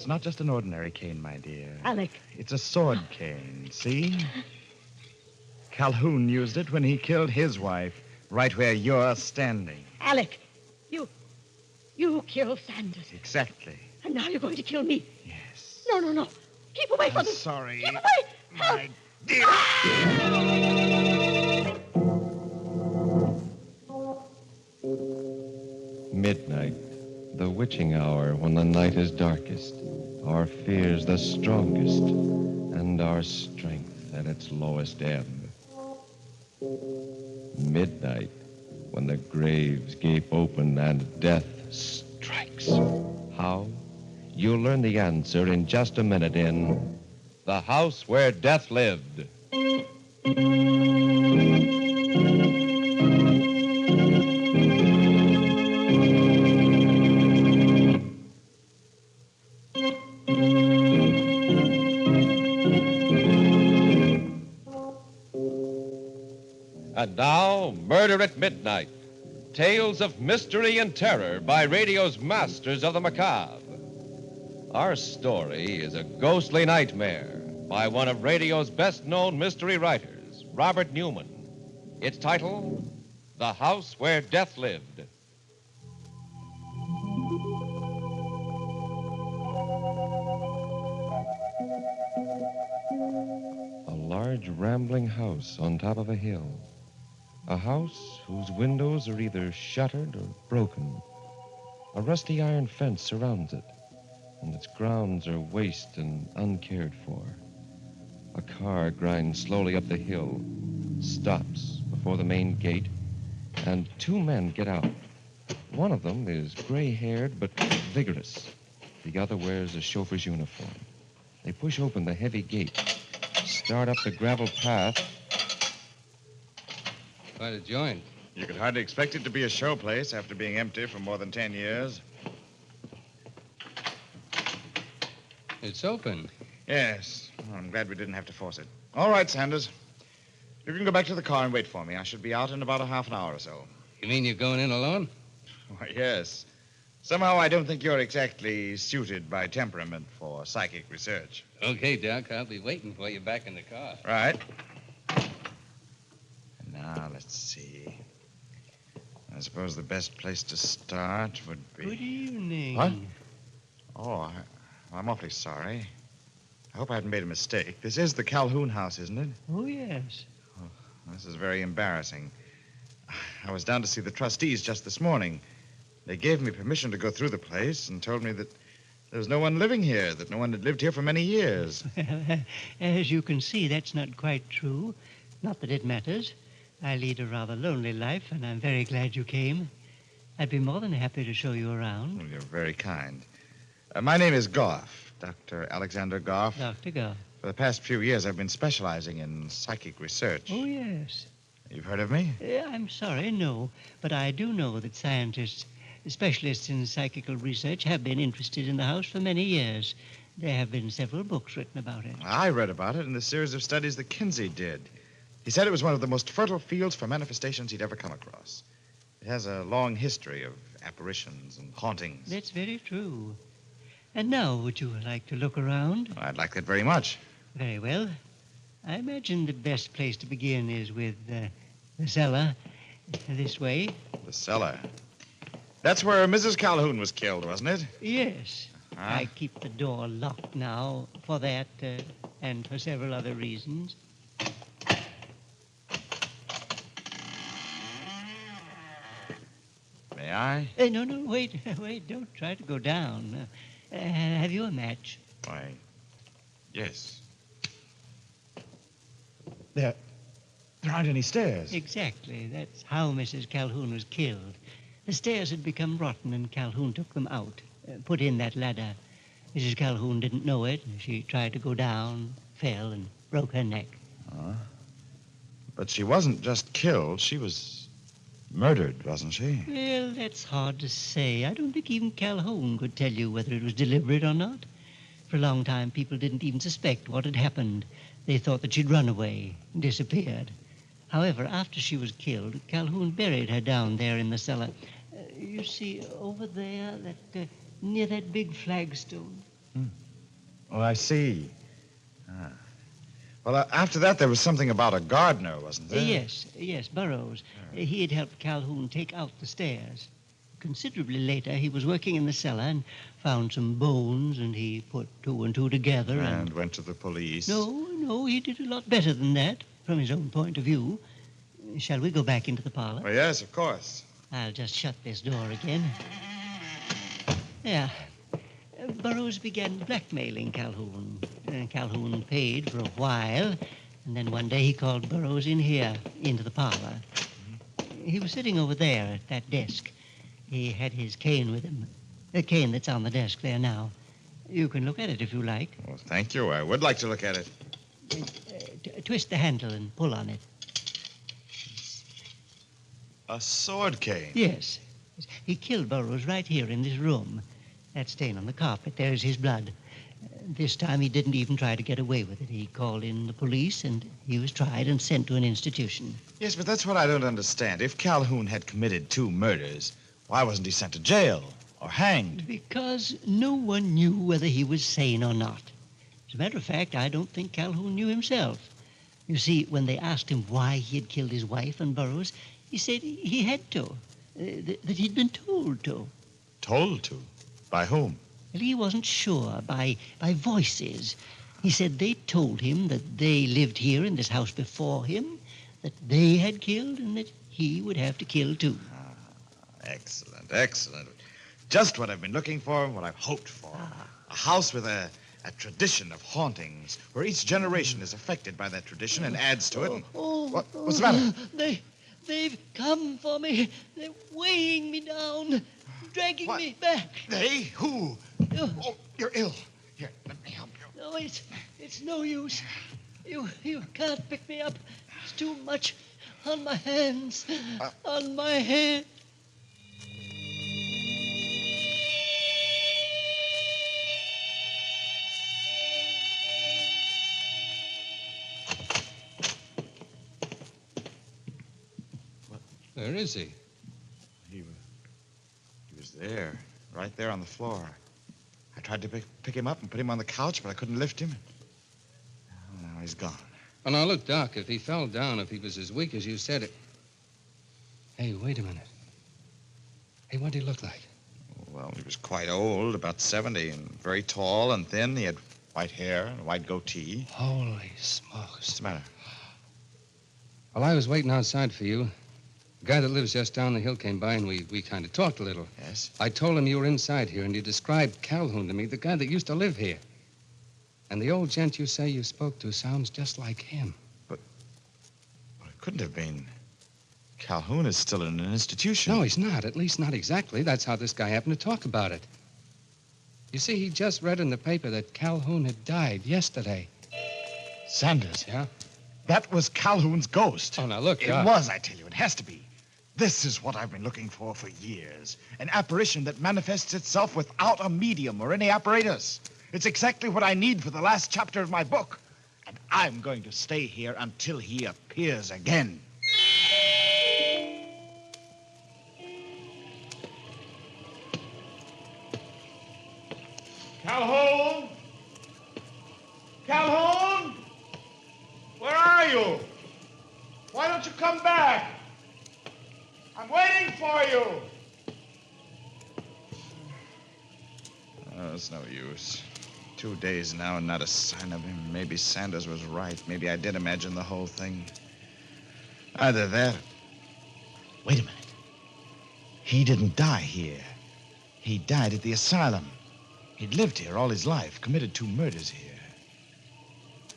It's not just an ordinary cane, my dear. Alec. It's a sword cane, see? Calhoun used it when he killed his wife, right where you're standing. Alec, you killed Sanders. Exactly. And now you're going to kill me. Yes. No. Keep away from I'm them. sorry. Keep away. Help. My dear. Midnight, the witching hour when the night is darkest, our fears the strongest, and our strength at its lowest ebb. Midnight, when the graves gape open and death strikes. How? You'll learn the answer in just a minute in The House Where Death Lived. And now, Murder at Midnight. Tales of mystery and terror by radio's masters of the macabre. Our story is A Ghostly Nightmare by one of radio's best-known mystery writers, Robert Newman. It's titled The House Where Death Lived. A large rambling house on top of a hill. A house whose windows are either shuttered or broken. A rusty iron fence surrounds it, and its grounds are waste and uncared for. A car grinds slowly up the hill, stops before the main gate, and two men get out. One of them is gray-haired but vigorous. The other wears a chauffeur's uniform. They push open the heavy gate, start up the gravel path. Quite a joint. You could hardly expect it to be a show place after being empty for more than 10 years. It's open. Yes. Well, I'm glad we didn't have to force it. All right, Sanders. You can go back to the car and wait for me. I should be out in about a half an hour or so. You mean you're going in alone? Why, yes. Somehow I don't think you're exactly suited by temperament for psychic research. Okay, Doc. I'll be waiting for you back in the car. Right. Now, let's see. I suppose the best place to start would be... Good evening. What? Oh, I'm awfully sorry. I hope I hadn't made a mistake. This is the Calhoun house, isn't it? Oh, yes. Oh, this is very embarrassing. I was down to see the trustees just this morning. They gave me permission to go through the place and told me that there was no one living here, that no one had lived here for many years. As you can see, that's not quite true. Not that it matters. I lead a rather lonely life, and I'm very glad you came. I'd be more than happy to show you around. Well, you're very kind. My name is Goff, Dr. Alexander Goff. Dr. Goff. For the past few years, I've been specializing in psychic research. Oh, yes. You've heard of me? I'm sorry, no. But I do know that scientists, specialists in psychical research, have been interested in the house for many years. There have been several books written about it. I read about it in the series of studies that Kinsey did. He said it was one of the most fertile fields for manifestations he'd ever come across. It has a long history of apparitions and hauntings. That's very true. And now, would you like to look around? I'd like that very much. Very well. I imagine the best place to begin is with the cellar. This way. The cellar. That's where Mrs. Calhoun was killed, wasn't it? Yes. I keep the door locked now for that and for several other reasons. May I? No, wait, don't try to go down. Have you a match? Why, yes. There aren't any stairs. Exactly. That's how Mrs. Calhoun was killed. The stairs had become rotten, and Calhoun took them out, put in that ladder. Mrs. Calhoun didn't know it. She tried to go down, fell, and broke her neck. But she wasn't just killed. She was murdered, wasn't she? Well, that's hard to say. I don't think even Calhoun could tell you whether it was deliberate or not. For a long time, people didn't even suspect what had happened. They thought that she'd run away, disappeared. However, after she was killed, Calhoun buried her down there in the cellar. You see, over there, near that big flagstone. Oh, I see. Ah. Well, after that, there was something about a gardener, wasn't there? Yes, Burroughs. He had helped Calhoun take out the stairs. Considerably later, he was working in the cellar and found some bones, and he put two and two together And went to the police. No, he did a lot better than that, from his own point of view. Shall we go back into the parlor? Oh, yes, of course. I'll just shut this door again. Yeah. Burroughs began blackmailing Calhoun. Calhoun paid for a while, and then one day he called Burroughs in here, into the parlor. He was sitting over there at that desk. He had his cane with him. The cane that's on the desk there now. You can look at it if you like. Well, thank you. I would like to look at it. Twist the handle and pull on it. A sword cane. Yes. He killed Burroughs right here in this room. That stain on the carpet, there's his blood. This time he didn't even try to get away with it. He called in the police, and he was tried and sent to an institution. Yes, but that's what I don't understand. If Calhoun had committed 2 murders, why wasn't he sent to jail or hanged? Because no one knew whether he was sane or not. As a matter of fact, I don't think Calhoun knew himself. You see, when they asked him why he had killed his wife and Burroughs, he said he had to, that he'd been told to. Told to? By whom? Well, he wasn't sure, by voices. He said they told him that they lived here in this house before him, that they had killed, and that he would have to kill too. Excellent, excellent. Just what I've been looking for and what I've hoped for. A house with a tradition of hauntings, where each generation is affected by that tradition and adds to it. What's the matter? They've come for me. They're weighing me down, dragging me back. They? Who? Oh, you're ill. Here, let me help you. No, it's no use. You can't pick me up. It's too much on my hands, on my head. Where is he? He was there, right there on the floor. I tried to pick him up and put him on the couch, but I couldn't lift him. Oh, now he's gone. Oh, now, look, Doc, if he fell down, if he was as weak as you said it... Hey, wait a minute. Hey, what did he look like? Well, he was quite old, about 70, and very tall and thin. He had white hair and a white goatee. Holy smokes. What's the matter? Well, I was waiting outside for you. The guy that lives just down the hill came by, and we kind of talked a little. Yes? I told him you were inside here, and he described Calhoun to me, the guy that used to live here. And the old gent you say you spoke to sounds just like him. But it couldn't have been. Calhoun is still in an institution. No, he's not. At least not exactly. That's how this guy happened to talk about it. You see, he just read in the paper that Calhoun had died yesterday. Sanders. Yeah? That was Calhoun's ghost. Oh, now look, It Doc. was, I tell you. It has to be. This is what I've been looking for years. An apparition that manifests itself without a medium or any apparatus. It's exactly what I need for the last chapter of my book. And I'm going to stay here until he appears again. Calhoun? Calhoun? Where are you? Why don't you come back? I'm waiting for you. Oh, it's no use. 2 days now and not a sign of him. Maybe Sanders was right. Maybe I did imagine the whole thing. Either that. Wait a minute. He didn't die here. He died at the asylum. He'd lived here all his life, committed 2 murders here.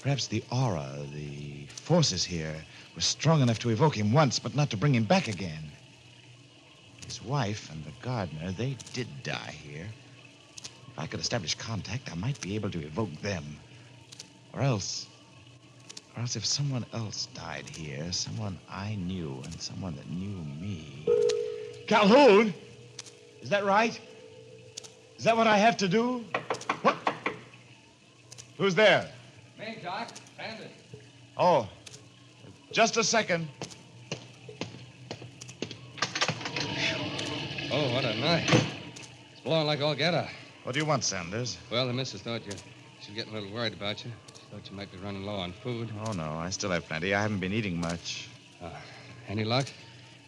Perhaps the aura, the forces here, were strong enough to evoke him once, but not to bring him back again. His wife and the gardener, they did die here. If I could establish contact, I might be able to evoke them. Or else if someone else died here, someone I knew and someone that knew me. Calhoun! Is that right? Is that what I have to do? What? Who's there? Me, Doc. Bandit. Oh, just a second. Oh, what a night. It's blowing like all get out. What do you want, Sanders? Well, the missus thought she's getting a little worried about you. She thought you might be running low on food. Oh, no, I still have plenty. I haven't been eating much. Any luck?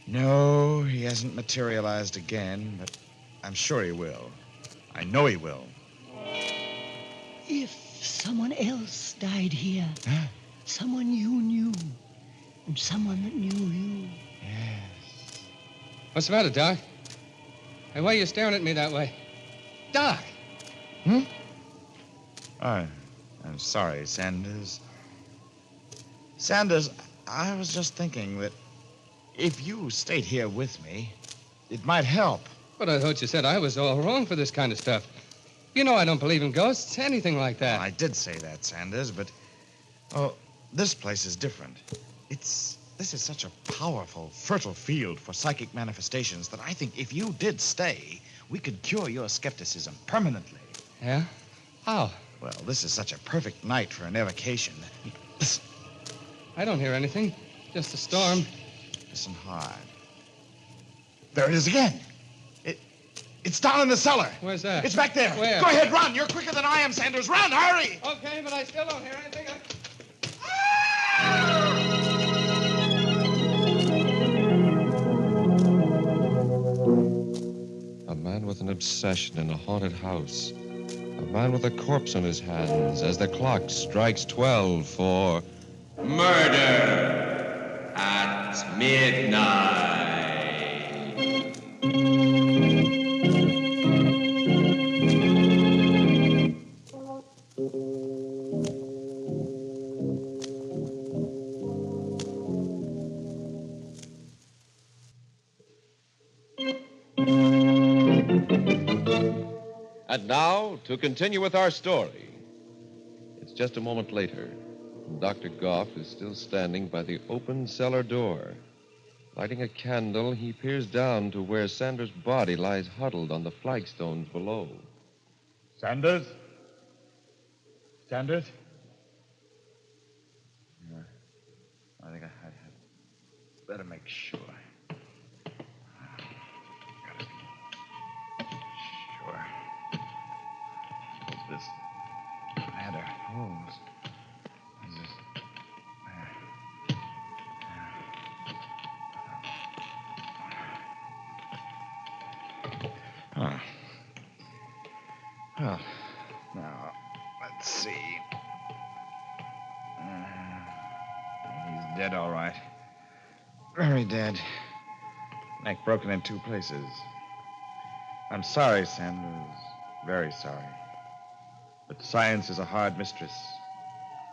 No, he hasn't materialized again, but I'm sure he will. I know he will. If someone else died here, Huh? someone you knew, and someone that knew you. Yes. What's the matter, Doc? Hey, why are you staring at me that way? Doc! I'm sorry, Sanders. Sanders, I was just thinking that if you stayed here with me, it might help. But I thought you said I was all wrong for this kind of stuff. You know I don't believe in ghosts, anything like that. I did say that, Sanders, but... Oh, this place is different. This is such a powerful, fertile field for psychic manifestations that I think if you did stay, we could cure your skepticism permanently. Yeah? How? Well, this is such a perfect night for an evocation. Listen, I don't hear anything. Just a storm. listen hard. There it is again. It's down in the cellar. Where's that? It's back there. Where? Go ahead, run. You're quicker than I am, Sanders. Run, hurry! Okay, but I still don't hear anything. A man with an obsession in a haunted house. A man with a corpse on his hands as the clock strikes 12 for... Murder at midnight. And now, to continue with our story. It's just a moment later. Dr. Goff is still standing by the open cellar door. Lighting a candle, he peers down to where Sanders' body lies huddled on the flagstones below. Sanders? Sanders? I think I better make sure. Gotta be sure. What's this ladder? Holes. Is this... Huh. Well, now, let's see. He's dead, all right. Very dead. Neck broken in 2 places. I'm sorry, Sanders. Very sorry. But science is a hard mistress.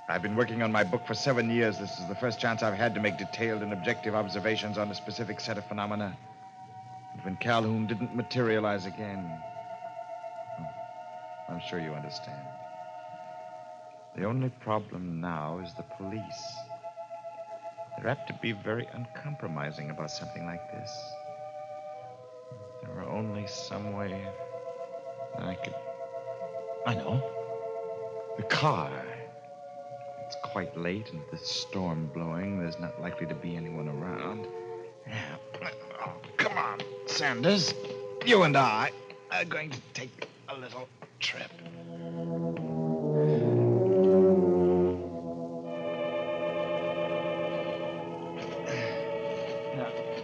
I've been working on my book for 7 years. This is the first chance I've had to make detailed and objective observations on a specific set of phenomena. And when Calhoun didn't materialize again, I'm sure you understand. The only problem now is the police. They're apt to be very uncompromising about something like this. If there were only some way that I could... I know. The car. It's quite late and with the storm blowing, there's not likely to be anyone around. Yeah. Oh, come on, Sanders. You and I are going to take a little trip.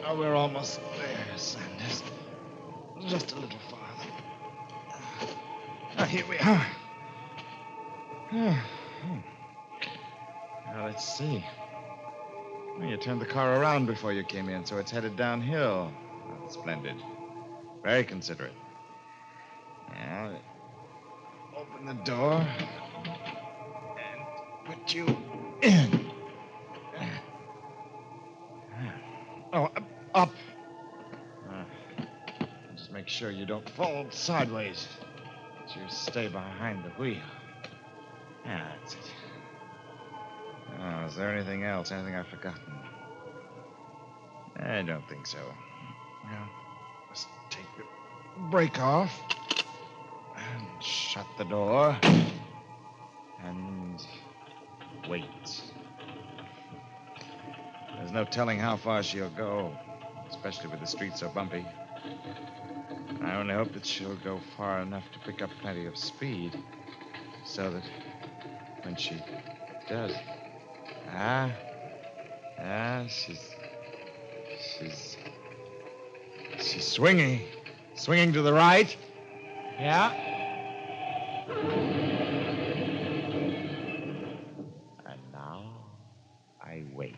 Now, we're almost there, Sanders. Just a little farther. Now, here we are. Now, let's see. Well, you turned the car around before you came in, so it's headed downhill. Oh, splendid. Very considerate. Now, open the door and put you in. Oh, up. Just make sure you don't fall sideways. That you stay behind the wheel. Yeah, that's it. Oh, is there anything else? Anything I've forgotten? I don't think so. Well, let's take the brake off. And shut the door. And wait. There's no telling how far she'll go, especially with the street so bumpy. I only hope that she'll go far enough to pick up plenty of speed so that when she does. She's swinging. Swinging to the right. Yeah. And now I wait.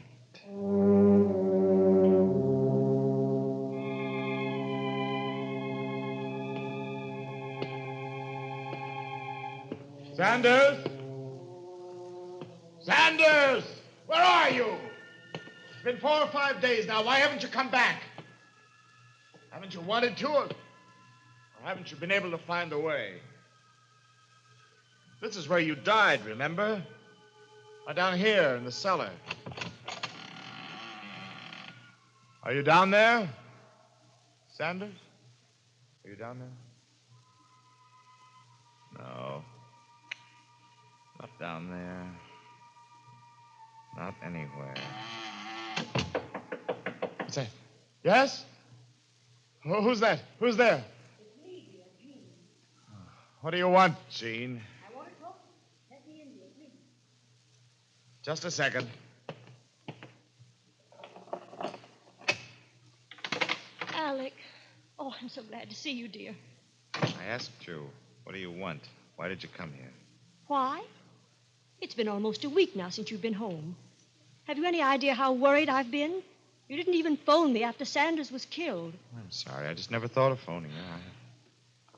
Sanders? Sanders! Where are you? It's been 4 or 5 days now. Why haven't you come back? Haven't you wanted to? Or haven't you been able to find a way? This is where you died, remember? Down here in the cellar. Are you down there? Sanders? Are you down there? No. Not down there. Not anywhere. What's that? Yes? Who's that? Who's there? It's me, dear, Jean. What do you want, Jean? I want to talk. Let me in, dear, please. Just a second. Alec. Oh, I'm so glad to see you, dear. I asked you, what do you want? Why did you come here? Why? It's been almost a week now since you've been home. Have you any idea how worried I've been? You didn't even phone me after Sanders was killed. I'm sorry. I just never thought of phoning you.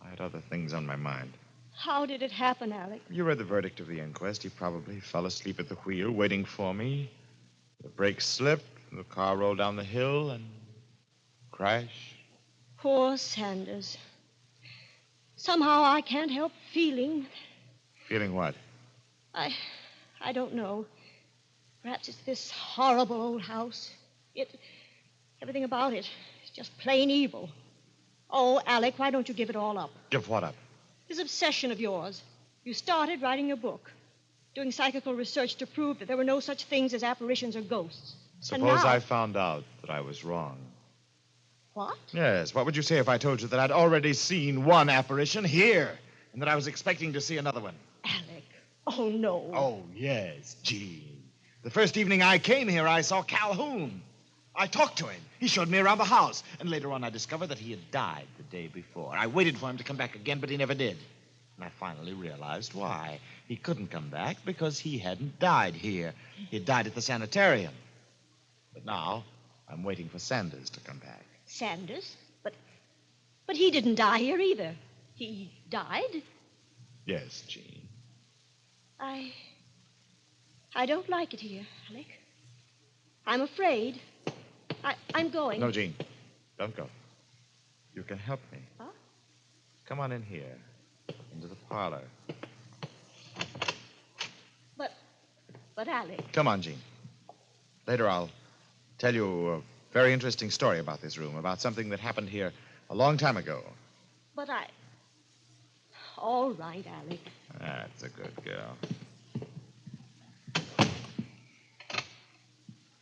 I had other things on my mind. How did it happen, Alec? You read the verdict of the inquest. You probably fell asleep at the wheel waiting for me. The brakes slipped, the car rolled down the hill, and crash. Poor Sanders. Somehow I can't help feeling. Feeling what? I don't know. Perhaps it's this horrible old house. Everything about it is just plain evil. Oh, Alec, why don't you give it all up? Give what up? This obsession of yours. You started writing a book, doing psychical research to prove that there were no such things as apparitions or ghosts. Suppose now... I found out that I was wrong. What? Yes, what would you say if I told you that I'd already seen one apparition here, and that I was expecting to see another one? Alec. Oh, no. Oh, yes, Jean. The first evening I came here, I saw Calhoun. I talked to him. He showed me around the house. And later on, I discovered that he had died the day before. I waited for him to come back again, but he never did. And I finally realized why. He couldn't come back because he hadn't died here. He died at the sanitarium. But now, I'm waiting for Sanders to come back. Sanders? But he didn't die here either. He died? Yes, Jean. I don't like it here, Alec. I'm afraid. I'm going. No, Jean. Don't go. You can help me. Huh? Come on in here. Into the parlor. But Alec. Come on, Jean. Later I'll tell you a very interesting story about this room, about something that happened here a long time ago. But All right, Alec. That's a good girl.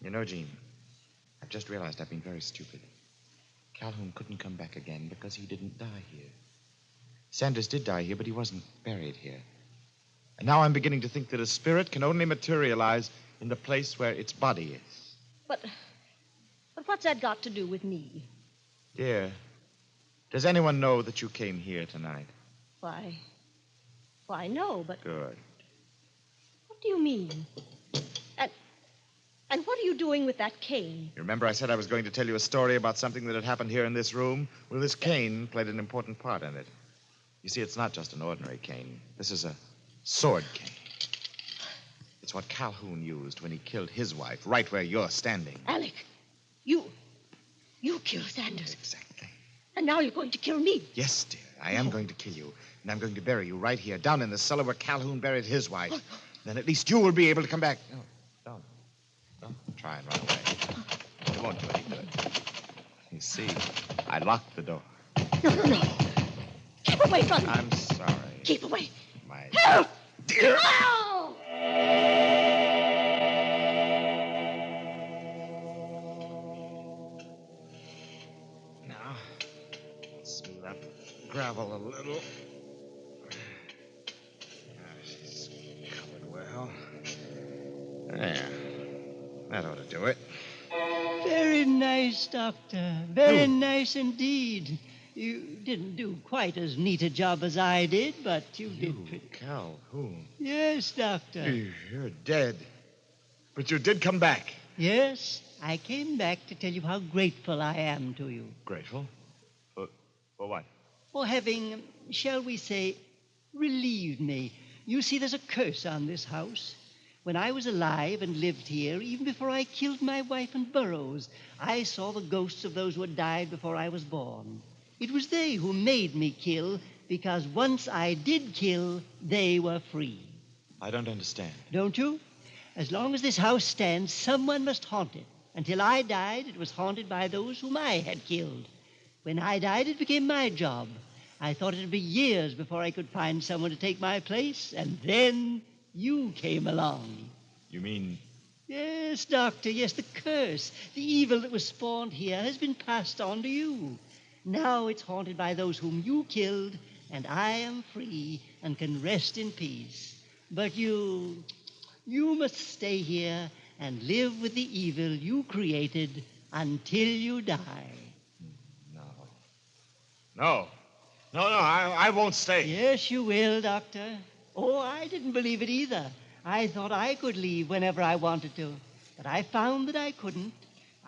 You know, Jean, I've just realized I've been very stupid. Calhoun couldn't come back again because he didn't die here. Sanders did die here, but he wasn't buried here. And now I'm beginning to think that a spirit can only materialize in the place where its body is. But what's that got to do with me? Dear, does anyone know that you came here tonight? Why, no, but... Good. What do you mean? And what are you doing with that cane? You remember I said I was going to tell you a story about something that had happened here in this room? Well, this cane played an important part in it. You see, it's not just an ordinary cane. This is a sword cane. It's what Calhoun used when he killed his wife, right where you're standing. Alec, you killed Sanders. Exactly. And now you're going to kill me. Yes, dear. I am going to kill you. And I'm going to bury you right here, down in the cellar where Calhoun buried his wife. Then at least you will be able to come back. No, don't. Don't try and run away. It won't do any good. You see, I locked the door. No. Keep away from me. I'm sorry. Keep away. My Help! dear. No! Now, smooth up travel a little. She's covered well. There. That ought to do it. Very nice, Doctor. Very nice indeed. You didn't do quite as neat a job as I did, but you did pretty... Calhoun. Yes, Doctor. You're dead. But you did come back. Yes, I came back to tell you how grateful I am to you. Grateful? For what? For having, shall we say, relieved me. You see, there's a curse on this house. When I was alive and lived here, even before I killed my wife and Burroughs, I saw the ghosts of those who had died before I was born. It was they who made me kill, because once I did kill, they were free. I don't understand. Don't you? As long as this house stands, someone must haunt it. Until I died, it was haunted by those whom I had killed. When I died, it became my job. I thought it'd be years before I could find someone to take my place, and then you came along. You mean... Yes, Doctor, yes, the curse, the evil that was spawned here has been passed on to you. Now it's haunted by those whom you killed, and I am free and can rest in peace. But you must stay here and live with the evil you created until you die. No, I won't stay. Yes, you will, Doctor. Oh, I didn't believe it either. I thought I could leave whenever I wanted to, but I found that I couldn't.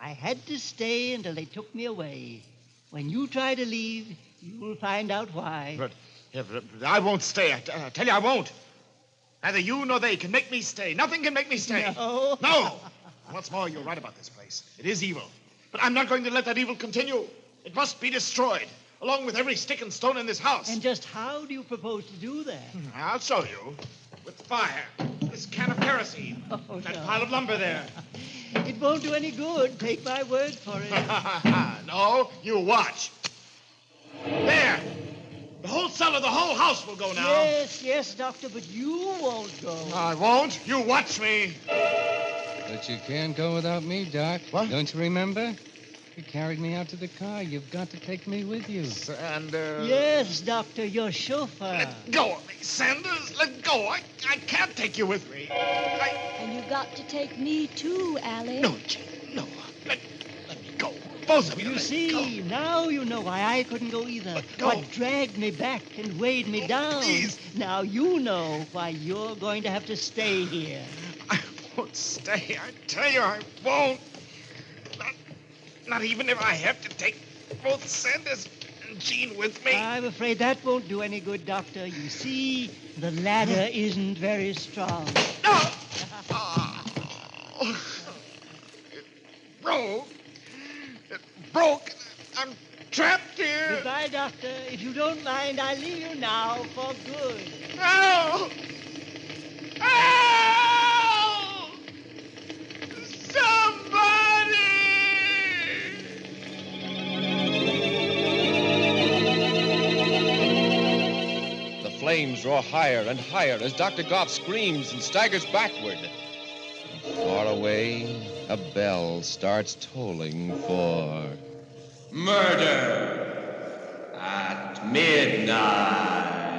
I had to stay until they took me away. When you try to leave, you'll find out why. But I won't stay. I tell you, I won't. Neither you nor they can make me stay. Nothing can make me stay. No. No! What's more, you're right about this place. It is evil. But I'm not going to let that evil continue. It must be destroyed, along with every stick and stone in this house. And just how do you propose to do that? I'll show you. With fire. This can of kerosene. Oh, that no. pile of lumber there. It won't do any good. Take my word for it. No, you watch. There. The whole cellar, the whole house will go now. Yes, Doctor, but you won't go. I won't. You watch me. But you can't go without me, Doc. What? Don't you remember? You carried me out to the car. You've got to take me with you. Sanders. Yes, Doctor, your chauffeur. Let go of me, Sanders. Let go. I can't take you with me. And you got to take me too, Alec. No, Jim. No. Let me go. Both of you. You let see, me go. now you know why I couldn't go either. Let go. What dragged me back and weighed me down. Please. Now you know why you're going to have to stay here. I won't stay. I tell you, I won't. Not even if I have to take both Sanders and Jean with me. I'm afraid that won't do any good, Doctor. You see, the ladder isn't very strong. No! It broke. It broke. I'm trapped here. Goodbye, Doctor. If you don't mind, I'll leave you now for good. Help! Help! Somebody! The flames roar higher and higher as Dr. Goff screams and staggers backward. And far away, a bell starts tolling for... Murder at midnight.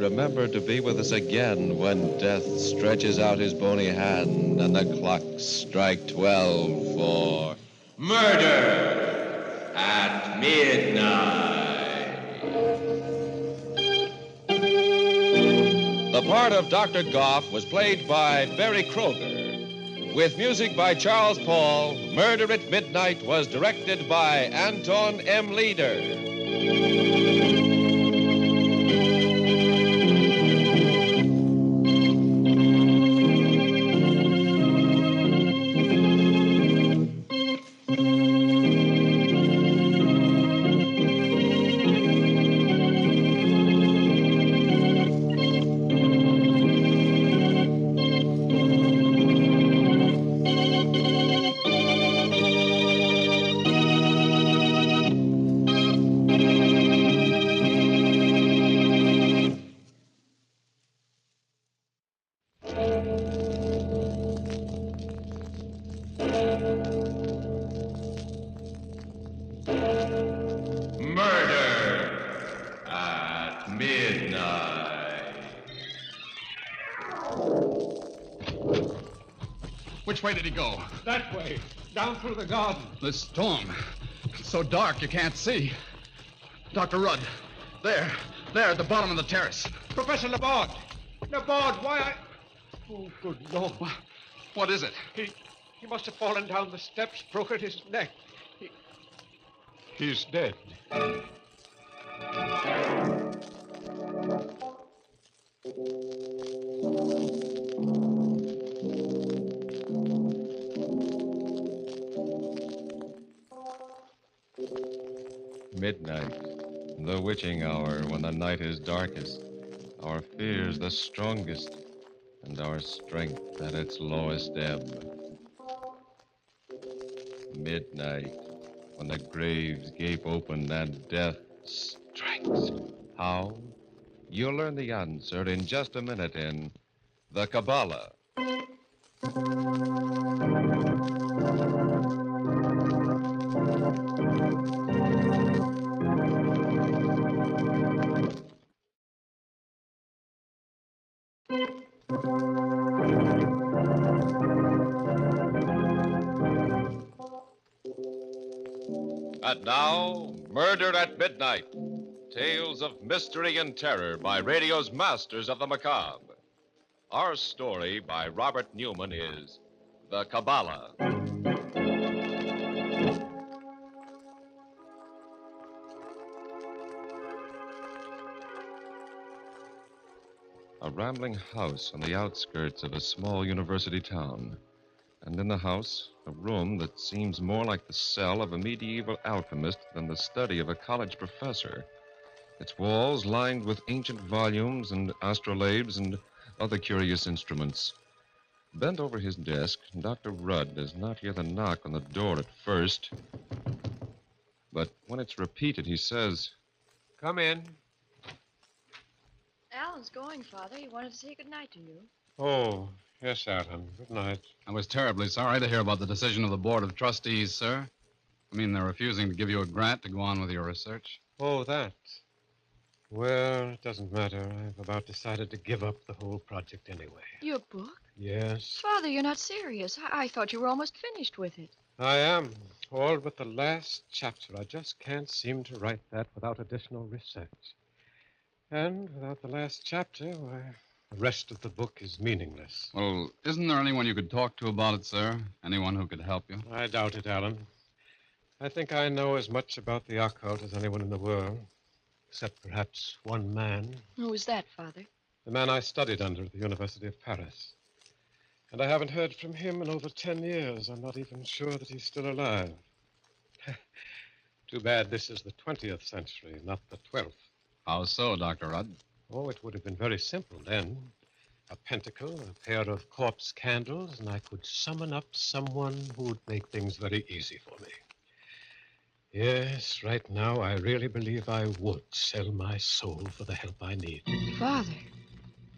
Remember to be with us again when death stretches out his bony hand and the clocks strike 12 for... Murder at midnight. The part of Dr. Goff was played by Barry Kroger. With music by Charles Paul, Murder at Midnight was directed by Anton M. Leader. Which way did he go? That way. Down through the garden. The storm. It's so dark you can't see. Dr. Rudd. There, at the bottom of the terrace. Professor Laborde. Laborde, why Oh, good Lord. What is it? He must have fallen down the steps, broken his neck. He's dead. Midnight, the witching hour when the night is darkest, our fears the strongest, and our strength at its lowest ebb. Midnight, when the graves gape open and death strikes. How? You'll learn the answer in just a minute in The Kabbalah. And now, Murder at Midnight. Tales of mystery and terror by radio's masters of the macabre. Our story by Robert Newman is The Kabbalah. A rambling house on the outskirts of a small university town. And in the house, a room that seems more like the cell of a medieval alchemist than the study of a college professor. Its walls lined with ancient volumes and astrolabes and other curious instruments. Bent over his desk, Dr. Rudd does not hear the knock on the door at first. But when it's repeated, he says, Come in. Alan's going, Father. He wanted to say good night to you. Oh, yes, Alan. Good night. I was terribly sorry to hear about the decision of the Board of Trustees, sir. I mean, they're refusing to give you a grant to go on with your research. Oh, that. Well, it doesn't matter. I've about decided to give up the whole project anyway. Your book? Yes. Father, you're not serious. I thought you were almost finished with it. I am. All but the last chapter. I just can't seem to write that without additional research. And without the last chapter, why, the rest of the book is meaningless. Well, isn't there anyone you could talk to about it, sir? Anyone who could help you? I doubt it, Alan. I think I know as much about the occult as anyone in the world, except perhaps one man. Who is that, Father? The man I studied under at the University of Paris. And I haven't heard from him in over 10 years. I'm not even sure that he's still alive. Too bad this is the 20th century, not the 12th. How so, Dr. Rudd? Oh, it would have been very simple then. A pentacle, a pair of corpse candles, and I could summon up someone who would make things very easy for me. Yes, right now, I really believe I would sell my soul for the help I need. Father,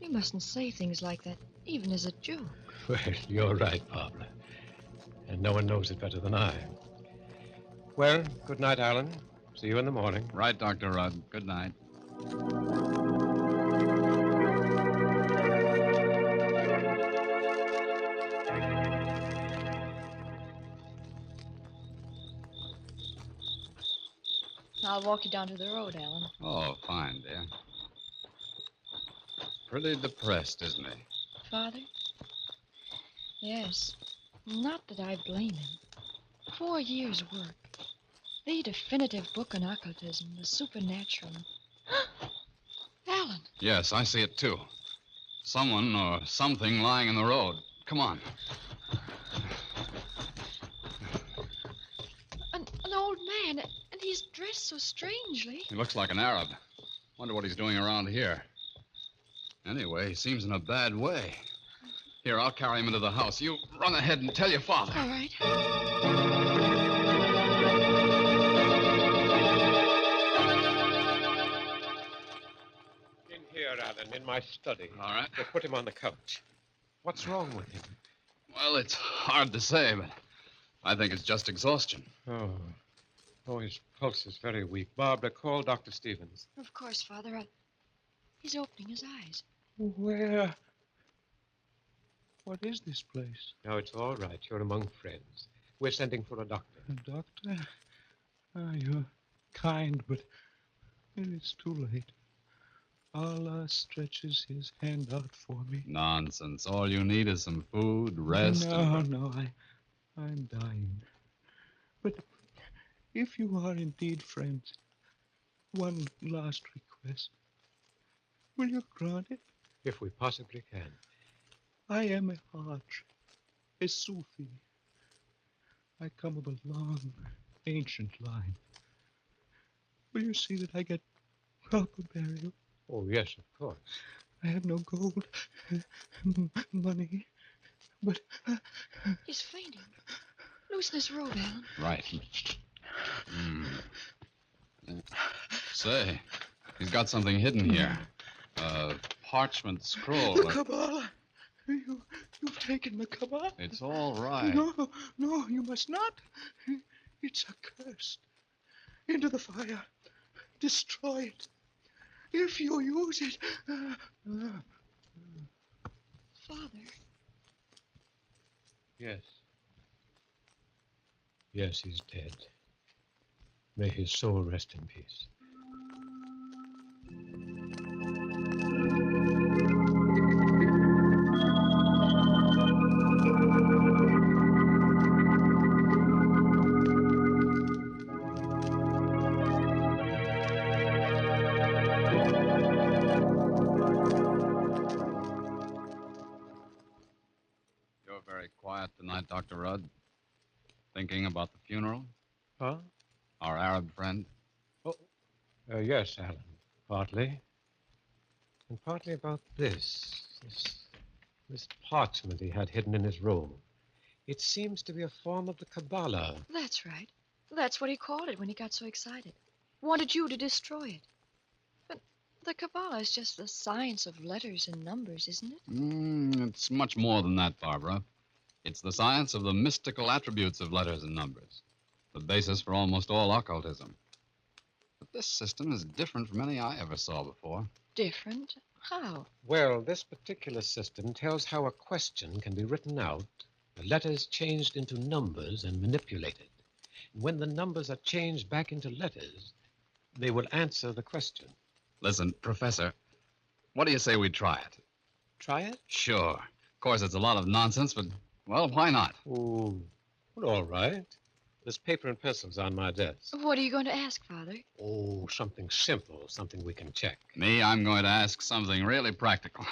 you mustn't say things like that, even as a joke. Well, you're right, Barbara. And no one knows it better than I. Well, good night, Alan. See you in the morning. Right, Dr. Rudd. Good night. I'll walk you down to the road, Alan. Oh, fine, dear. Pretty depressed, isn't he? Father? Yes. Not that I blame him. 4 years' work. The definitive book on occultism, the supernatural. Alan! Yes, I see it, too. Someone or something lying in the road. Come on. An old man, and he's dressed so strangely. He looks like an Arab. Wonder what he's doing around here. Anyway, he seems in a bad way. Here, I'll carry him into the house. You run ahead and tell your father. All right. In here, Alan, in my study. All right. We'll put him on the couch. What's wrong with him? Well, it's hard to say, but I think it's just exhaustion. Oh, his pulse is very weak. Barbara, call Dr. Stevens. Of course, Father. He's opening his eyes. Where? What is this place? Now, it's all right. You're among friends. We're sending for a doctor. A doctor? Ah, you're kind, but it's too late. Allah stretches his hand out for me. Nonsense. All you need is some food, rest. No, I'm dying. But if you are indeed friends, one last request. Will you grant it? If we possibly can. I am a Hajj, a Sufi. I come of a long, ancient line. Will you see that I get proper burial? Oh, yes, of course. I have no gold, money, but... He's fainting. Loosen his robe, Alan. Right. Say, he's got something hidden here. A parchment scroll. The Kabbalah! You've taken the Kabbalah. It's all right. No, you must not. It's accursed. Into the fire. Destroy it. If you use it... Father. Yes. Yes, he's dead. May his soul rest in peace. You're very quiet tonight, Dr. Rudd. Thinking about the funeral? Huh? Our Arab friend? Yes, Alan. Partly. And partly about this parchment he had hidden in his robe. It seems to be a form of the Kabbalah. That's right. That's what he called it when he got so excited. Wanted you to destroy it. But the Kabbalah is just the science of letters and numbers, isn't it? It's much more than that, Barbara. It's the science of the mystical attributes of letters and numbers, the basis for almost all occultism. But this system is different from any I ever saw before. Different? How? Well, this particular system tells how a question can be written out, the letters changed into numbers and manipulated. And when the numbers are changed back into letters, they will answer the question. Listen, Professor, what do you say we try it? Try it? Sure. Of course, it's a lot of nonsense, but, well, why not? Oh, well, all right. There's paper and pencils on my desk. What are you going to ask, Father? Oh, something simple, something we can check. Me, I'm going to ask something really practical.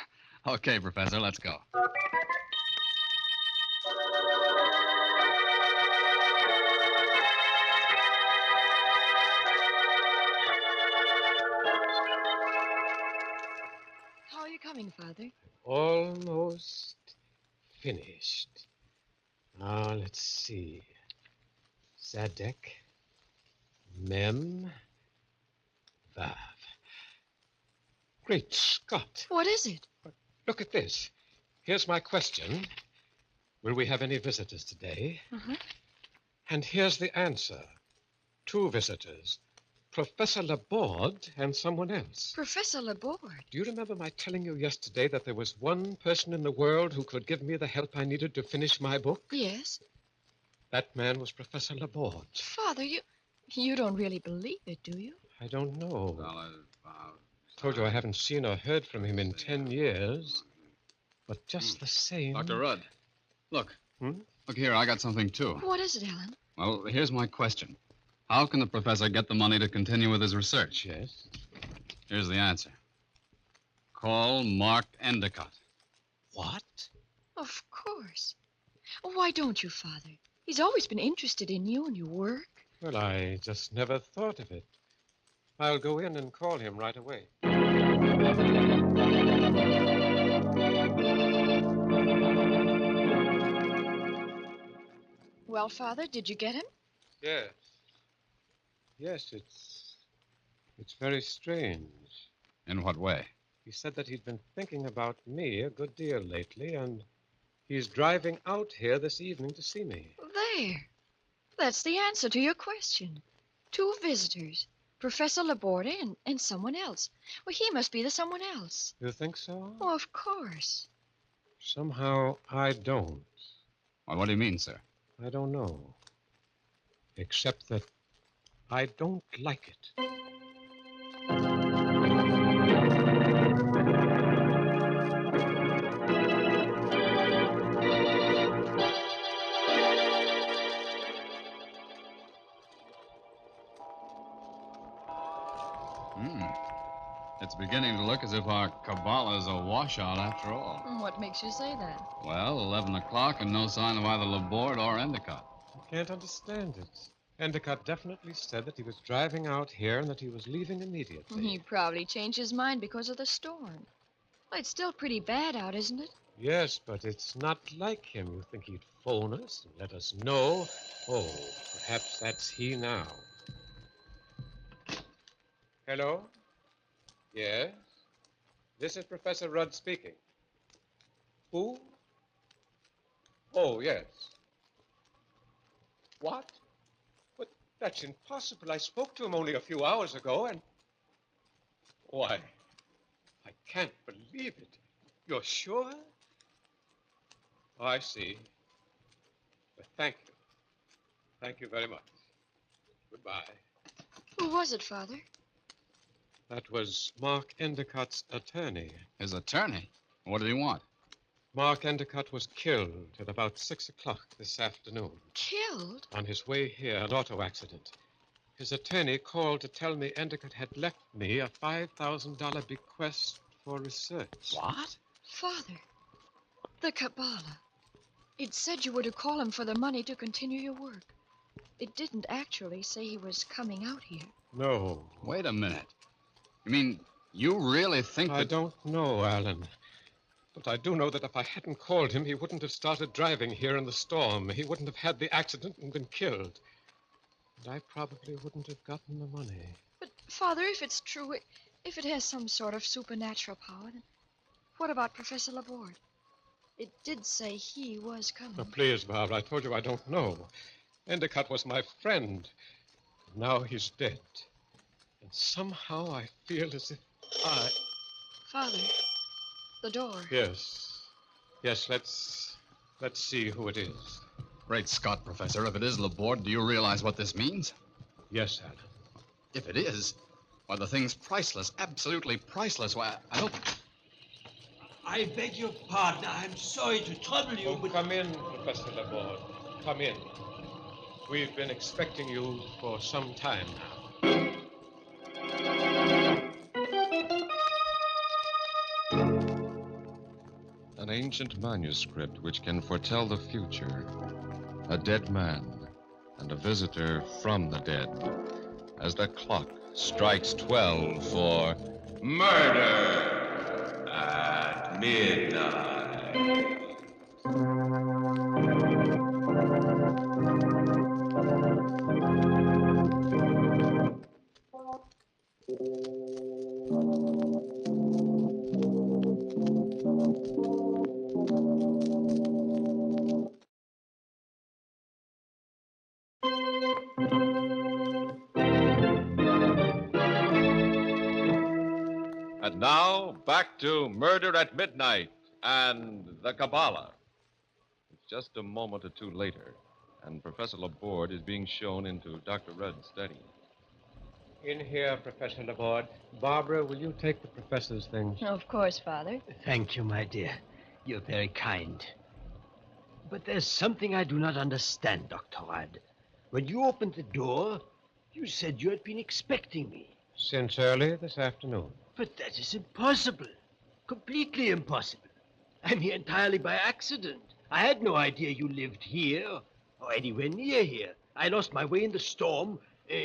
Okay, Professor, let's go. How are you coming, Father? Almost finished. Now, let's see. Zadek, Mem, Vav. Great Scott. What is it? Look at this. Here's my question. Will we have any visitors today? Uh-huh. And here's the answer. 2 visitors. Professor Laborde and someone else. Professor Laborde. Do you remember my telling you yesterday that there was one person in the world who could give me the help I needed to finish my book? Yes. That man was Professor Laborde. Father, you don't really believe it, do you? I don't know. Told you I haven't seen or heard from him in 10 years. But just the same... Dr. Rudd, look. Hmm? Look here, I got something, too. What is it, Alan? Well, here's my question. How can the professor get the money to continue with his research? Yes? Here's the answer. Call Mark Endicott. What? Of course. Why don't you, Father? He's always been interested in you and your work. Well, I just never thought of it. I'll go in and call him right away. Well, Father, did you get him? Yes. Yes, it's very strange. In what way? He said that he'd been thinking about me a good deal lately, and he's driving out here this evening to see me. There. That's the answer to your question. 2 visitors. Professor Laborde and someone else. Well, he must be the someone else. You think so? Oh, of course. Somehow I don't. Well, what do you mean, sir? I don't know. Except that I don't like it. It's beginning to look as if our Kabbalah is a washout after all. What makes you say that? Well, 11 o'clock and no sign of either Laborde or Endicott. I can't understand it. Endicott definitely said that he was driving out here and that he was leaving immediately. He probably changed his mind because of the storm. Well, it's still pretty bad out, isn't it? Yes, but it's not like him. You think he'd phone us and let us know? Oh, perhaps that's he now. Hello? Yes? This is Professor Rudd speaking. Who? Oh, yes. What? But that's impossible. I spoke to him only a few hours ago, and... Why, I can't believe it. You're sure? Oh, I see. But thank you. Thank you very much. Goodbye. Who was it, Father? That was Mark Endicott's attorney. His attorney? What did he want? Mark Endicott was killed at about 6 o'clock this afternoon. Killed? On his way here, an auto accident. His attorney called to tell me Endicott had left me a $5,000 bequest for research. What? Father, the Kabbalah. It said you were to call him for the money to continue your work. It didn't actually say he was coming out here. No. Wait a minute. You mean you really think I that... don't know, Alan. But I do know that if I hadn't called him, he wouldn't have started driving here in the storm. He wouldn't have had the accident and been killed. And I probably wouldn't have gotten the money. But, Father, if it's true, if it has some sort of supernatural power, then what about Professor Laborde? It did say he was coming. Oh, please, Barbara, I told you I don't know. Endicott was my friend. Now he's dead. And somehow I feel as if I... Father, the door. Yes. Yes, let's see who it is. Great Scott, Professor. If it is Laborde, do you realize what this means? Yes, Alan. If it is, why, the thing's priceless. Absolutely priceless. Why, I don't... I beg your pardon. I'm sorry to trouble you, but... Come in, Professor Laborde. Come in. We've been expecting you for some time now. An ancient manuscript which can foretell the future. A dead man and a visitor from the dead. As the clock strikes 12 for Murder at midnight. And now, back to Murder at Midnight and the Kabbalah. It's just a moment or two later, and Professor Laborde is being shown into Dr. Rudd's study. In here, Professor Laborde. Barbara, will you take the professor's things? Of course, Father. Thank you, my dear. You're very kind. But there's something I do not understand, Dr. Rudd. When you opened the door, you said you had been expecting me. Since early this afternoon. But that is impossible. Completely impossible. I'm here entirely by accident. I had no idea you lived here or anywhere near here. I lost my way in the storm,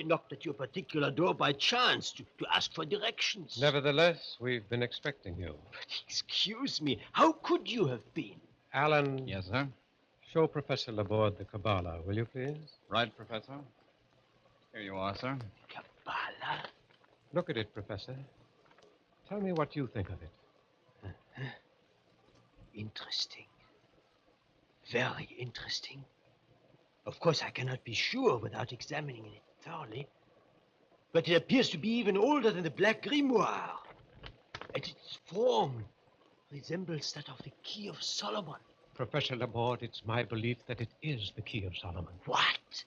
knocked at your particular door by chance to ask for directions. Nevertheless, we've been expecting you. But excuse me, how could you have been? Alan. Yes, sir? Show Professor Laborde the Kabbalah, will you, please? Right, Professor. Here you are, sir. Kabbalah? Look at it, Professor. Tell me what you think of it. Uh-huh. Interesting. Very interesting. Of course, I cannot be sure without examining it thoroughly. But it appears to be even older than the Black Grimoire. And its form, resembles that of the Key of Solomon. Professor Laborde, it's my belief that it is the Key of Solomon. What?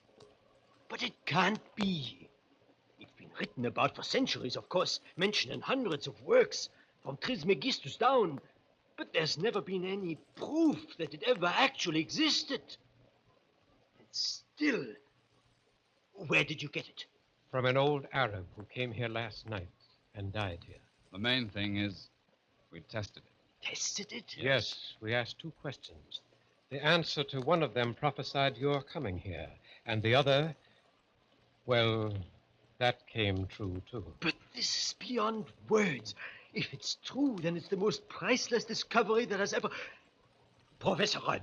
But it can't be. It's been written about for centuries, of course, mentioned in hundreds of works, from Trismegistus down. But there's never been any proof that it ever actually existed. And still, where did you get it? From an old Arab who came here last night and died here. The main thing is we tested it. Tested it? Yes, we asked 2 questions. The answer to one of them prophesied your coming here, and the other, well, that came true, too. But this is beyond words. If it's true, then it's the most priceless discovery that has ever... Professor Rudd,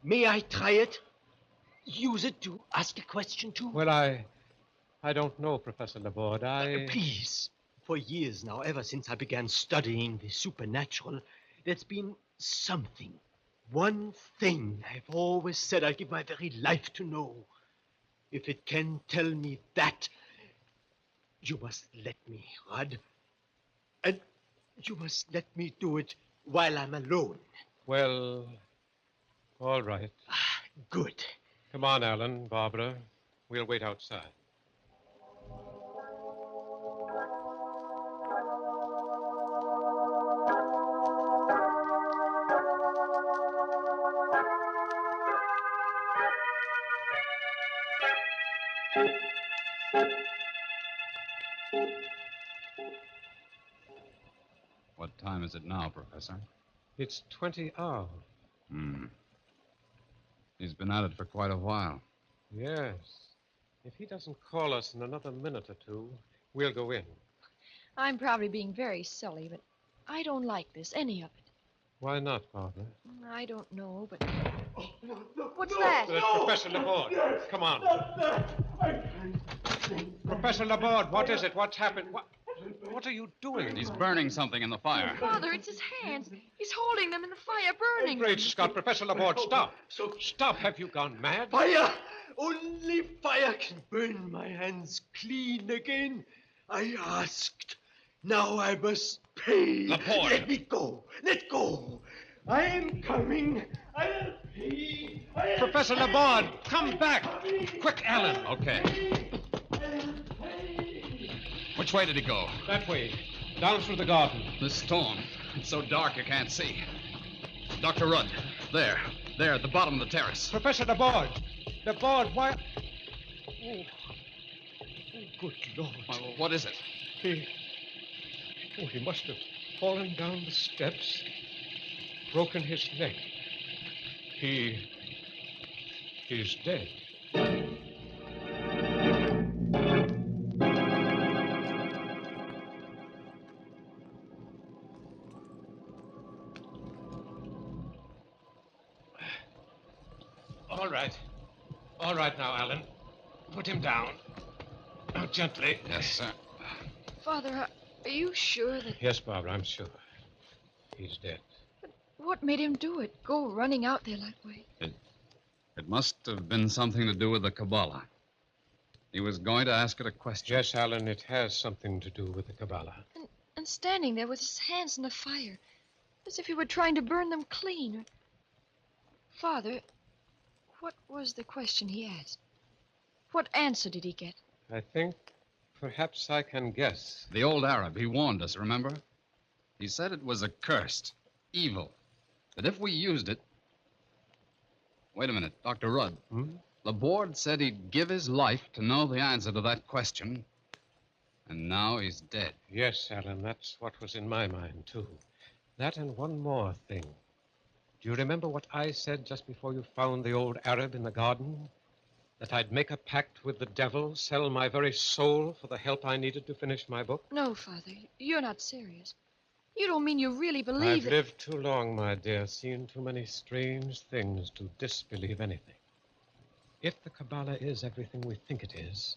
may I try it? Use it to ask a question to? Well, I don't know, Professor Laborde. Please. For years now, ever since I began studying the supernatural, there's been something, one thing I've always said I'd give my very life to know. If it can tell me that, you must let me, Rudd. And you must let me do it while I'm alone. Well, all right. Good. Come on, Alan, Barbara. We'll wait outside. What time is it now, Professor? It's 20 hours. He's been at it for quite a while. Yes. If he doesn't call us in another minute or two, we'll go in. I'm probably being very silly, but I don't like this, any of it. Why not, Barbara? I don't know, but... What's that? Professor Laborde. Come on. Professor Laborde, what is it? What's happened? What are you doing? He's burning something in the fire. Father, it's his hands. He's holding them in the fire, burning Great them. Scott, Professor Laborde, stop. Stop. Have you gone mad? Fire! Only fire can burn my hands clean again. I asked. Now I must pay. Laporte. Let me go. Let go. I am coming. I'll pay. Professor Laborde, come back. Quick, Alan. Okay. Which way did he go? That way. Down through the garden. The storm. It's so dark you can't see. Dr. Rudd. There, at the bottom of the terrace. Professor Laborde. Laborde, why... Oh, good Lord. What is it? He must have fallen down the steps, broken his neck. He's dead. All right now, Alan. Put him down. Now, gently. Yes, sir. Father, are you sure that... Yes, Barbara, I'm sure. He's dead. But what made him do it? Go running out there that way? It must have been something to do with the Kabbalah. He was going to ask it a question. Yes, Alan, it has something to do with the Kabbalah. And standing there with his hands in the fire, as if he were trying to burn them clean. Father, what was the question he asked? What answer did he get? I think perhaps I can guess. The old Arab, he warned us, remember? He said it was accursed, evil, that if we used it... Wait a minute, Dr. Rudd. Laborde said he'd give his life to know the answer to that question, and now he's dead. Yes, Alan, that's what was in my mind, too. That and one more thing. Do you remember what I said just before you found the old Arab in the garden? That I'd make a pact with the devil, sell my very soul for the help I needed to finish my book? No, Father, you're not serious. You don't mean you really I've believe it? lived too long, my dear, seen too many strange things to disbelieve anything. If the Kabbalah is everything we think it is,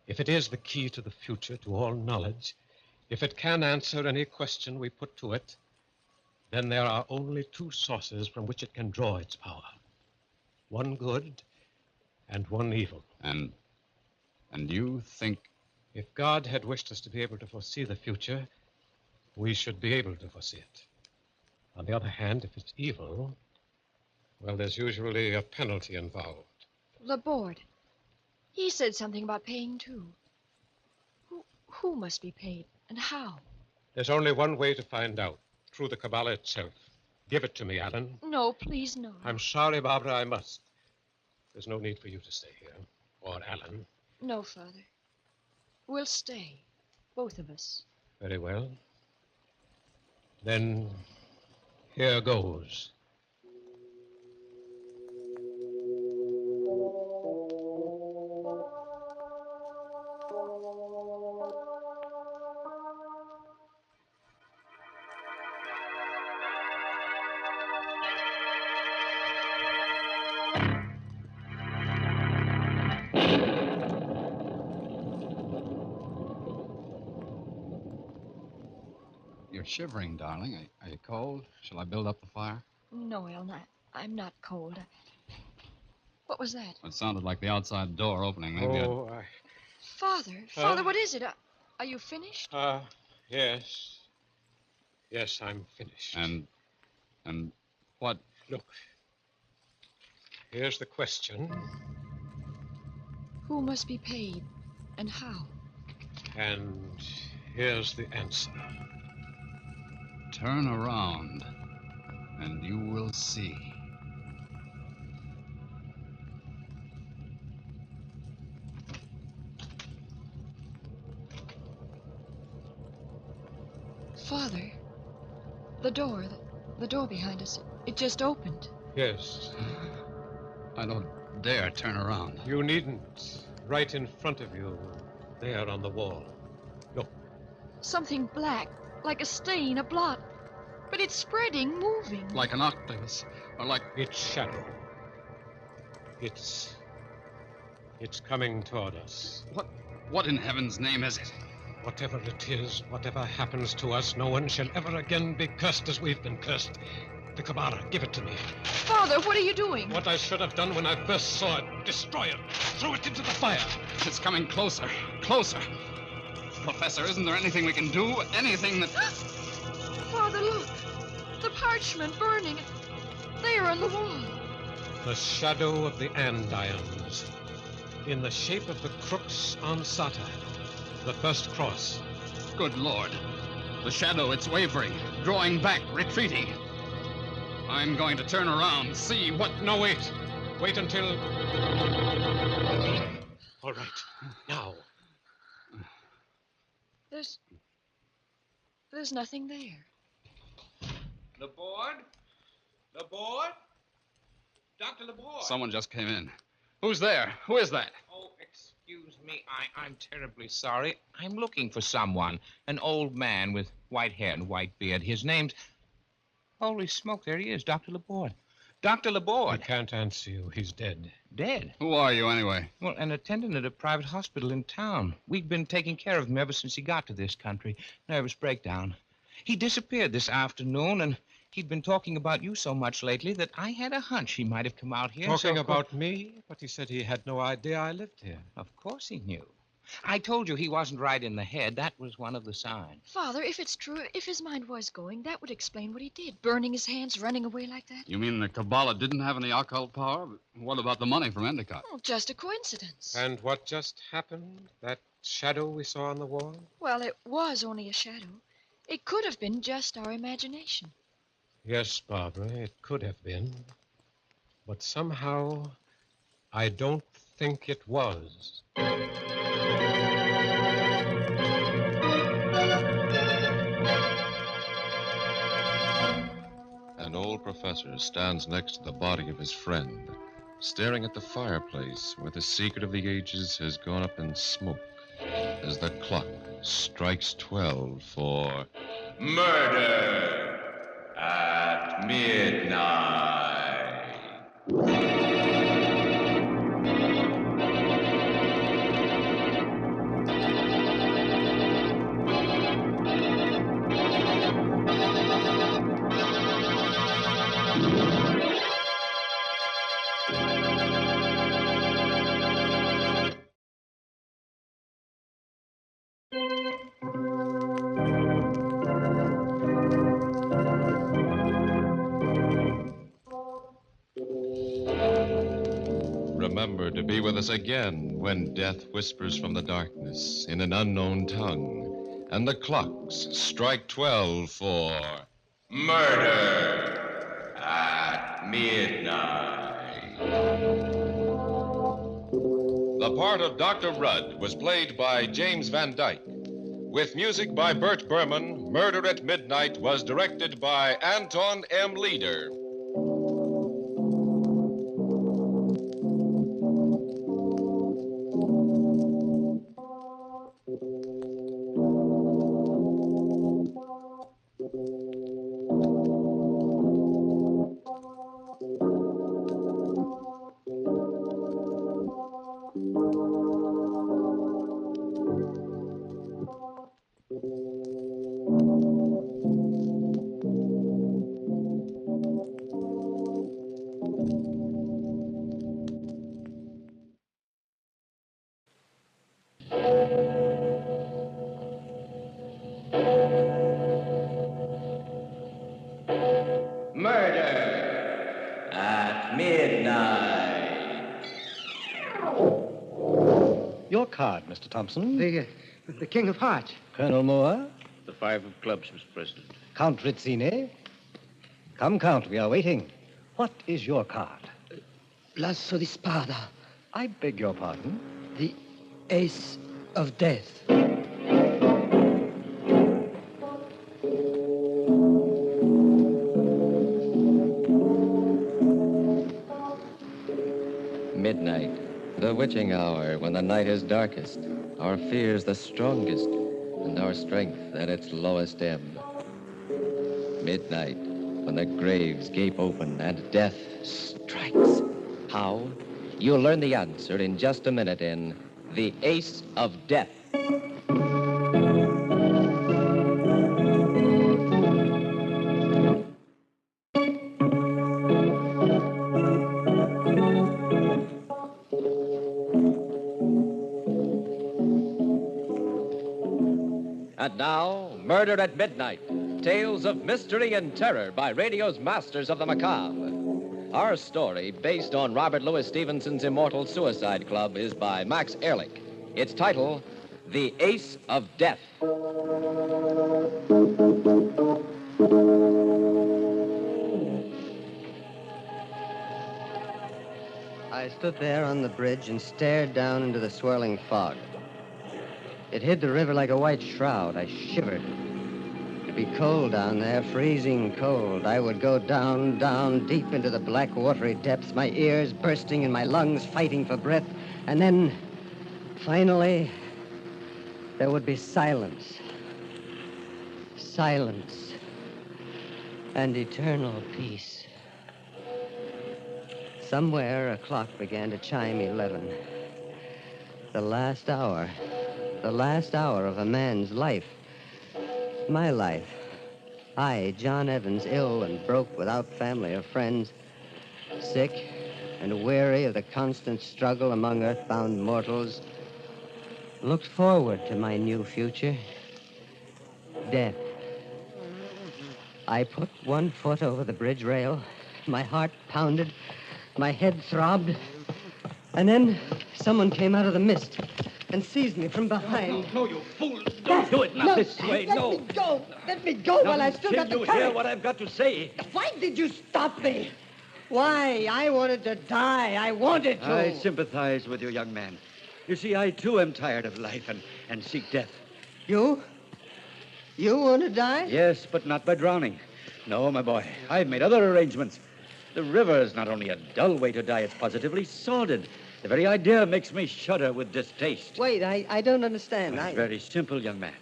if it is the key to the future, to all knowledge, if it can answer any question we put to it, then there are only 2 sources from which it can draw its power. One good and one evil. And you think... If God had wished us to be able to foresee the future, we should be able to foresee it. On the other hand, if it's evil, well, there's usually a penalty involved. Laborde. He said something about paying, too. Who must be paid, and how? There's only one way to find out, through the Kabbalah itself. Give it to me, Alan. No, please, no. I'm sorry, Barbara, I must. There's no need for you to stay here, or Alan. No, Father. We'll stay, both of us. Very well. Then, here goes. You're shivering, darling. Are you cold? Shall I build up the fire? No, I'm not cold. What was that? It sounded like the outside door opening. Maybe Father, what is it? Are you finished? Yes. Yes, I'm finished. And what? Look. Here's the question. Who must be paid, and how? And here's the answer. Turn around, and you will see. Father, the door behind us, it just opened. Yes. I don't dare turn around. You needn't. Right in front of you, there on the wall. Look. Something black, like a stain, a blot. But it's spreading, moving. Like an octopus, or like... It's shadow. It's coming toward us. What in heaven's name is it? Whatever it is, whatever happens to us, no one shall ever again be cursed as we've been cursed. The Kabbalah, give it to me. Father, what are you doing? What I should have done when I first saw it. Destroy it. Throw it into the fire. It's coming closer. Closer. Professor, isn't there anything we can do? Anything that... Father, look. The parchment burning. There on the wall. The shadow of the andirons. In the shape of the crux ansata. The first cross. Good Lord. The shadow, it's wavering, drawing back, retreating. I'm going to turn around, see what... No, wait. Wait until... All right. Now. There's nothing there. Laborde? Laborde? Dr. Laborde? Someone just came in. Who's there? Who is that? Oh, excuse me. I'm terribly sorry. I'm looking for someone. An old man with white hair and white beard. His name's... Holy smoke, there he is, Dr. Laborde. Dr. Laborde. I can't answer you. He's dead. Dead? Who are you, anyway? Well, an attendant at a private hospital in town. We've been taking care of him ever since he got to this country. Nervous breakdown. He disappeared this afternoon, and he'd been talking about you so much lately that I had a hunch he might have come out here. Talking about me? But he said he had no idea I lived here. Of course he knew. I told you he wasn't right in the head. That was one of the signs. Father, if it's true, if his mind was going, that would explain what he did. Burning his hands, running away like that. You mean the Kabbalah didn't have any occult power? What about the money from Endicott? Oh, just a coincidence. And what just happened? That shadow we saw on the wall? Well, it was only a shadow. It could have been just our imagination. Yes, Barbara, it could have been. But somehow, I don't think it was. An old professor stands next to the body of his friend, staring at the fireplace where the secret of the ages has gone up in smoke as the clock strikes 12 for... Murder at midnight. remember to be with us again when death whispers from the darkness in an unknown tongue, and the clocks strike 12 for Murder at Midnight. The part of Dr. Rudd was played by James Van Dyke. With music by Bert Berman, Murder at Midnight was directed by Anton M. Leader. Murder at Midnight. Your card, Mr. Thompson. The King of Hearts. Colonel Moore. The 5 of clubs, Mr. President. Count Rizzini. Come, Count, we are waiting. What is your card? L'asso di spada. I beg your pardon? The ace of death. Midnight, the witching hour when the night is darkest, our fears the strongest, and our strength at its lowest ebb. Midnight, when the graves gape open and death strikes. How? You'll learn the answer in just a minute in The Ace of Death. And now, Murder at Midnight, tales of mystery and terror by radio's masters of the macabre. Our story, based on Robert Louis Stevenson's immortal Suicide Club, is by Max Ehrlich. Its title, The Ace of Death. I stood there on the bridge and stared down into the swirling fog. It hid the river like a white shroud. I shivered. It'd be cold down there, freezing cold. I would go down, down, deep into the black, watery depths, my ears bursting and my lungs fighting for breath. And then, finally, there would be silence. Silence. And eternal peace. Somewhere, a clock began to chime 11. The last hour. The last hour of a man's life. My life. I, John Evans, ill and broke without family or friends, sick and weary of the constant struggle among earthbound mortals, looked forward to my new future. Death. I put one foot over the bridge rail. My heart pounded. My head throbbed. And then someone came out of the mist and seized me from behind. No, you fool. Don't do it, not this way. No. Let me go. Let me go while I still got the you courage. hear what I've got to say? Why did you stop me? Why? I wanted to die. I wanted to. I sympathize with you, young man. You see, I, too, am tired of life and seek death. You? You want to die? Yes, but not by drowning. No, my boy. I've made other arrangements. The river is not only a dull way to die, it's positively sordid. The very idea makes me shudder with distaste. Wait, I don't understand. It's very simple, young man.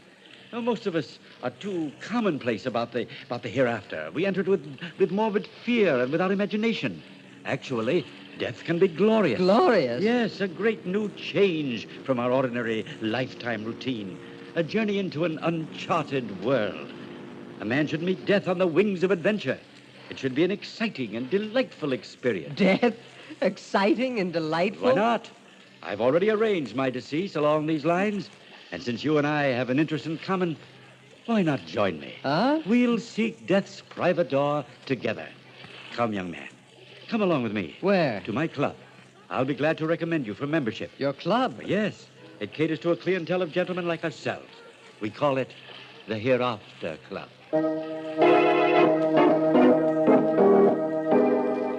Now, most of us are too commonplace about the hereafter. We enter it with morbid fear and without imagination. Actually, death can be glorious. Glorious? Yes, a great new change from our ordinary lifetime routine. A journey into an uncharted world. A man should meet death on the wings of adventure. It should be an exciting and delightful experience. Death? Exciting and delightful? Why not? I've already arranged my decease along these lines. And since you and I have an interest in common, why not join me? Huh? We'll seek death's private door together. Come, young man. Come along with me. Where? To my club. I'll be glad to recommend you for membership. Your club? Yes. It caters to a clientele of gentlemen like ourselves. We call it the Hereafter Club.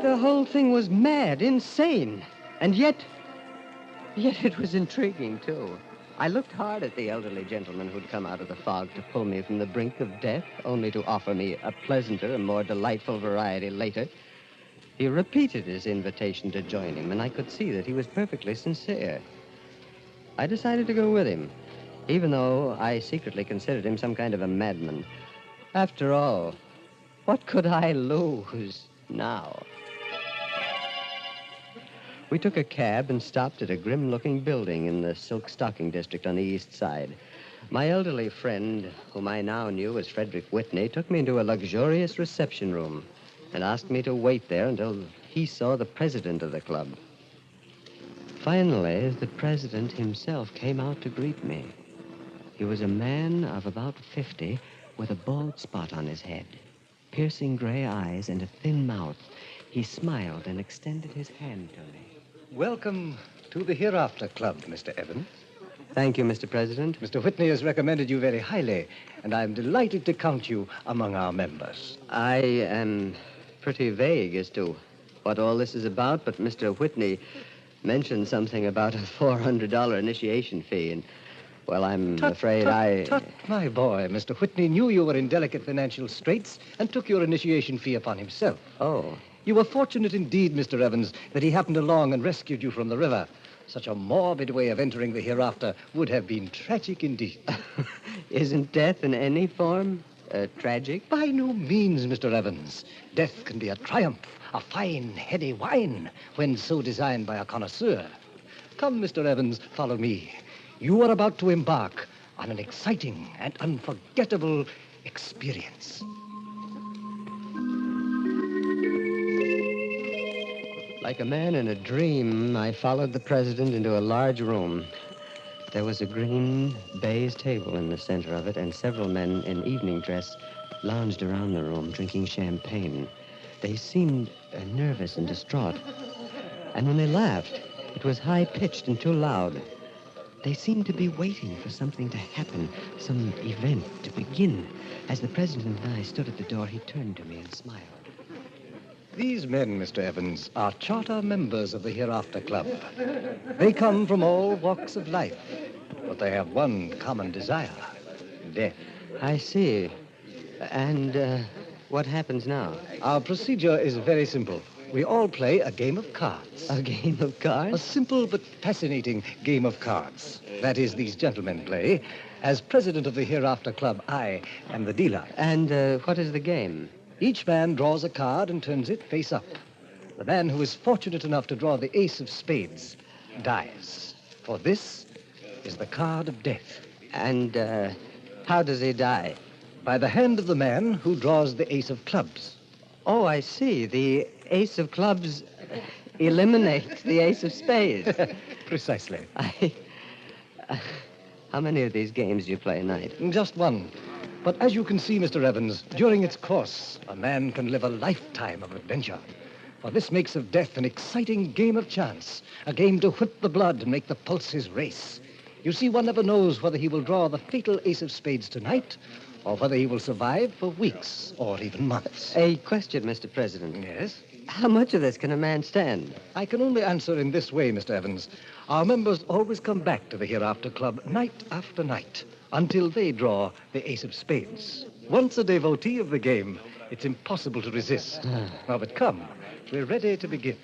The whole thing was mad, insane. And yet it was intriguing, too. I looked hard at the elderly gentleman who'd come out of the fog to pull me from the brink of death, only to offer me a pleasanter and more delightful variety later. He repeated his invitation to join him, and I could see that he was perfectly sincere. I decided to go with him, even though I secretly considered him some kind of a madman. After all, what could I lose now? We took a cab and stopped at a grim-looking building in the silk stocking district on the east side. My elderly friend, whom I now knew as Frederick Whitney, took me into a luxurious reception room and asked me to wait there until he saw the president of the club. Finally, the president himself came out to greet me. He was a man of about 50 with a bald spot on his head, piercing gray eyes, and a thin mouth. He smiled and extended his hand to me. Welcome to the Hereafter Club, Mr. Evans. Thank you, Mr. President. Mr. Whitney has recommended you very highly, and I'm delighted to count you among our members. I am pretty vague as to what all this is about, but Mr. Whitney mentioned something about a $400 initiation fee, and, well, I'm afraid Tut, my boy. Mr. Whitney knew you were in delicate financial straits and took your initiation fee upon himself. Oh. You were fortunate indeed, Mr. Evans, that he happened along and rescued you from the river. Such a morbid way of entering the hereafter would have been tragic indeed. Isn't death in any form tragic? By no means, Mr. Evans. Death can be a triumph, a fine, heady wine, when so designed by a connoisseur. Come, Mr. Evans, follow me. You are about to embark on an exciting and unforgettable experience. Like a man in a dream, I followed the president into a large room. There was a green baize table in the center of it, and several men in evening dress lounged around the room, drinking champagne. They seemed nervous and distraught. And when they laughed, it was high-pitched and too loud. They seemed to be waiting for something to happen, some event to begin. As the president and I stood at the door, he turned to me and smiled. These men, Mr. Evans, are charter members of the Hereafter Club. They come from all walks of life, but they have one common desire, death. I see. And what happens now? Our procedure is very simple. We all play a game of cards. A game of cards? A simple but fascinating game of cards. That is, these gentlemen play. As president of the Hereafter Club, I am the dealer. And what is the game? Each man draws a card and turns it face up. The man who is fortunate enough to draw the ace of spades dies. For this is the card of death. And how does he die? By the hand of the man who draws the ace of clubs. Oh, I see. The ace of clubs eliminates the ace of spades. Precisely. How many of these games do you play a night? Just one. But as you can see, Mr. Evans, during its course, a man can live a lifetime of adventure. For this makes of death an exciting game of chance, a game to whip the blood and make the pulses race. You see, one never knows whether he will draw the fatal ace of spades tonight or whether he will survive for weeks or even months. A question, Mr. President. Yes? How much of this can a man stand? I can only answer in this way, Mr. Evans. Our members always come back to the Hereafter Club night after night until they draw the ace of spades. Once a devotee of the game, it's impossible to resist. Now, but come, we're ready to begin.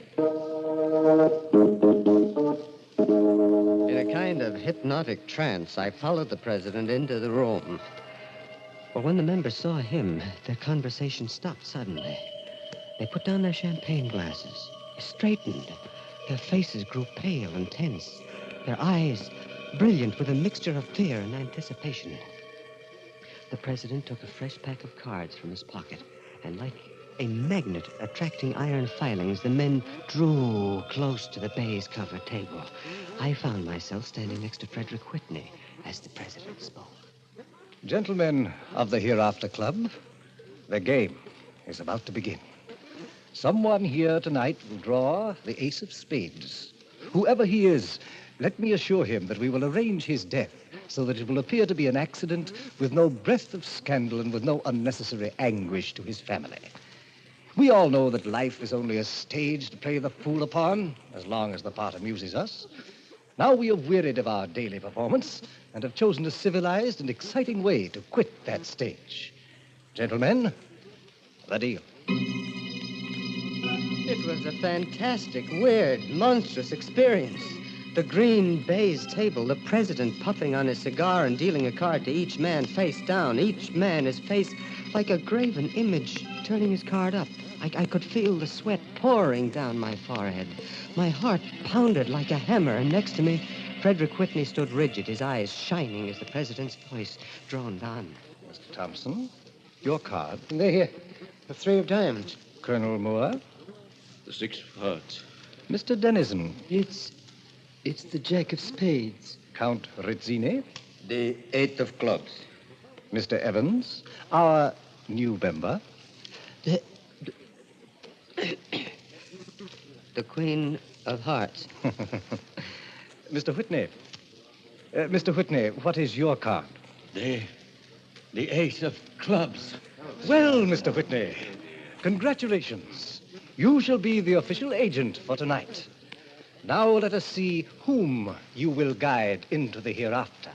In a kind of hypnotic trance, I followed the president into the room. But when the members saw him, their conversation stopped suddenly. They put down their champagne glasses, straightened. Their faces grew pale and tense, their eyes brilliant with a mixture of fear and anticipation. The president took a fresh pack of cards from his pocket, and like a magnet attracting iron filings, the men drew close to the baize-covered table. I found myself standing next to Frederick Whitney as the president spoke. Gentlemen of the Hereafter Club, the game is about to begin. Someone here tonight will draw the ace of spades. Whoever he is, let me assure him that we will arrange his death so that it will appear to be an accident with no breath of scandal and with no unnecessary anguish to his family. We all know that life is only a stage to play the fool upon, as long as the part amuses us. Now we have wearied of our daily performance and have chosen a civilized and exciting way to quit that stage. Gentlemen, the deal. It was a fantastic, weird, monstrous experience. The green baize table, the president puffing on his cigar and dealing a card to each man face down, each man his face like a graven image, turning his card up. I could feel the sweat pouring down my forehead. My heart pounded like a hammer, and next to me, Frederick Whitney stood rigid, his eyes shining as the president's voice droned on. Mr. Thompson, your card. They're here. The 3 of diamonds. Colonel Moore. The 6 of hearts. Mr. Dennison. It's the Jack of Spades. Count Rizzini. The 8 of clubs. Mr. Evans. Our new member. The Queen of Hearts. Mr. Whitney. Mr. Whitney, what is your card? The Ace of clubs. Well, Mr. Whitney, congratulations. You shall be the official agent for tonight. Now let us see whom you will guide into the hereafter.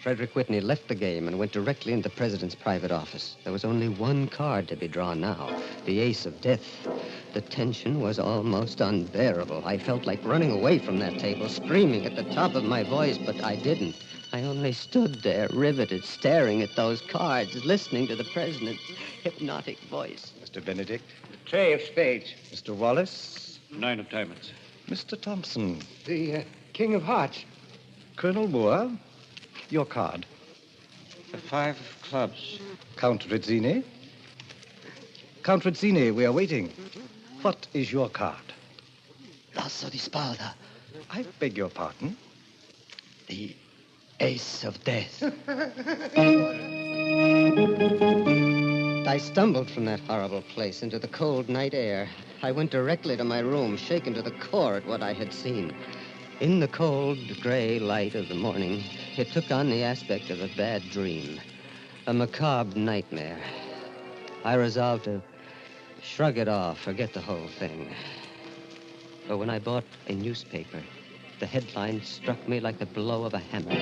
Frederick Whitney left the game and went directly into the president's private office. There was only one card to be drawn now, the ace of death. The tension was almost unbearable. I felt like running away from that table, screaming at the top of my voice, but I didn't. I only stood there, riveted, staring at those cards, listening to the president's hypnotic voice. Mr. Benedict. The 3 of spades. Mr. Wallace. 9 of diamonds. Mr. Thompson. The King of Hearts. Colonel Moore, your card. The 5 of clubs. Count Rizzini. Count Rizzini, we are waiting. What is your card? L'asso di spada. I beg your pardon? The Ace of Death. I stumbled from that horrible place into the cold night air. I went directly to my room, shaken to the core at what I had seen. In the cold, gray light of the morning, it took on the aspect of a bad dream, a macabre nightmare. I resolved to shrug it off, forget the whole thing. But when I bought a newspaper, the headline struck me like the blow of a hammer.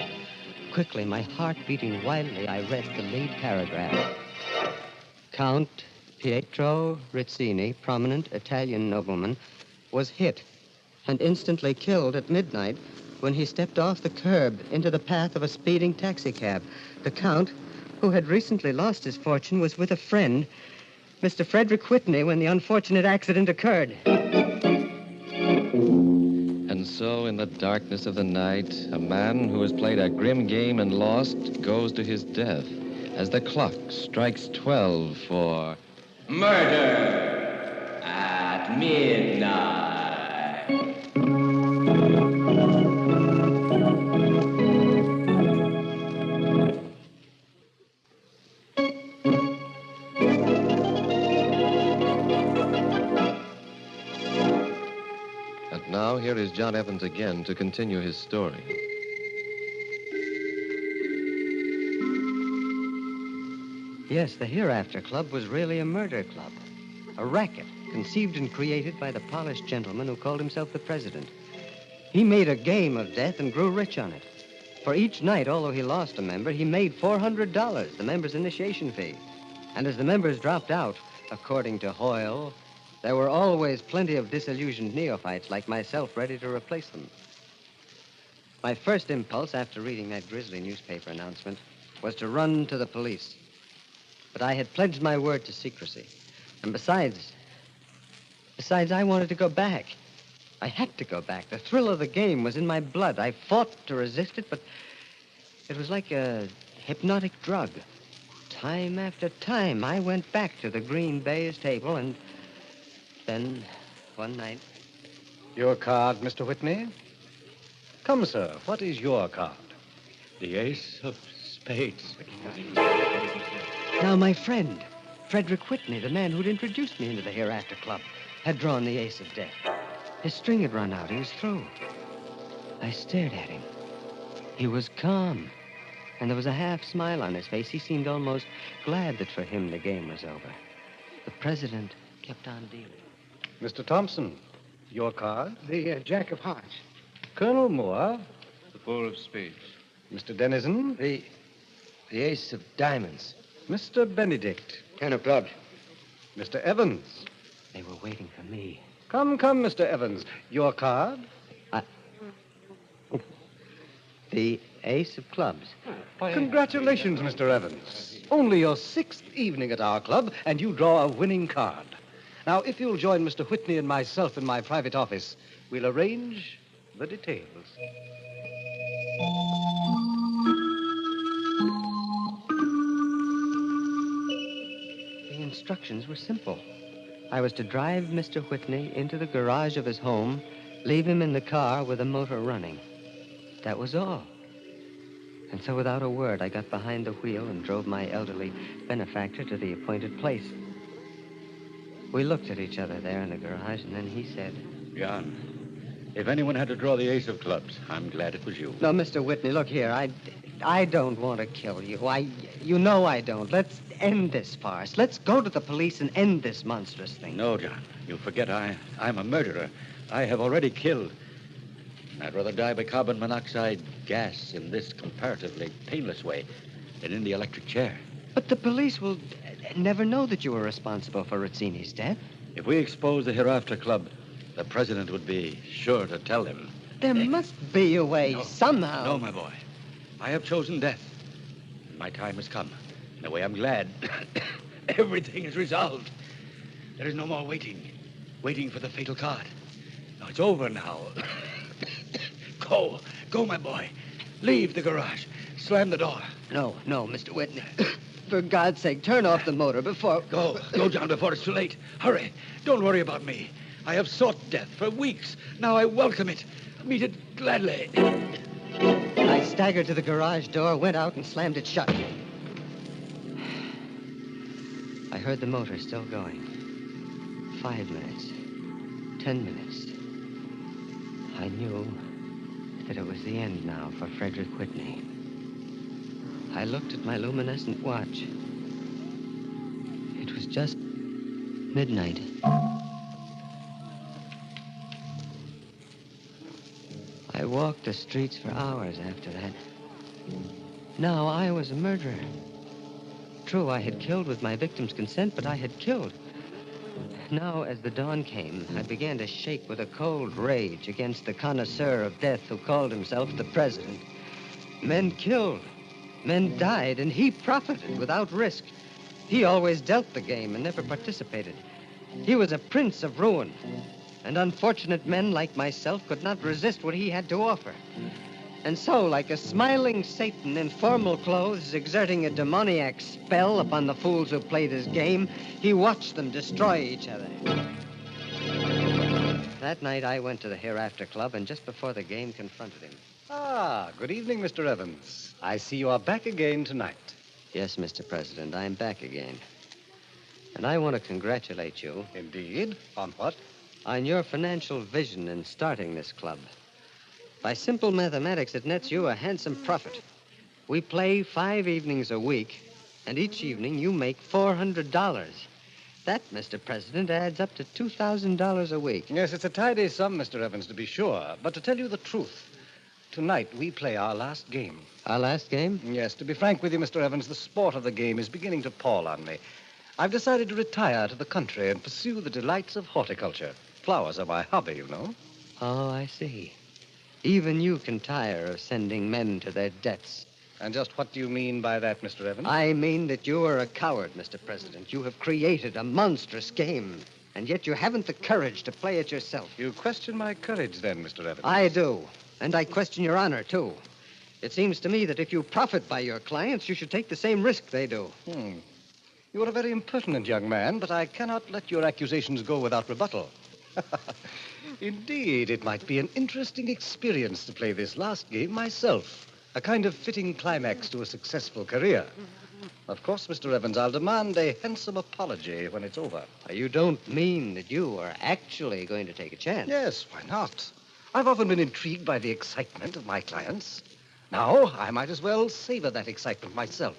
Quickly, my heart beating wildly, I read the lead paragraph. Count Pietro Rizzini, prominent Italian nobleman, was hit and instantly killed at midnight when he stepped off the curb into the path of a speeding taxicab. The Count, who had recently lost his fortune, was with a friend, Mr. Frederick Whitney, when the unfortunate accident occurred. And so, in the darkness of the night, a man who has played a grim game and lost goes to his death as the clock strikes 12 for Murder at midnight. And now here is John Evans again to continue his story. Yes, the Hereafter Club was really a murder club. A racket conceived and created by the polished gentleman who called himself the president. He made a game of death and grew rich on it. For each night, although he lost a member, he made $400, the member's initiation fee. And as the members dropped out, according to Hoyle, there were always plenty of disillusioned neophytes like myself ready to replace them. My first impulse after reading that grisly newspaper announcement was to run to the police. But I had pledged my word to secrecy. And besides, I wanted to go back. I had to go back. The thrill of the game was in my blood. I fought to resist it, but it was like a hypnotic drug. Time after time, I went back to the green baize table, and then, one night... Your card, Mr. Whitney? Come, sir, what is your card? The Ace of Spades. Now, my friend, Frederick Whitney, the man who'd introduced me into the Hereafter Club, had drawn the Ace of Death. His string had run out. He was through. I stared at him. He was calm, and there was a half smile on his face. He seemed almost glad that for him the game was over. The president kept on dealing. Mr. Thompson, your card? The Jack of Hearts. Colonel Moore? The Four of Spades. Mr. Dennison? The Ace of Diamonds. Mr. Benedict? Ten of Clubs. Mr. Evans? They were waiting for me. Come, Mr. Evans. Your card? The Ace of Clubs. Congratulations, Mr. Evans. Only your 6th evening at our club, and you draw a winning card. Now, if you'll join Mr. Whitney and myself in my private office, we'll arrange the details. The instructions were simple. I was to drive Mr. Whitney into the garage of his home, leave him in the car with the motor running. That was all. And so without a word, I got behind the wheel and drove my elderly benefactor to the appointed place. We looked at each other there in the garage, and then he said, John, if anyone had to draw the Ace of Clubs, I'm glad it was you. No, Mr. Whitney, look here. I don't want to kill you. You know I don't. Let's end this farce. Let's go to the police and end this monstrous thing. No, John. You forget I'm a murderer. I have already killed. I'd rather die by carbon monoxide gas in this comparatively painless way than in the electric chair. But the police will never know that you were responsible for Rizzini's death. If we expose the Hereafter Club, the president would be sure to tell him. There must be a way, somehow. No, my boy. I have chosen death. My time has come. In a way, I'm glad. Everything is resolved. There is no more waiting for the fatal card. No, it's over now. Go, my boy. Leave the garage. Slam the door. No, Mr. Whitney. For God's sake, turn off the motor before... Go, John, before it's too late. Hurry. Don't worry about me. I have sought death for weeks. Now I welcome it. Meet it gladly. I staggered to the garage door, went out, and slammed it shut. I heard the motor still going. 5 minutes. 10 minutes. I knew that it was the end now for Frederick Whitney. I looked at my luminescent watch. It was just midnight. I walked the streets for hours after that. Now I was a murderer. True, I had killed with my victim's consent, but I had killed. Now, as the dawn came, I began to shake with a cold rage against the connoisseur of death who called himself the president. Men killed. Men died, and he profited without risk. He always dealt the game and never participated. He was a prince of ruin, and unfortunate men like myself could not resist what he had to offer. And so, like a smiling Satan in formal clothes, exerting a demoniac spell upon the fools who played his game, he watched them destroy each other. That night, I went to the Hereafter Club, and just before the game, confronted him. Ah, good evening, Mr. Evans. I see you are back again tonight. Yes, Mr. President, I'm back again. And I want to congratulate you. Indeed? On what? On your financial vision in starting this club. By simple mathematics, it nets you a handsome profit. We play 5 evenings a week, and each evening you make $400. That, Mr. President, adds up to $2,000 a week. Yes, it's a tidy sum, Mr. Evans, to be sure. But to tell you the truth, tonight we play our last game. Our last game? Yes, to be frank with you, Mr. Evans, the sport of the game is beginning to pall on me. I've decided to retire to the country and pursue the delights of horticulture. Flowers are my hobby, you know. Oh, I see. Even you can tire of sending men to their deaths. And just what do you mean by that, Mr. Evans? I mean that you are a coward, Mr. President. You have created a monstrous game, and yet you haven't the courage to play it yourself. You question my courage, then, Mr. Evans? I do, and I question your honor, too. It seems to me that if you profit by your clients, you should take the same risk they do. You are a very impertinent young man, but I cannot let your accusations go without rebuttal. Indeed, it might be an interesting experience to play this last game myself. A kind of fitting climax to a successful career. Of course, Mr. Evans, I'll demand a handsome apology when it's over. You don't mean that you are actually going to take a chance? Yes, why not? I've often been intrigued by the excitement of my clients. Now, I might as well savor that excitement myself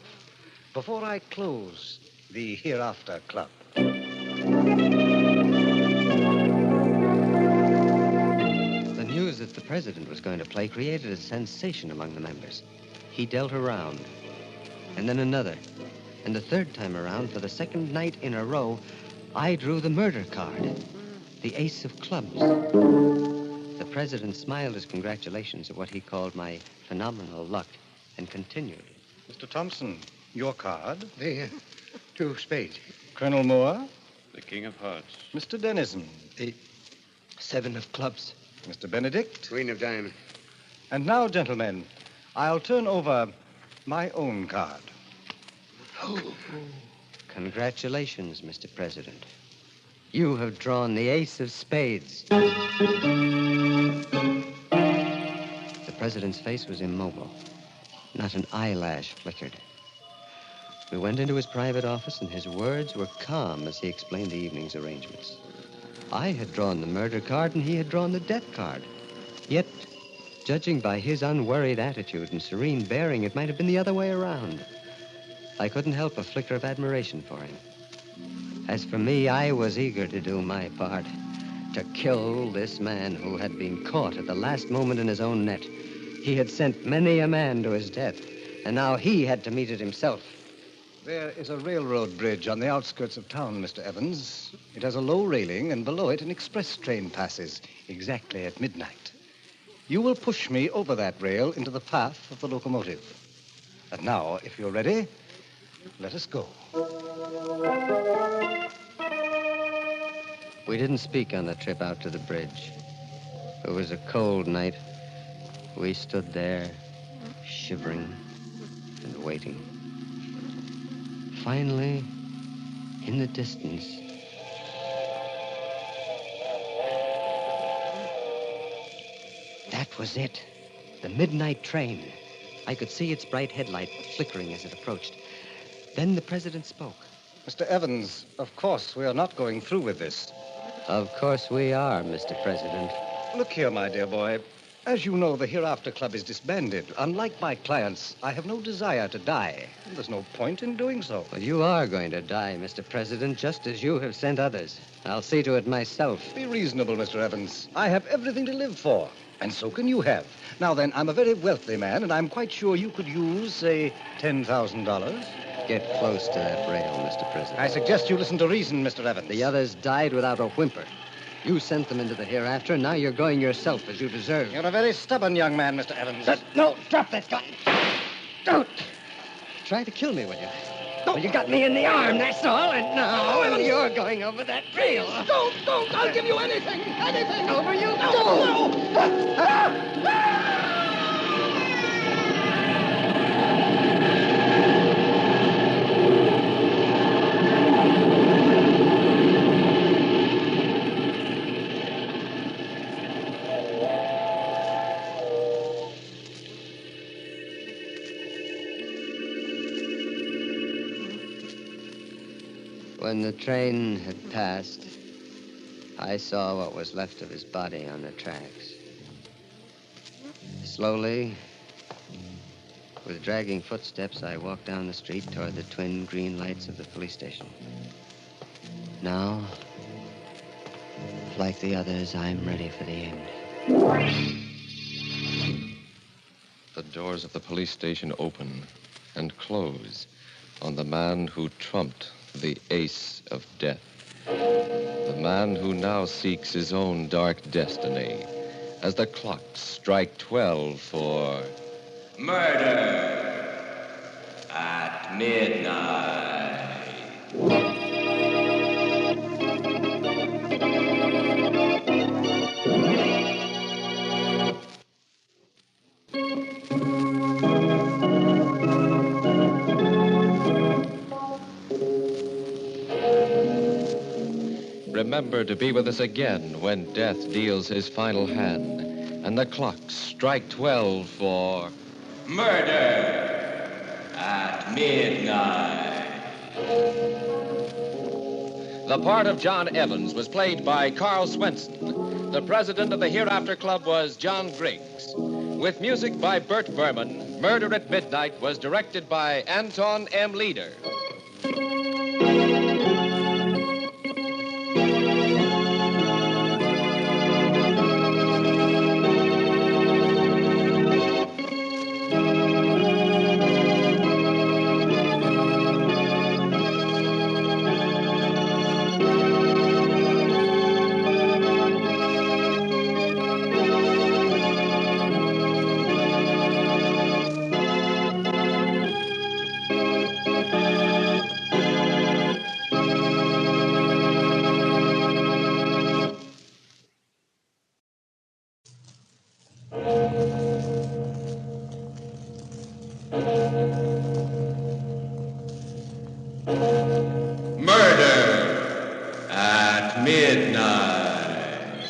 before I close the Hereafter Club. The news that the president was going to play created a sensation among the members. He dealt a round, and then another. And the third time around, for the second night in a row, I drew the murder card, the ace of clubs. The president smiled his congratulations at what he called my phenomenal luck and continued. Mr. Thompson, your card. The two spades. Colonel Moore. The King of Hearts. Mr. Dennison. The 7 of clubs. Mr. Benedict. Queen of diamonds. And now, gentlemen, I'll turn over my own card. Congratulations, Mr. President. You have drawn the ace of spades. The president's face was immobile. Not an eyelash flickered. We went into his private office, and his words were calm as he explained the evening's arrangements. I had drawn the murder card, and he had drawn the death card. Yet, judging by his unworried attitude and serene bearing, it might have been the other way around. I couldn't help a flicker of admiration for him. As for me, I was eager to do my part, to kill this man who had been caught at the last moment in his own net. He had sent many a man to his death, and now he had to meet it himself. There is a railroad bridge on the outskirts of town, Mr. Evans. It has a low railing, and below it an express train passes exactly at midnight. You will push me over that rail into the path of the locomotive. And now, if you're ready, let us go. We didn't speak on the trip out to the bridge. It was a cold night. We stood there, shivering and waiting. Finally, in the distance, that was it. The midnight train. I could see its bright headlight flickering as it approached. Then the president spoke. Mr. Evans, of course we are not going through with this. Of course we are, Mr. President. Look here, my dear boy. As you know, the Hereafter Club is disbanded. Unlike my clients, I have no desire to die. There's no point in doing so. Well, you are going to die, Mr. President, just as you have sent others. I'll see to it myself. Be reasonable, Mr. Evans. I have everything to live for, and so can you have. Now then, I'm a very wealthy man, and I'm quite sure you could use, say, $10,000. Get close to that rail, Mr. President. I suggest you listen to reason, Mr. Evans. The others died without a whimper. You sent them into the hereafter, and now you're going yourself as you deserve. You're a very stubborn young man, Mr. Evans. No, drop that gun. Don't. Try to kill me, will you? Well, you got me in the arm, that's all, and now you're going over that rail. Don't! I'll give you anything! Over you When the train had passed, I saw what was left of his body on the tracks. Slowly, with dragging footsteps, I walked down the street toward the twin green lights of the police station. Now, like the others, I'm ready for the end. The doors of the police station open and close on the man who trumped the ace of death. The man who now seeks his own dark destiny as the clocks strike 12 for Murder at midnight. Remember to be with us again when death deals his final hand and the clocks strike 12 for Murder at at midnight. The part of John Evans was played by Carl Swenson. The president of the Hereafter Club was John Griggs. With music by Bert Berman, Murder at Midnight was directed by Anton M. Leader. Murder at midnight.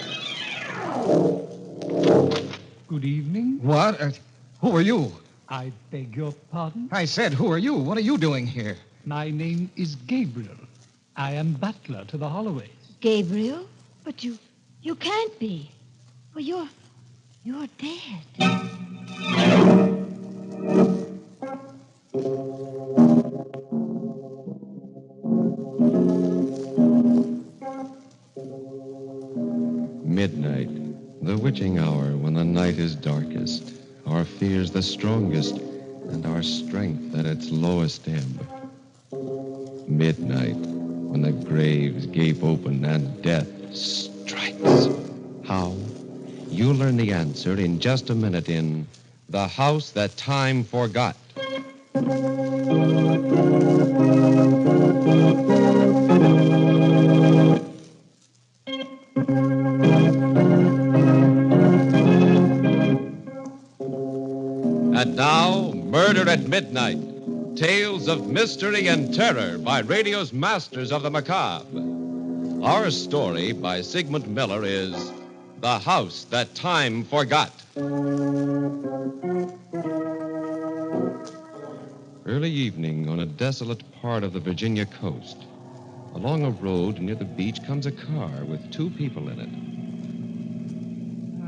Good evening. What? Who are you? I beg your pardon? I said, who are you? What are you doing here? My name is Gabriel. I am butler to the Holloways. Gabriel? But you can't be. Well, you're dead. Midnight, the witching hour when the night is darkest, our fears the strongest, and our strength at its lowest ebb. Midnight, when the graves gape open and death strikes. How? You'll learn the answer in just a minute in The House That Time Forgot. And now, Murder at Midnight. Tales of mystery and terror by radio's masters of the macabre. Our story by Sigmund Miller is The House That Time Forgot. Early evening on a desolate part of the Virginia coast. Along a road near the beach comes a car with two people in it.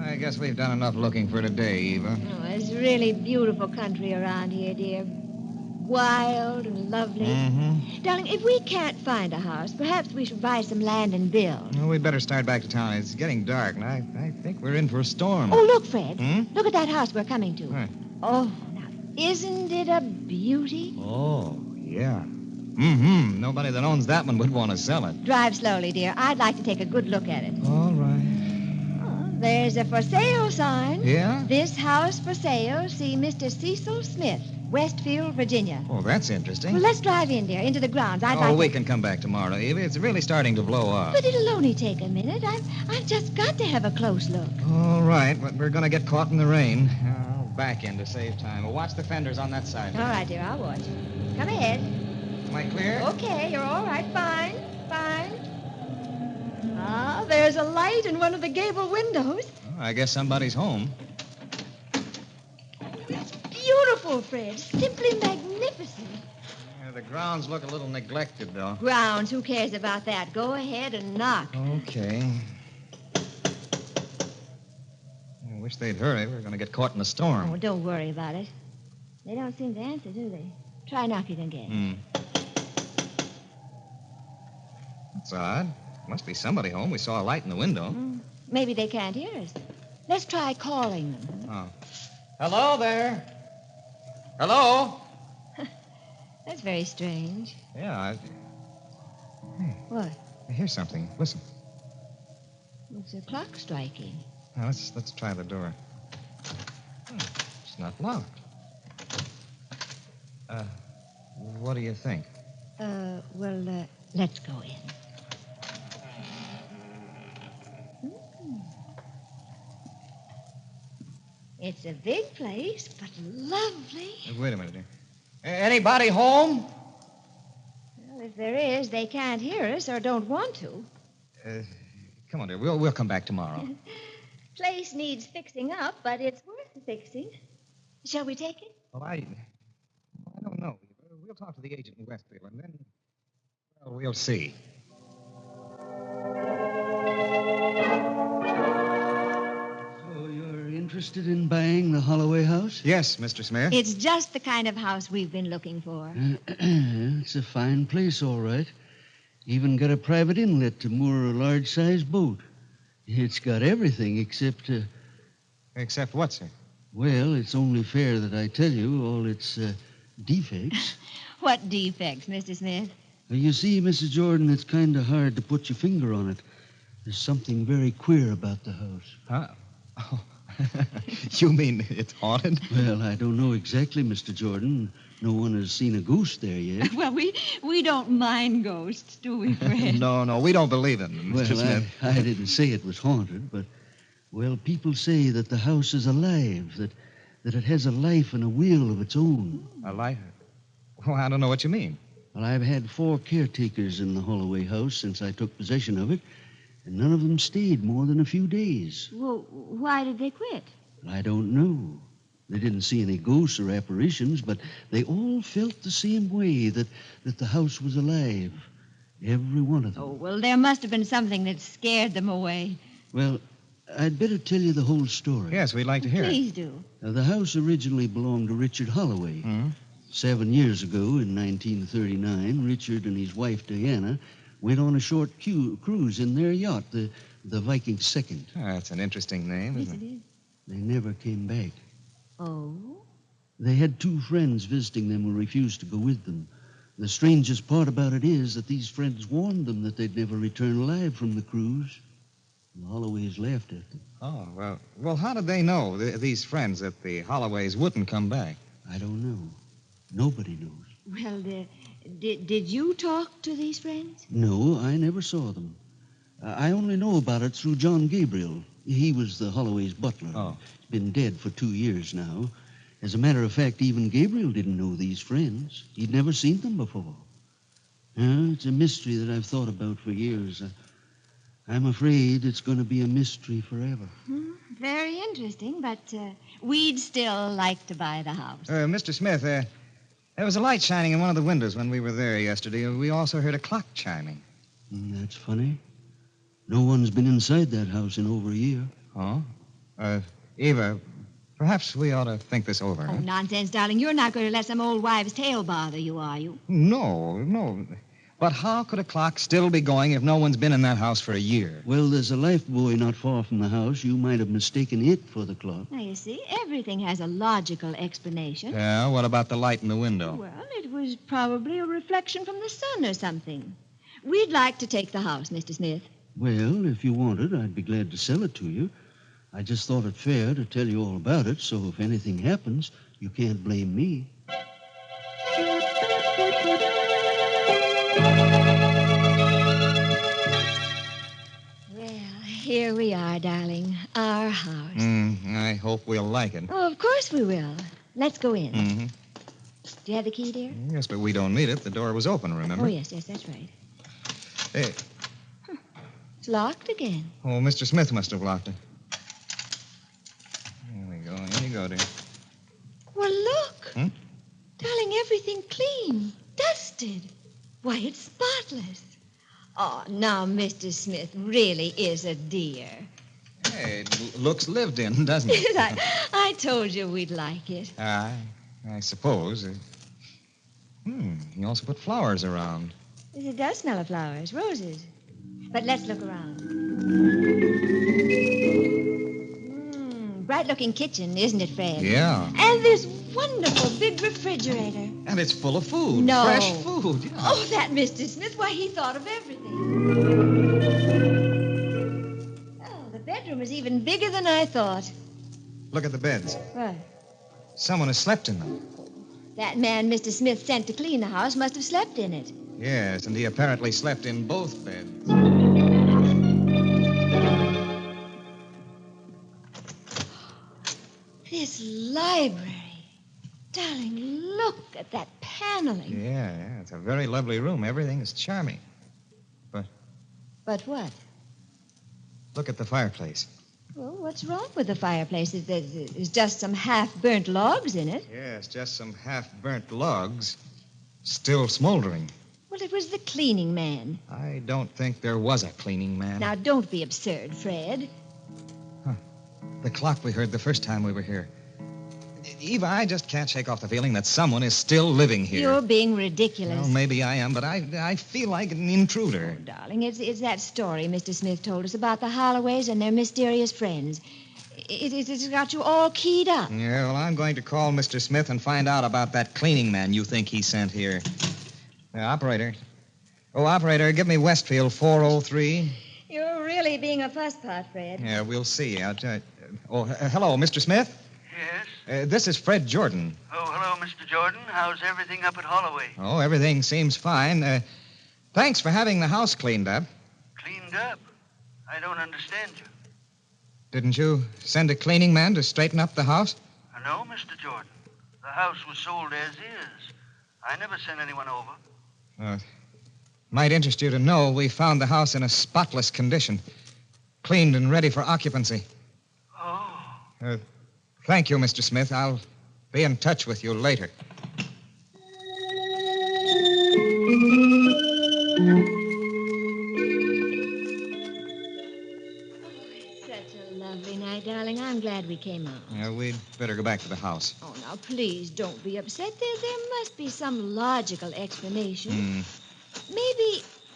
I guess we've done enough looking for today, Eva. Oh, it's really beautiful country around here, dear. Wild and lovely. Mm-hmm. Darling, if we can't find a house, perhaps we should buy some land and build. Well, we'd better start back to town. It's getting dark, and I think we're in for a storm. Oh, look, Fred. Hmm? Look at that house we're coming to. Huh. Oh, now, isn't it a beauty? Oh, yeah. Mm-hmm. Nobody that owns that one would want to sell it. Drive slowly, dear. I'd like to take a good look at it. All right. There's a for sale sign. Yeah? This house for sale. See Mr. Cecil Smith, Westfield, Virginia. Oh, that's interesting. Well, let's drive in there, into the grounds. We can come back tomorrow, Eva. It's really starting to blow up. But it'll only take a minute. I've just got to have a close look. All right, but we're going to get caught in the rain. I'll back in to save time. We'll watch the fenders on that side. All right, dear, I'll watch. Come ahead. Am I clear? Okay, you're all right. Fine. Ah, there's a light in one of the gable windows. Oh, I guess somebody's home. It's beautiful, Fred. Simply magnificent. Yeah, the grounds look a little neglected, though. Grounds, who cares about that? Go ahead and knock. Okay. I wish they'd hurry. We're going to get caught in a storm. Oh, don't worry about it. They don't seem to answer, do they? Try knocking again. That's odd. Must be somebody home. We saw a light in the window. Maybe they can't hear us. Let's try calling them. Oh. Hello there. Hello? That's very strange. Yeah, Hey, What? I hear something. Listen. It's a clock striking. Now, let's try the door. It's not locked. What do you think? Let's go in. It's a big place, but lovely. Wait a minute, dear. Anybody home? Well, if there is, they can't hear us or don't want to. Come on, dear. We'll come back tomorrow. Place needs fixing up, but it's worth fixing. Shall we take it? Well, I don't know. We'll talk to the agent in Westville, and then, well, we'll see. So you're interested in buying the Holloway house? Yes, Mr. Smith. It's just the kind of house we've been looking for. It's a fine place, all right. Even got a private inlet to moor a large-sized boat. It's got everything except... Except what, sir? Well, it's only fair that I tell you all its defects. What defects, Mr. Smith? You see, Mrs. Jordan, it's kind of hard to put your finger on it. There's something very queer about the house. Huh? Oh. You mean it's haunted? Well, I don't know exactly, Mr. Jordan. No one has seen a ghost there yet. Well, we don't mind ghosts, do we, Fred? No, we don't believe in them, Mr. Smith. I didn't say it was haunted, but, well, people say that the house is alive, that it has a life and a will of its own. A life? Well, I don't know what you mean. Well, I've had 4 caretakers in the Holloway house since I took possession of it, and none of them stayed more than a few days. Well, why did they quit? I don't know. They didn't see any ghosts or apparitions, but they all felt the same way, that the house was alive. Every one of them. Oh, well, there must have been something that scared them away. Well, I'd better tell you the whole story. Yes, we'd like to hear Please it. do. The house originally belonged to Richard Holloway. 7 years ago, in 1939, Richard and his wife, Diana, went on a short cruise in their yacht, the Viking Second. That's an interesting name, isn't it? They never came back. Oh? They had 2 friends visiting them who refused to go with them. The strangest part about it is that these friends warned them that they'd never return alive from the cruise. The Holloways laughed at them. Oh, well, how did they know, these friends, that the Holloways wouldn't come back? I don't know. Nobody knows. Well, did you talk to these friends? No, I never saw them. I only know about it through John Gabriel. He was the Holloway's butler. Oh. He's been dead for 2 years now. As a matter of fact, even Gabriel didn't know these friends. He'd never seen them before. It's a mystery that I've thought about for years. I'm afraid it's going to be a mystery forever. Very interesting, but we'd still like to buy the house. Mr. Smith, there was a light shining in one of the windows when we were there yesterday. We also heard a clock chiming. That's funny. No one's been inside that house in over a year. Oh? Eva, perhaps we ought to think this over. Oh, nonsense, darling. You're not going to let some old wives' tale bother you, are you? No. But how could a clock still be going if no one's been in that house for a year? Well, there's a life buoy not far from the house. You might have mistaken it for the clock. Now, you see, everything has a logical explanation. Yeah, what about the light in the window? Well, it was probably a reflection from the sun or something. We'd like to take the house, Mr. Smith. Well, if you wanted, I'd be glad to sell it to you. I just thought it fair to tell you all about it, so if anything happens, you can't blame me. Well, here we are, darling. Our house. I hope we'll like it. Oh, of course we will. Let's go in. Mm-hmm. Do you have the key, dear? Yes, but we don't need it. The door was open, remember? Oh, yes, that's right. Hey. It's locked again. Oh, Mr. Smith must have locked it. Here we go. Here you go, dear. Well, look. Hmm? Darling, everything clean, dusted. Why, it's spotless. Oh, now, Mr. Smith really is a dear. Hey, it looks lived in, doesn't it? I told you we'd like it. I suppose. You also put flowers around. It does smell of flowers, roses. But let's look around. Bright-looking kitchen, isn't it, Fred? Yeah. And this wonderful big refrigerator. And it's full of food. No. Fresh food, yeah. Oh, that Mr. Smith, why, he thought of everything. Oh, the bedroom is even bigger than I thought. Look at the beds. What? Someone has slept in them. That man Mr. Smith sent to clean the house must have slept in it. Yes, and he apparently slept in both beds. This library. Darling, look at that paneling. Yeah, it's a very lovely room. Everything is charming. But what? Look at the fireplace. Well, what's wrong with the fireplace? There's just some half-burnt logs in it. Yes, just some half-burnt logs. Still smoldering. Well, it was the cleaning man. I don't think there was a cleaning man. Now, don't be absurd, Fred. The clock we heard the first time we were here. Eva, I just can't shake off the feeling that someone is still living here. You're being ridiculous. Well, maybe I am, but I feel like an intruder. Oh, darling, it's that story Mr. Smith told us about the Holloways and their mysterious friends. It's got you all keyed up. Yeah, well, I'm going to call Mr. Smith and find out about that cleaning man you think he sent here. Operator. Oh, operator, give me Westfield 403. You're really being a fusspot, Fred. Yeah, we'll see. Hello, Mr. Smith? Yes? This is Fred Jordan. Oh, hello, Mr. Jordan. How's everything up at Holloway? Oh, everything seems fine. Thanks for having the house cleaned up. Cleaned up? I don't understand you. Didn't you send a cleaning man to straighten up the house? No, Mr. Jordan. The house was sold as is. I never sent anyone over. Might interest you to know we found the house in a spotless condition, cleaned and ready for occupancy. Oh. Thank you, Mr. Smith. I'll be in touch with you later. Such a lovely night, darling. I'm glad we came out. Yeah, we'd better go back to the house. Oh, now, please don't be upset. There must be some logical explanation.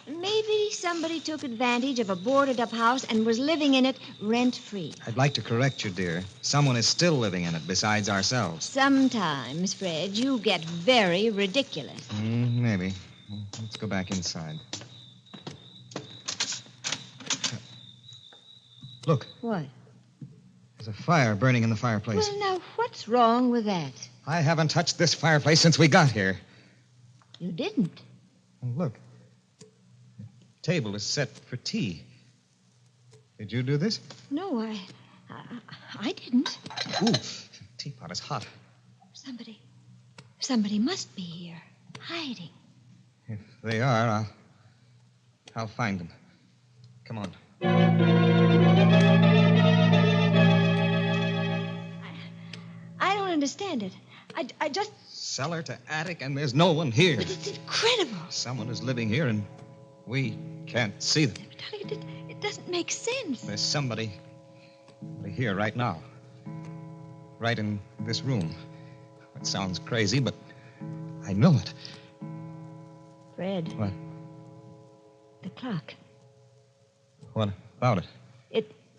Maybe somebody took advantage of a boarded-up house and was living in it rent-free. I'd like to correct you, dear. Someone is still living in it besides ourselves. Sometimes, Fred, you get very ridiculous. Maybe. Let's go back inside. Look. What? There's a fire burning in the fireplace. Well, now, what's wrong with that? I haven't touched this fireplace since we got here. You didn't. And look. The table is set for tea. Did you do this? No, I didn't. Ooh, the teapot is hot. Somebody must be here, hiding. If they are, I'll find them. Come on. I don't understand it. I just... Cellar to attic, and there's no one here. But it's incredible. Someone is living here, and we can't see them. Darling, it doesn't make sense. There's somebody here right now. Right in this room. It sounds crazy, but I know it. Fred. What? The clock. What about it?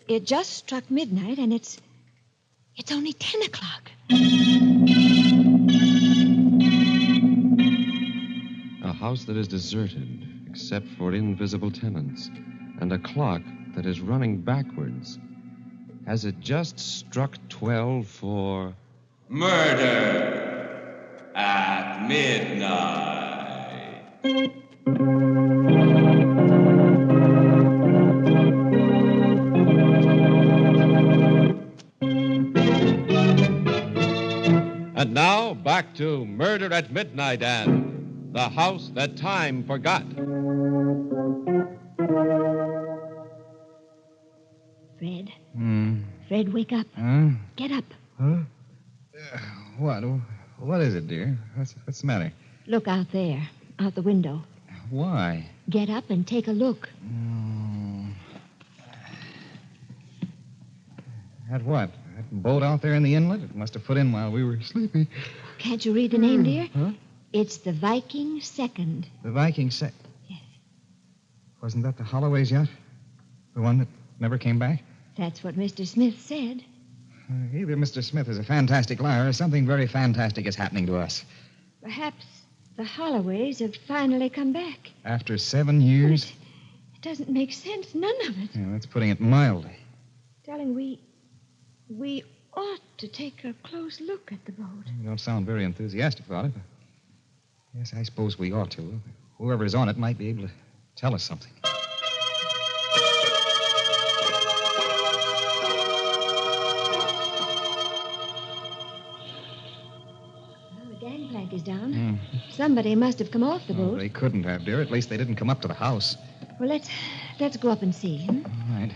It just struck midnight, and it's only 10 o'clock. A house that is deserted, except for invisible tenants, and a clock that is running backwards. Has it just struck 12 for... Murder at midnight. And now, back to Murder at Midnight and The House That Time Forgot. Fred. Fred, wake up. Get up. Huh? What is it, dear? What's the matter? Look out there, out the window. Why? Get up and take a look. At what? That boat out there in the inlet? It must have put in while we were sleeping. Can't you read the name, dear? Huh? It's the Viking Second. The Viking Yes. Wasn't that the Holloways yacht? The one that never came back? That's what Mr. Smith said. Either Mr. Smith is a fantastic liar or something very fantastic is happening to us. Perhaps the Holloways have finally come back. After 7 years? It doesn't make sense, none of it. Yeah, that's putting it mildly. Darling, we ought to take a close look at the boat. You don't sound very enthusiastic about it. Yes, I suppose we ought to. Whoever's on it might be able to tell us something. Well, the gangplank is down. Somebody must have come off the boat. They couldn't have, dear. At least they didn't come up to the house. Well, let's go up and see. All right.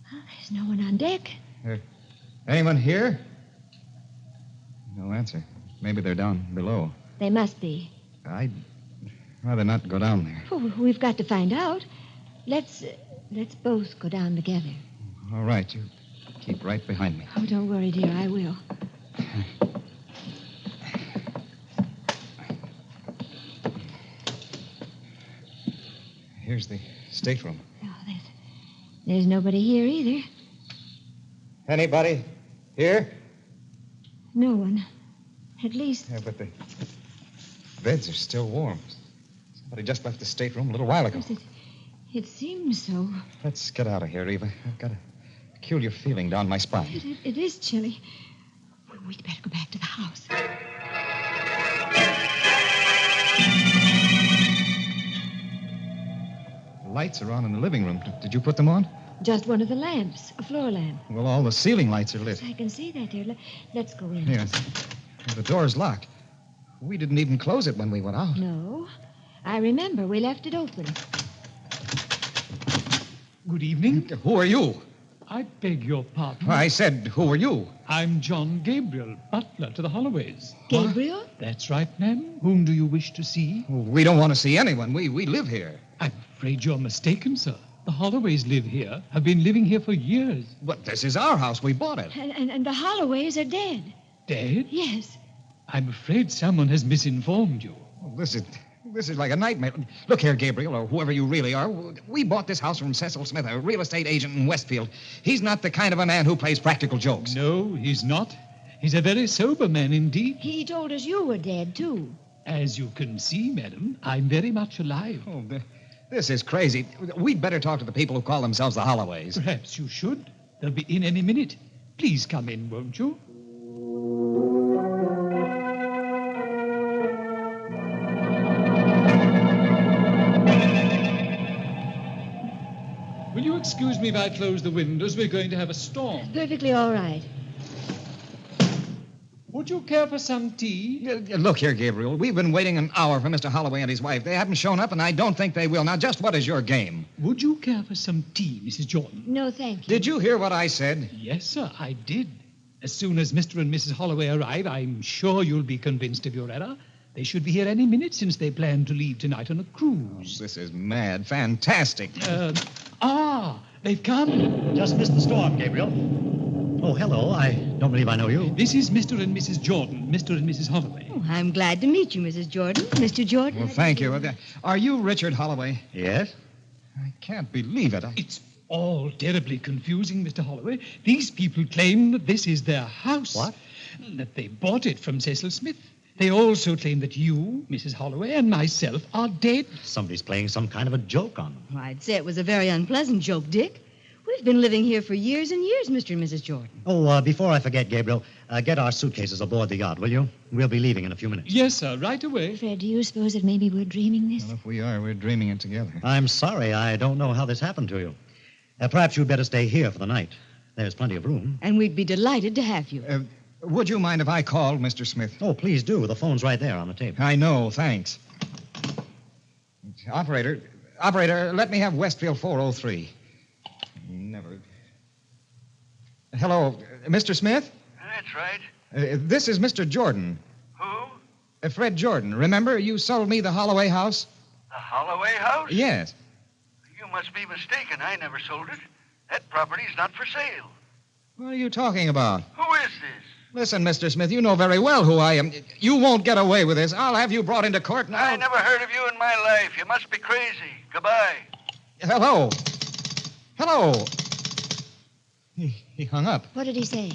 Well, there's no one on deck. Anyone here? answer. Maybe they're down below. They must be. I'd rather not go down there. Oh, we've got to find out. Let's both go down together. All right, you keep right behind me. Oh, don't worry, dear. I will. Here's the stateroom. Oh, there's nobody here either. Anybody here? No one. At least. Yeah, but the beds are still warm. Somebody just left the stateroom a little while ago. It seems so. Let's get out of here, Eva. I've got a peculiar feeling down my spine. It is chilly. We'd better go back to the house. The lights are on in the living room. Did you put them on? Just one of the lamps, a floor lamp. Well, all the ceiling lights are lit. I can see that, dear. Let's go in. Yes. The door's locked. We didn't even close it when we went out. No. I remember we left it open. Good evening. Who are you? I beg your pardon. I said, who are you? I'm John Gabriel, butler to the Holloways. Gabriel? That's right, ma'am. Whom do you wish to see? We don't want to see anyone. We live here. I'm afraid you're mistaken, sir. The Holloways live here, have been living here for years. But this is our house. We bought it. And the Holloways are dead. Dead? Yes. I'm afraid someone has misinformed you. Well, this is like a nightmare. Look here, Gabriel, or whoever you really are. We bought this house from Cecil Smith, a real estate agent in Westfield. He's not the kind of a man who plays practical jokes. No, he's not. He's a very sober man indeed. He told us you were dead, too. As you can see, madam, I'm very much alive. Oh, this is crazy. We'd better talk to the people who call themselves the Holloways. Perhaps you should. They'll be in any minute. Please come in, won't you? Will you excuse me if I close the windows? We're going to have a storm. Perfectly all right. Would you care for some tea? Look here, Gabriel. We've been waiting an hour for Mr. Holloway and his wife. They haven't shown up, and I don't think they will. Now, just what is your game? Would you care for some tea, Mrs. Jordan? No, thank you. Did you hear what I said? Yes, sir, I did. As soon as Mr. and Mrs. Holloway arrive, I'm sure you'll be convinced of your error. They should be here any minute since they plan to leave tonight on a cruise. Oh, this is mad. Fantastic. They've come. Just missed the storm, Gabriel. Oh, hello. I don't believe I know you. This is Mr. and Mrs. Jordan, Mr. and Mrs. Holloway. Oh, I'm glad to meet you, Mrs. Jordan. Mr. Jordan. Well, thank you. Are you Richard Holloway? Yes. I can't believe it. It's all terribly confusing, Mr. Holloway. These people claim that this is their house. What? That they bought it from Cecil Smith. They also claim that you, Mrs. Holloway, and myself are dead. Somebody's playing some kind of a joke on them. Well, I'd say it was a very unpleasant joke, Dick. We've been living here for years and years, Mr. and Mrs. Jordan. Oh, before I forget, Gabriel, get our suitcases aboard the yacht, will you? We'll be leaving in a few minutes. Yes, sir, right away. Fred, do you suppose that maybe we're dreaming this? Well, if we are, we're dreaming it together. I'm sorry. I don't know how this happened to you. Perhaps you'd better stay here for the night. There's plenty of room. And we'd be delighted to have you. Would you mind if I called Mr. Smith? Oh, please do. The phone's right there on the table. I know, thanks. Operator, let me have Westfield 403. Never. Hello, Mr. Smith? That's right. This is Mr. Jordan. Who? Fred Jordan. Remember, you sold me the Holloway house? The Holloway house? Yes. You must be mistaken. I never sold it. That property's not for sale. What are you talking about? Who is this? Listen, Mr. Smith, you know very well who I am. You won't get away with this. I'll have you brought into court now. I never heard of you in my life. You must be crazy. Goodbye. Hello. He hung up. What did he say?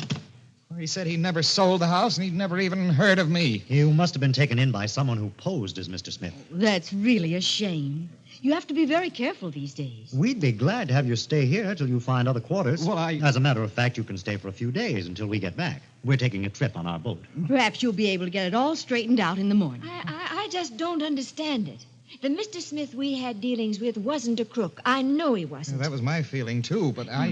Well, he said he never sold the house and he'd never even heard of me. You must have been taken in by someone who posed as Mr. Smith. That's really a shame. You have to be very careful these days. We'd be glad to have you stay here till you find other quarters. Well, As a matter of fact, you can stay for a few days until we get back. We're taking a trip on our boat. Perhaps you'll be able to get it all straightened out in the morning. I just don't understand it. The Mr. Smith we had dealings with wasn't a crook. I know he wasn't. That was my feeling, too, but I...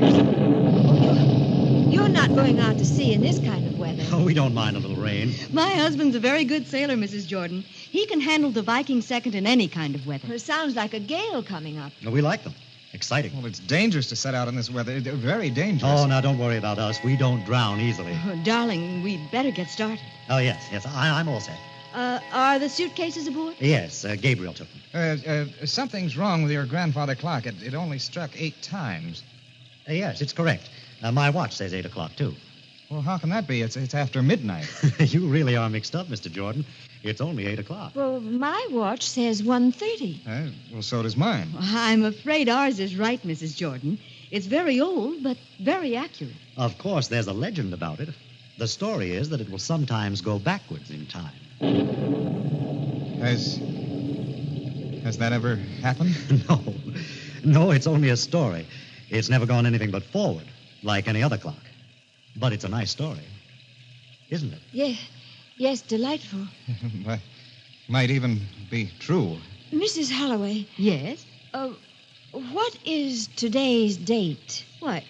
You're not going out to sea in this kind of weather. Oh, we don't mind a little rain. My husband's a very good sailor, Mrs. Jordan. He can handle the Viking second in any kind of weather. It sounds like a gale coming up. We like them. Exciting. Well, it's dangerous to set out in this weather. Very dangerous. Oh, now don't worry about us. We don't drown easily. Oh, darling, we'd better get started. Oh, yes. I'm all set. Are the suitcases aboard? Yes, Gabriel took them. Something's wrong with your grandfather clock. It only struck 8 times. Yes, it's correct. My watch says 8 o'clock, too. Well, how can that be? It's after midnight. You really are mixed up, Mr. Jordan. It's only 8 o'clock. Well, my watch says 1:30. Well, so does mine. I'm afraid ours is right, Mrs. Jordan. It's very old, but very accurate. Of course, there's a legend about it. The story is that it will sometimes go backwards in time. Has that ever happened? No, it's only a story. It's never gone anything but forward, like any other clock. But it's a nice story, isn't it? Yes, delightful. Might even be true. Mrs. Holloway. Yes? What is today's date? Why,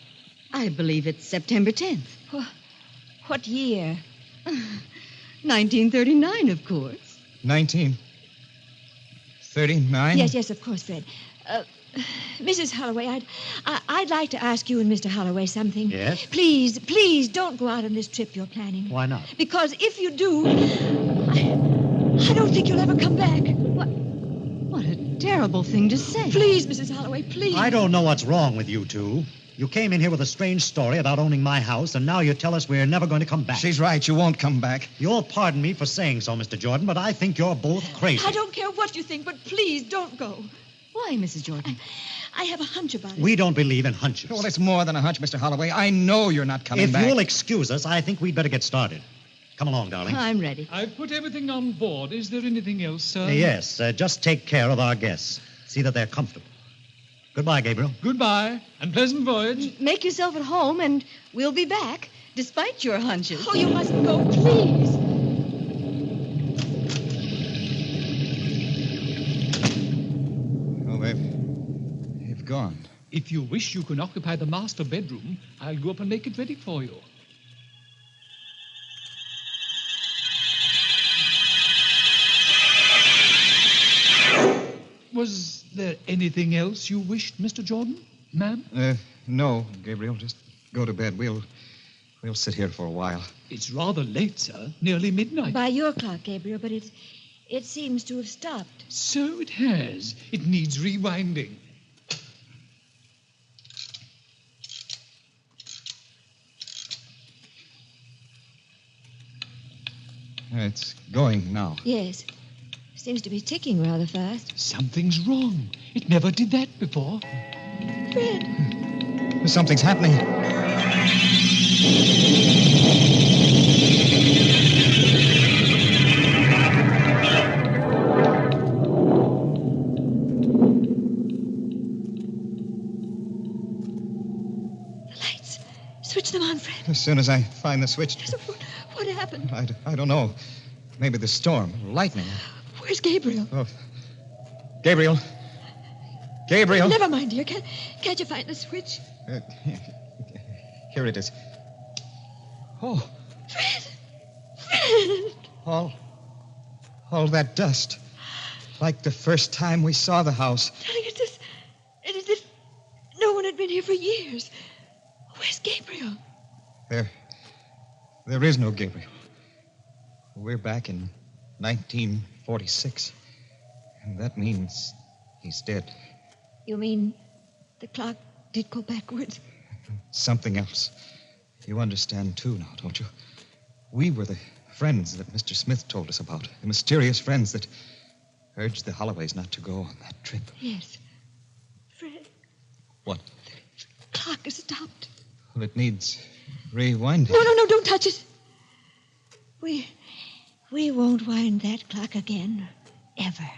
I believe it's September 10th. What year? 1939, of course. 1939? Yes, of course, Fred. Mrs. Holloway, I'd like to ask you and Mr. Holloway something. Yes? Please don't go out on this trip you're planning. Why not? Because if you do, I don't think you'll ever come back. What a terrible thing to say. Please, Mrs. Holloway, please. I don't know what's wrong with you two. You came in here with a strange story about owning my house, and now you tell us we're never going to come back. She's right. You won't come back. You'll pardon me for saying so, Mr. Jordan, but I think you're both crazy. I don't care what you think, but please don't go. Why, Mrs. Jordan? I have a hunch about it. We don't believe in hunches. Well, it's more than a hunch, Mr. Holloway. I know you're not coming back. If you'll excuse us, I think we'd better get started. Come along, darling. I'm ready. I've put everything on board. Is there anything else, sir? Yes, just take care of our guests. See that they're comfortable. Goodbye, Gabriel. Goodbye, and pleasant voyage. Make yourself at home, and we'll be back, despite your hunches. Oh, you mustn't go, please. Well, they've gone. If you wish, you can occupy the master bedroom. I'll go up and make it ready for you. Was there anything else you wished, Mr. Jordan, ma'am? No, Gabriel. Just go to bed. We'll sit here for a while. It's rather late, sir. Nearly midnight. By your clock, Gabriel, but it seems to have stopped. So it has. It needs rewinding. It's going now. Yes. Seems to be ticking rather fast. Something's wrong. It never did that before. Fred. Something's happening. The lights. Switch them on, Fred. As soon as I find the switch. What happened? I don't know. Maybe the storm, lightning. Where's Gabriel? Oh. Gabriel. Gabriel. Never mind, dear. Can't you find the switch? Here it is. Oh. Fred! All that dust. Like the first time we saw the house. Darling, it's as if no one had been here for years. Where's Gabriel? There is no Gabriel. We're back in 1946. And that means he's dead. You mean the clock did go backwards? Something else. You understand, too, now, don't you? We were the friends that Mr. Smith told us about. The mysterious friends that urged the Holloways not to go on that trip. Yes. Fred. What? The clock has stopped. Well, it needs rewinding. No, don't touch it. We won't wind that clock again. Ever.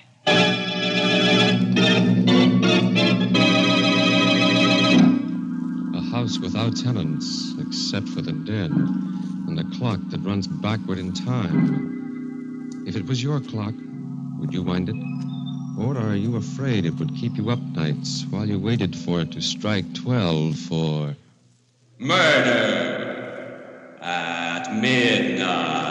A house without tenants, except for the dead, and a clock that runs backward in time. If it was your clock, would you wind it? Or are you afraid it would keep you up nights while you waited for it to strike 12 for... Murder at midnight.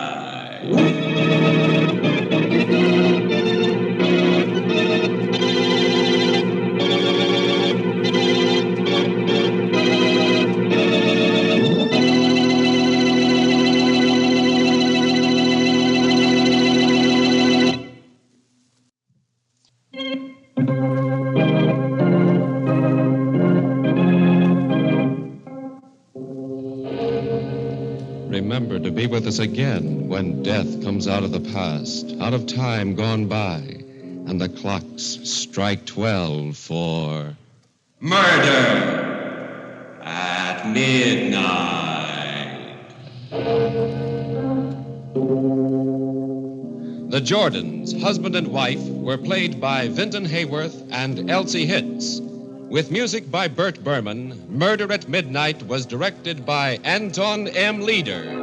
remember to be with us again when death comes out of the past, out of time gone by, and the clocks strike 12 for... Murder at midnight. The Jordans, husband and wife, were played by Vinton Hayworth and Elsie Hitz. With music by Bert Berman, Murder at Midnight was directed by Anton M. Leader.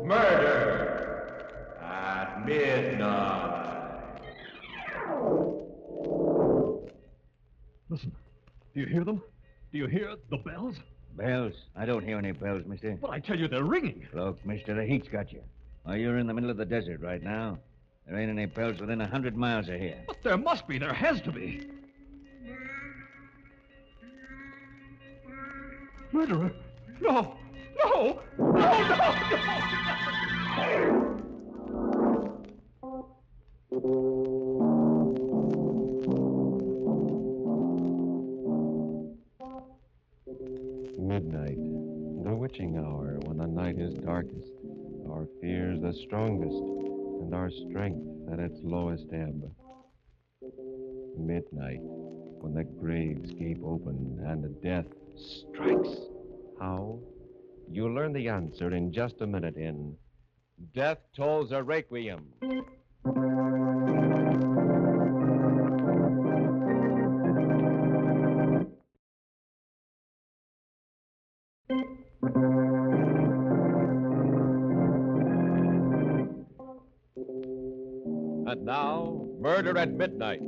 Murder at midnight. Listen, do you hear them? Do you hear the bells? Bells? I don't hear any bells, mister. Well, I tell you, they're ringing. Look, mister, the heat's got you. Why, you're in the middle of the desert right now. There ain't any bells within 100 miles of here. But there must be. There has to be. Murderer? No! No! No! No! Midnight, the witching hour when the night is darkest, our fears the strongest, and our strength at its lowest ebb. Midnight, when the graves gape open and death strikes. How? You'll learn the answer in just a minute in Death Tolls a Requiem. And now, Murder at Midnight.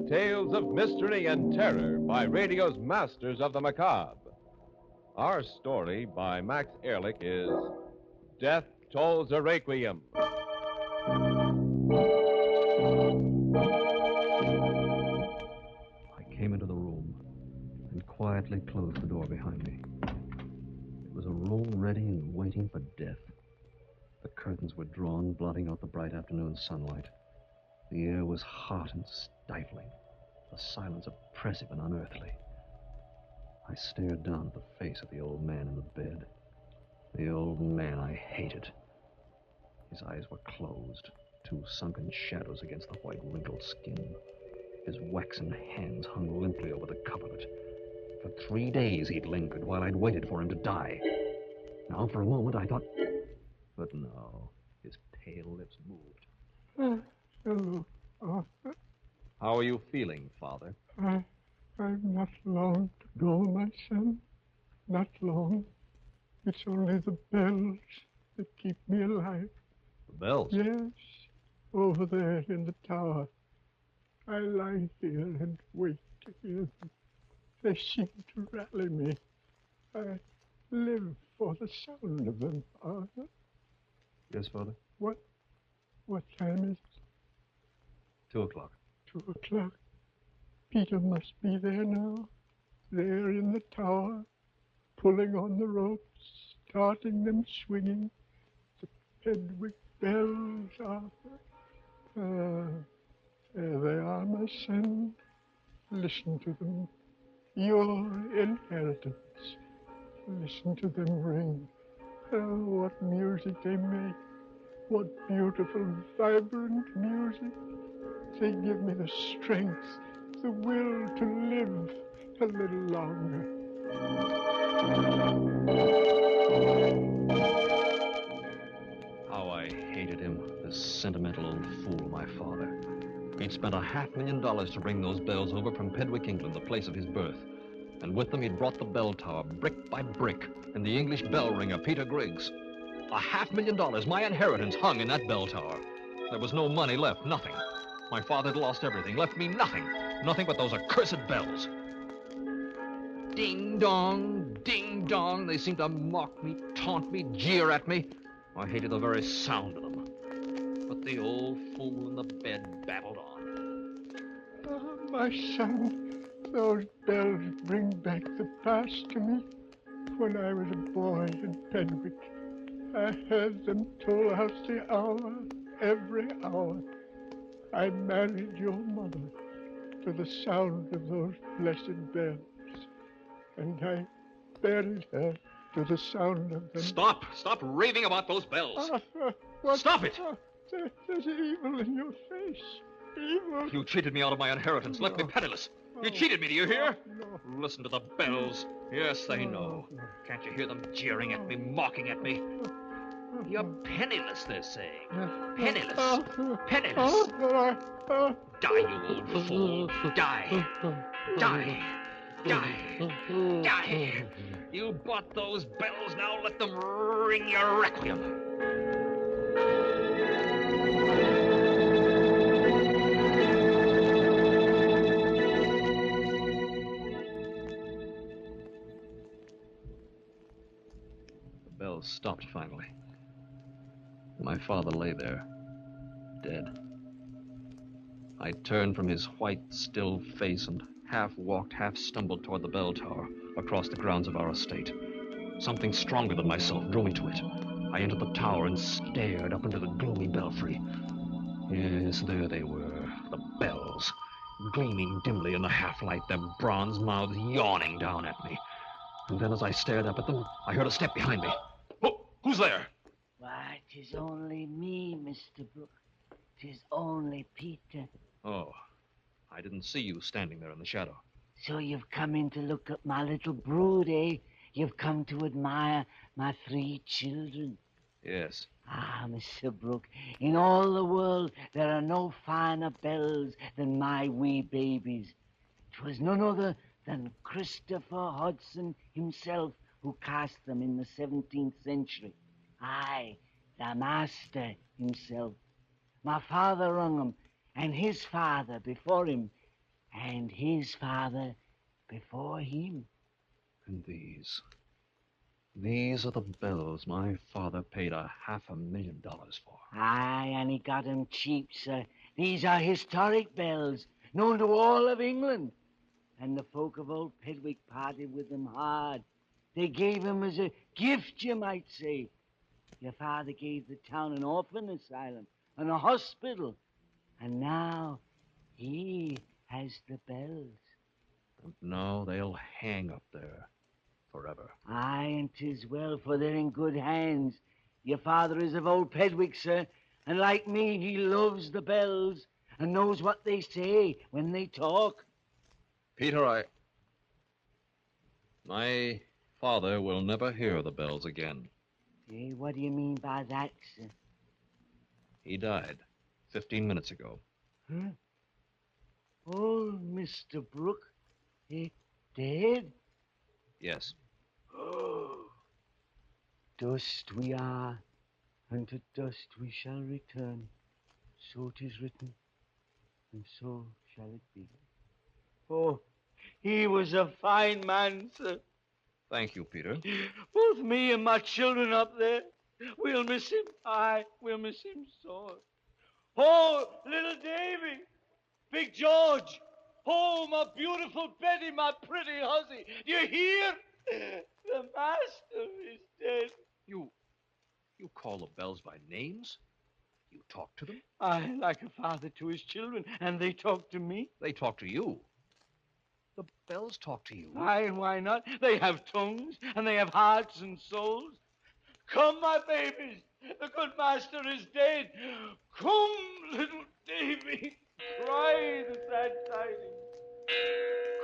Tales of mystery and terror by radio's masters of the macabre. Our story by Max Ehrlich is Death Tolls a Requiem. I came into the room and quietly closed the door behind me. It was a room ready and waiting for death. The curtains were drawn, blotting out the bright afternoon sunlight. The air was hot and stifling, the silence oppressive and unearthly. I stared down at the face of the old man in the bed. The old man I hated. His eyes were closed, two sunken shadows against the white, wrinkled skin. His waxen hands hung limply over the coverlet. For 3 days he'd lingered while I'd waited for him to die. Now, for a moment, I thought... But no, his pale lips moved. Hello, Arthur. How are you feeling, Father? I've not long to go, my son. Not long. It's only the bells that keep me alive. The bells? Yes, over there in the tower. I lie here and wait to hear them. They seem to rally me. I live for the sound of them, Arthur. Yes, Father? What time is it? 2 o'clock. 2 o'clock. Peter must be there now. There in the tower, pulling on the ropes, starting them swinging. The Pedwick bells, Arthur. There they are, my son. Listen to them. Your inheritance. Listen to them ring. Oh, what music they make. What beautiful, vibrant music. They give me the strength, the will to live a little longer. How I hated him, this sentimental old fool, my father. He'd spent $500,000 to bring those bells over from Pedwick, England, the place of his birth. And with them, he'd brought the bell tower, brick by brick, and the English bell ringer, Peter Griggs. $500,000, my inheritance, hung in that bell tower. There was no money left, nothing. My father had lost everything, left me nothing. Nothing but those accursed bells. Ding dong, ding dong. They seemed to mock me, taunt me, jeer at me. I hated the very sound of them. But the old fool in the bed babbled on. Oh, my son, those bells bring back the past to me. When I was a boy in Penwick, I heard them toll out the hour, every hour. I married your mother to the sound of those blessed bells, and I buried her to the sound of them. Stop raving about those bells. What? Stop it. There's evil in your face. Evil. You cheated me out of my inheritance, left me penniless. You cheated me, do you hear? Listen to the bells. Yes, they know. Can't you hear them jeering at me, mocking at me? You're penniless, they're saying. Penniless. Penniless. Die, you old fool. Die. Die. Die. Die. You bought those bells, now let them ring your requiem. The bells stopped finally. My father lay there, dead. I turned from his white, still face and half walked, half stumbled toward the bell tower across the grounds of our estate. Something stronger than myself drew me to it. I entered the tower and stared up into the gloomy belfry. Yes, there they were, the bells, gleaming dimly in the half-light, their bronze mouths yawning down at me. And then as I stared up at them, I heard a step behind me. Who's there? Why, 'tis only me, Mr. Brooke. 'Tis only Peter. Oh, I didn't see you standing there in the shadow. So you've come in to look at my little brood, eh? You've come to admire my 3 children. Yes. Ah, Mr. Brooke, in all the world there are no finer bells than my wee babies. 'Twas none other than Christopher Hodson himself who cast them in the 17th century. Aye, the master himself. My father rung 'em, and his father before him, and his father before him. And these are the bells my father paid $500,000 for. Aye, and he got 'em cheap, sir. These are historic bells, known to all of England. And the folk of old Pedwick parted with them hard. They gave 'em as a gift, you might say. Your father gave the town an orphan asylum and a hospital. And now he has the bells. And now they'll hang up there forever. Aye, and 'tis well, for they're in good hands. Your father is of old Pedwick, sir, and like me, he loves the bells and knows what they say when they talk. Peter, my father will never hear the bells again. Eh, what do you mean by that, sir? He died 15 minutes ago. Huh? Oh, Mr. Brooke, dead? Yes. Oh. Dust we are, and to dust we shall return. So 'tis written, and so shall it be. Oh, he was a fine man, sir. Thank you, Peter. Both me and my children up there. We'll miss him. Aye, we'll miss him sore. Oh, little Davy. Big George. Oh, my beautiful Betty, my pretty hussy. Do you hear? The master is dead. You call the bells by names? You talk to them? I like a father to his children, and they talk to me. They talk to you. The bells talk to you. Aye, and why not? They have tongues, and they have hearts and souls. Come, my babies. The good master is dead. Come, little Davy. Cry the sad tidings.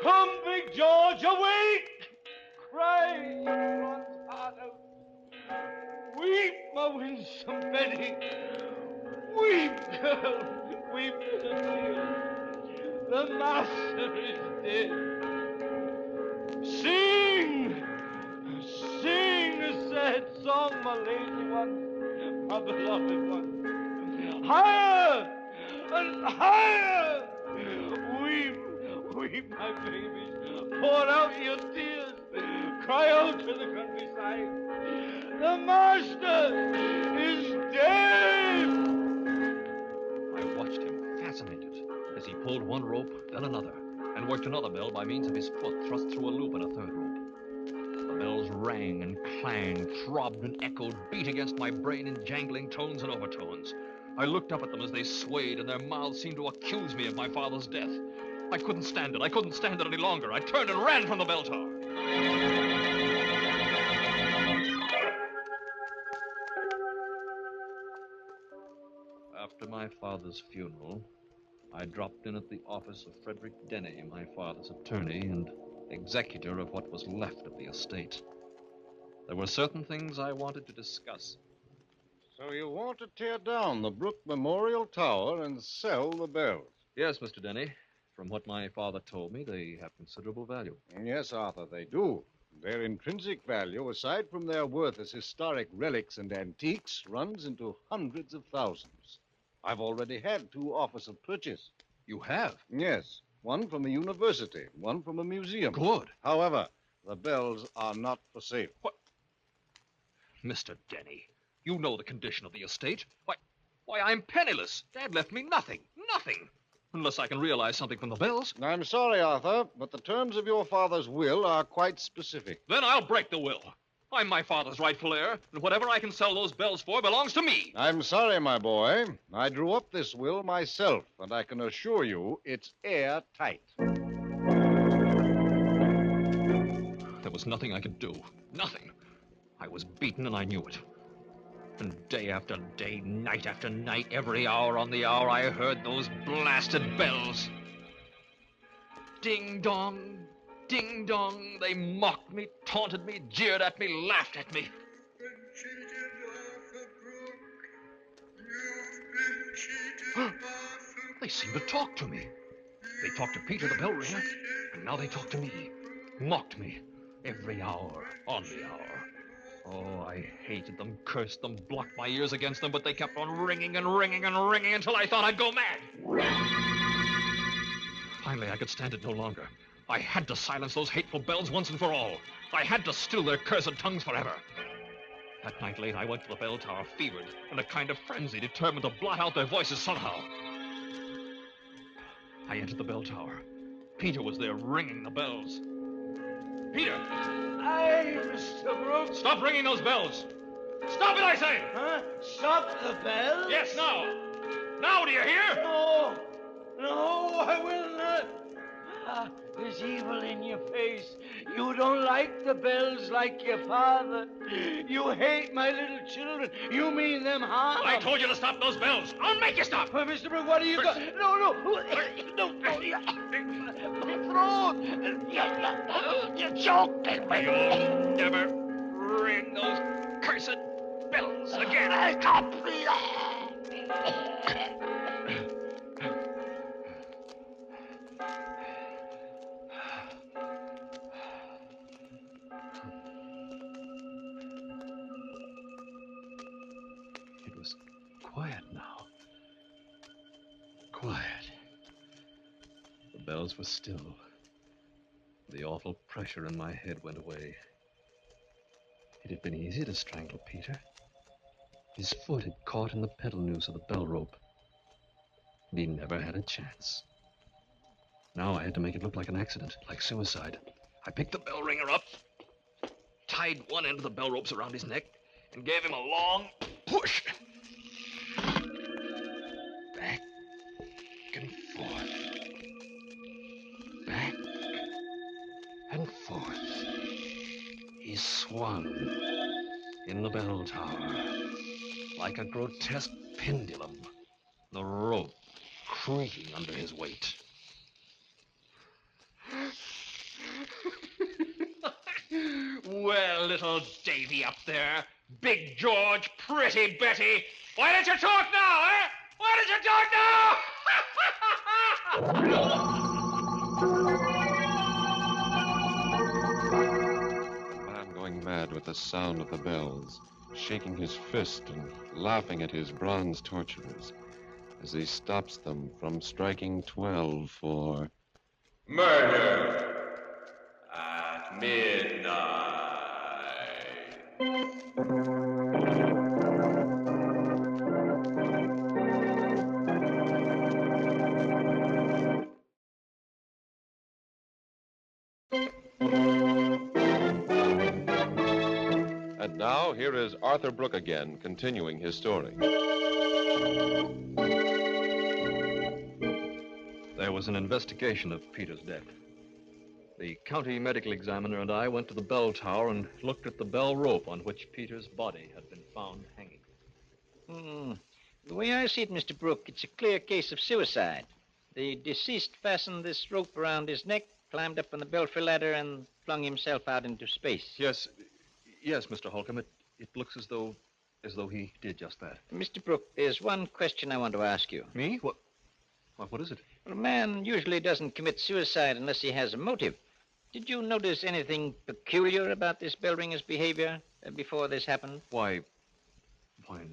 Come, Big George, awake. Cry your one's heart out. Weep, my winsome Betty. Weep, girl. Weep, little dear. The master is dead. my lazy one, my beloved one. Higher and higher! Weep, weep, my babies. Pour out your tears. Cry out to the countryside. The master is dead! I watched him, fascinated, as he pulled one rope, then another, and worked another bell by means of his foot thrust through a loop in a third rope. The bells rang and clanged, throbbed and echoed, beat against my brain in jangling tones and overtones. I looked up at them as they swayed, and their mouths seemed to accuse me of my father's death. I couldn't stand it. I couldn't stand it any longer. I turned and ran from the bell tower. After my father's funeral, I dropped in at the office of Frederick Denny, my father's attorney and executor of what was left of the estate. There were certain things I wanted to discuss. So you want to tear down the Brook Memorial Tower and sell the bells? Yes, Mr. Denny. From what my father told me, they have considerable value. Yes, Arthur, they do. Their intrinsic value, aside from their worth as historic relics and antiques, runs into hundreds of thousands. I've already had 2 offers of purchase. You have? Yes. One from a university, one from a museum. Good. However, the bells are not for sale. What? Mr. Denny, you know the condition of the estate. Why, I'm penniless. Dad left me nothing. Nothing. Unless I can realize something from the bells. I'm sorry, Arthur, but the terms of your father's will are quite specific. Then I'll break the will. I'm my father's rightful heir, and whatever I can sell those bells for belongs to me. I'm sorry, my boy. I drew up this will myself, and I can assure you it's airtight. There was nothing I could do. Nothing. I was beaten, and I knew it. And day after day, night after night, every hour on the hour, I heard those blasted bells. Ding dong, ding dong. They mocked me, taunted me, jeered at me, laughed at me. They seemed to talk to me. They talked to Peter, the bell ringer, and now they talk to me. Mocked me every hour on the hour. Oh, I hated them, cursed them, blocked my ears against them, but they kept on ringing and ringing and ringing until I thought I'd go mad. Finally, I could stand it no longer. I had to silence those hateful bells once and for all. I had to still their cursed tongues forever. That night late, I went to the bell tower, fevered, in a kind of frenzy, determined to blot out their voices somehow. I entered the bell tower. Peter was there ringing the bells. Peter! Aye, Mr. Brooks. Stop ringing those bells! Stop it, I say! Huh? Stop the bells? Yes, now! Now, do you hear? No, I will not. There's evil in your face. You don't like the bells like your father. You hate my little children. You mean them harm. I told you to stop those bells. I'll make you stop. Mr. Brooks, what are you doing? No. You're joking me. You'll never ring those cursed bells again. Stop me. It was quiet now. Quiet. The bells were still. The awful pressure in my head went away. It had been easy to strangle Peter. His foot had caught in the pedal noose of the bell rope. And he never had a chance. Now I had to make it look like an accident, like suicide. I picked the bell ringer up, tied one end of the bell ropes around his neck, and gave him a long push. Back and forth. Back and forth. He swung in the bell tower like a grotesque pendulum, the rope creaking under his weight. Well, little Davy up there, Big George, pretty Betty, why don't you talk now, eh? Why don't you talk now? The man going mad with the sound of the bells shaking his fist and laughing at his bronze torturers as he stops them from striking 12 for Murder at midnight. And now, here is Arthur Brooke again, continuing his story. There was an investigation of Peter's death. The county medical examiner and I went to the bell tower and looked at the bell rope on which Peter's body had been found hanging. The way I see it, Mr. Brooke, it's a clear case of suicide. The deceased fastened this rope around his neck, climbed up on the belfry ladder, and flung himself out into space. Yes, Mr. Holcomb, it looks as though he did just that. Mr. Brooke, there's one question I want to ask you. Me? What is it? Well, a man usually doesn't commit suicide unless he has a motive. Did you notice anything peculiar about this bell ringer's behavior before this happened? Why,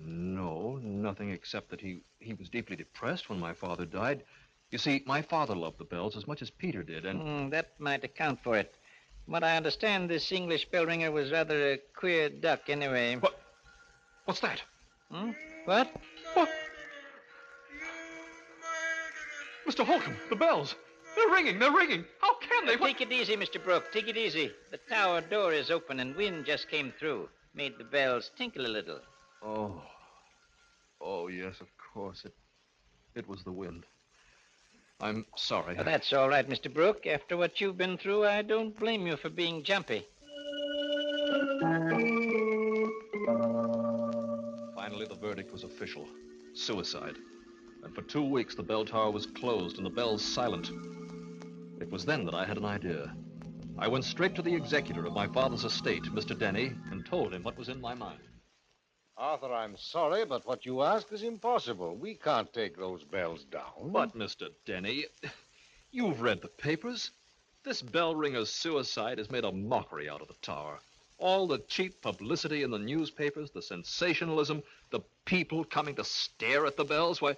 no, nothing except that he was deeply depressed when my father died. You see, my father loved the bells as much as Peter did, and... that might account for it. From what I understand, this English bell ringer was rather a queer duck anyway. What's that? What? Mr. Holcomb, the bells! They're ringing! How can they? Take it easy, Mr. Brooke. Take it easy. The tower door is open and wind just came through. Made the bells tinkle a little. Oh, yes, of course. It was the wind. I'm sorry. That's all right, Mr. Brooke. After what you've been through, I don't blame you for being jumpy. Finally, the verdict was official. Suicide. And for 2 weeks, the bell tower was closed and the bells silent. It was then that I had an idea. I went straight to the executor of my father's estate, Mr. Denny, and told him what was in my mind. Arthur, I'm sorry, but what you ask is impossible. We can't take those bells down. But, Mr. Denny, you've read the papers. This bell ringer's suicide has made a mockery out of the tower. All the cheap publicity in the newspapers, the sensationalism, the people coming to stare at the bells. Why,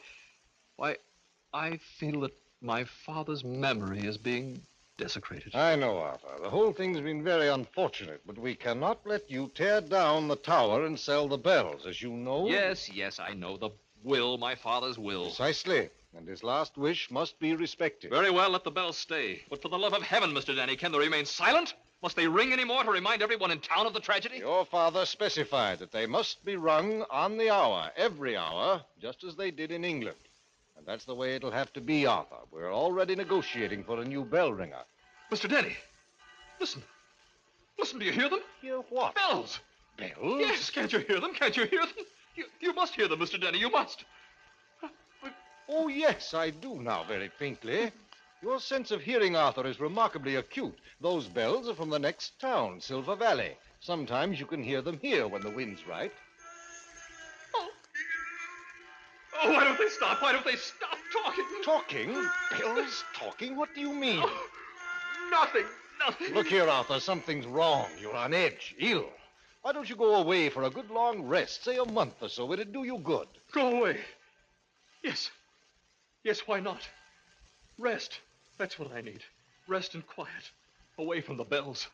I feel that my father's memory is being desecrated. I know, Arthur. The whole thing's been very unfortunate, but we cannot let you tear down the tower and sell the bells, as you know. Yes, I know. The will, my father's will. Precisely. And his last wish must be respected. Very well, let the bells stay. But for the love of heaven, Mr. Denny, can they remain silent? Must they ring any more to remind everyone in town of the tragedy? Your father specified that they must be rung on the hour, every hour, just as they did in England. And that's the way it'll have to be, Arthur. We're already negotiating for a new bell ringer. Mr. Denny, listen. Listen, do you hear them? Hear what? Bells. Bells? Yes, can't you hear them? Can't you hear them? You must hear them, Mr. Denny, you must. Oh, yes, I do now, very faintly. Your sense of hearing, Arthur, is remarkably acute. Those bells are from the next town, Silver Valley. Sometimes you can hear them here when the wind's right. Oh, why don't they stop? Why don't they stop talking? Talking? Bells talking? What do you mean? Oh, nothing. Look here, Arthur, something's wrong. You're on edge, ill. Why don't you go away for a good long rest, say a month or so? It'd do you good. Go away? Yes, why not? Rest. That's what I need. Rest and quiet. Away from the bells.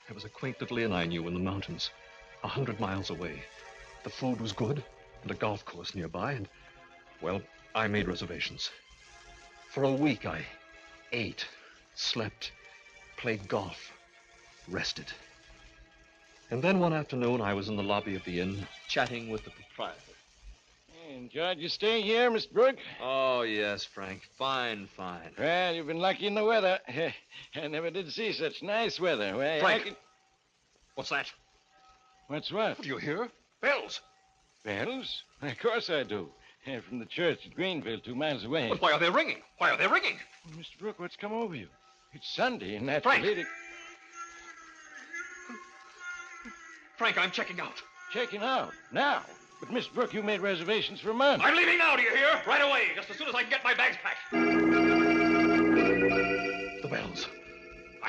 There was a quaint little inn I knew in the mountains, 100 miles away. The food was good, and a golf course nearby, and, well, I made reservations. For a week, I ate, slept, played golf, rested. And then one afternoon, I was in the lobby of the inn, chatting with the proprietor. Enjoyed your stay here, Miss Brooke? Oh, yes, Frank. Fine. Well, you've been lucky in the weather. I never did see such nice weather. Why, Frank! What's that? What's what? Do you hear? Bells. Bells? Of course I do. From the church at Greenville, 2 miles away. But why are they ringing? Well, Mr. Brooke, what's come over you? It's Sunday, and that's Frank! Lady... Frank, I'm checking out. Checking out? Now? But, Miss Brooke, you made reservations for a month. I'm leaving now, do you hear? Right away, just as soon as I can get my bags packed.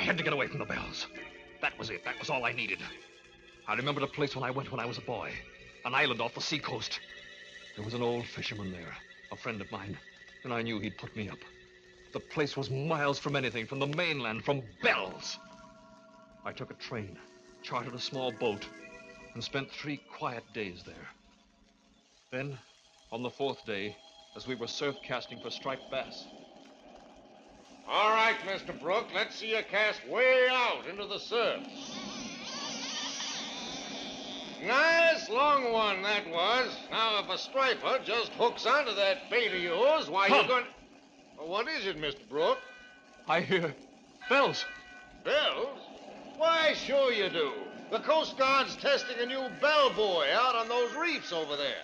I had to get away from the bells. That was it. That was all I needed. I remembered a place when I went when I was a boy. An island off the seacoast. There was an old fisherman there, a friend of mine, and I knew he'd put me up. The place was miles from anything, from the mainland, from bells. I took a train, chartered a small boat, and spent 3 quiet days there. Then, on the 4th day, as we were surf casting for striped bass. All right, Mr. Brooke, let's see you cast way out into the surf. Nice long one that was. Now, if a striper just hooks onto that bait of yours, why, you're going... Well, what is it, Mr. Brooke? I hear bells. Bells? Why, sure you do. The Coast Guard's testing a new bellboy out on those reefs over there.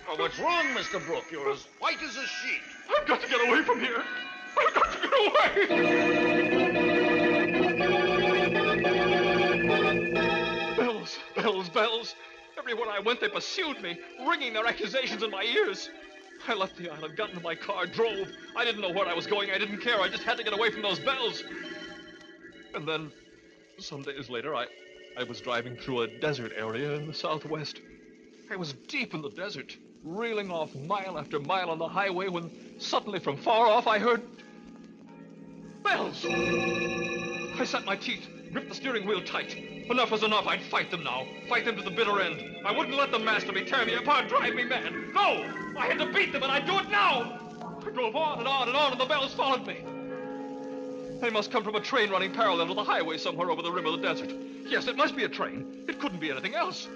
Oh, what's wrong, Mr. Brooke? You're as white as a sheet. I've got to get away from here. I've got to get away. Bells, bells, bells. Everywhere I went, they pursued me, ringing their accusations in my ears. I left the island, got into my car, drove. I didn't know where I was going. I didn't care. I just had to get away from those bells. And then, some days later, I was driving through a desert area in the southwest. I was deep in the desert, reeling off mile after mile on the highway when suddenly from far off I heard bells. I set my teeth, gripped the steering wheel tight. Enough was enough. I'd fight them now. Fight them to the bitter end. I wouldn't let them master me, tear me apart, drive me mad. No! I had to beat them, and I'd do it now! I drove on and on and on, and the bells followed me. They must come from a train running parallel to the highway somewhere over the rim of the desert. Yes, it must be a train. It couldn't be anything else.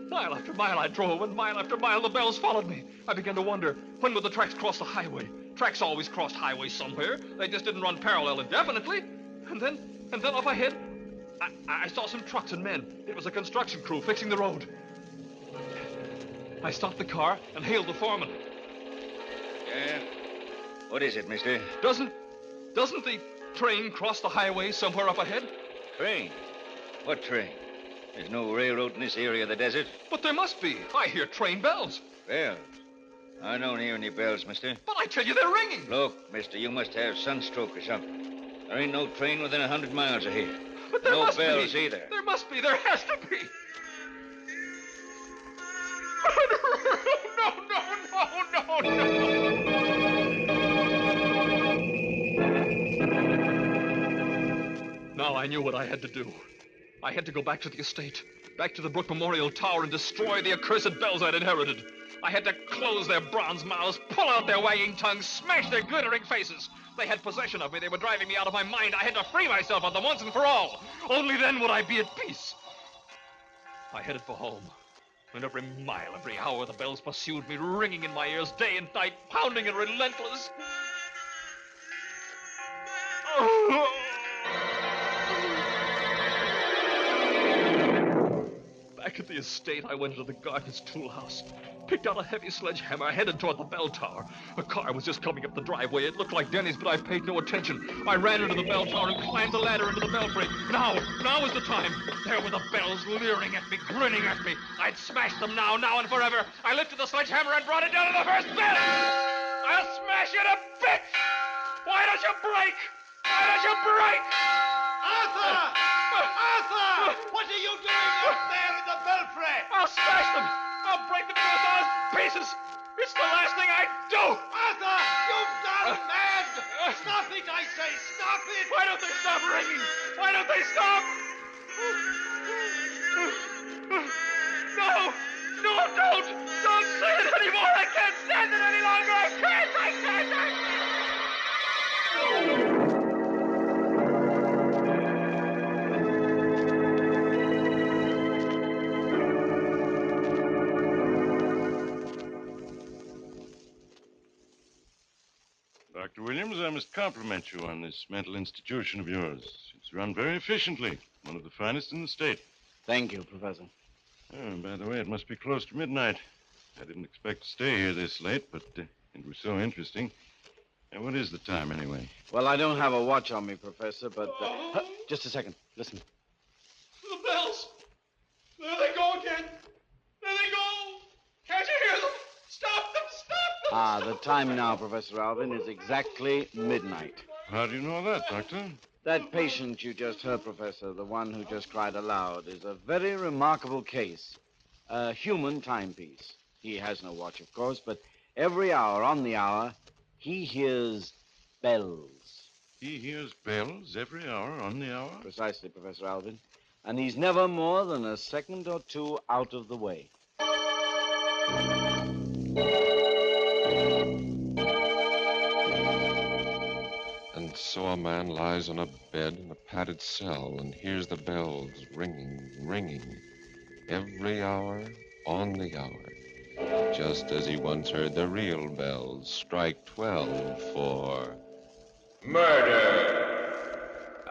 Mile after mile I drove, and mile after mile the bells followed me. I began to wonder, when would the tracks cross the highway? Tracks always crossed highways somewhere. They just didn't run parallel indefinitely. And then up ahead, I saw some trucks and men. It was a construction crew fixing the road. I stopped the car and hailed the foreman. Yeah? What is it, mister? Doesn't the train cross the highway somewhere up ahead? Train? What train? There's no railroad in this area of the desert. But there must be. I hear train bells. Bells? I don't hear any bells, mister. But I tell you, they're ringing. Look, mister, you must have sunstroke or something. There ain't no train within 100 miles of here. But there no must bells be. either. There must be. There has to be. No. Now I knew what I had to do. I had to go back to the estate, back to the Brook Memorial Tower, and destroy the accursed bells I'd inherited. I had to close their bronze mouths, pull out their wagging tongues, smash their glittering faces. They had possession of me. They were driving me out of my mind. I had to free myself of them once and for all. Only then would I be at peace. I headed for home. And every mile, every hour, the bells pursued me, ringing in my ears day and night, pounding and relentless. Back at the estate, I went into the gardener's tool house, picked out a heavy sledgehammer, headed toward the bell tower. A car was just coming up the driveway. It looked like Denny's, but I paid no attention. I ran into the bell tower and climbed the ladder into the belfry. Now was the time. There were the bells leering at me, grinning at me. I'd smash them now and forever. I lifted the sledgehammer and brought it down to the first bell. I'll smash you to bits. Why don't you break? Why don't you break? Arthur! Arthur! What are you doing out there in the belfry? I'll smash them! I'll break them to 1,000 pieces! It's the last thing I'd do! Arthur! You've gone mad! Stop it, I say! Stop it! Why don't they stop ringing? Why don't they stop? No! No, don't! Don't say it anymore! I can't stand it any longer! I can't! Dr. Williams, I must compliment you on this mental institution of yours. It's run very efficiently. One of the finest in the state. Thank you, Professor. Oh, by the way, it must be close to midnight. I didn't expect to stay here this late, but it was so interesting. And what is the time, anyway? Well, I don't have a watch on me, Professor, but... just a second. Listen. The bells! There they go again! There they go! Can't you hear them? Stop them! Stop them! The time now, Professor Alvin, is exactly midnight. How do you know that, Doctor? That patient you just heard, Professor, the one who just cried aloud, is a very remarkable case. A human timepiece. He has no watch, of course, but every hour on the hour, he hears bells. He hears bells every hour on the hour? Precisely, Professor Alvin. And he's never more than a second or two out of the way. And so a man lies on a bed in a padded cell and hears the bells ringing, ringing, every hour on the hour, just as he once heard the real bells strike 12 for... Murder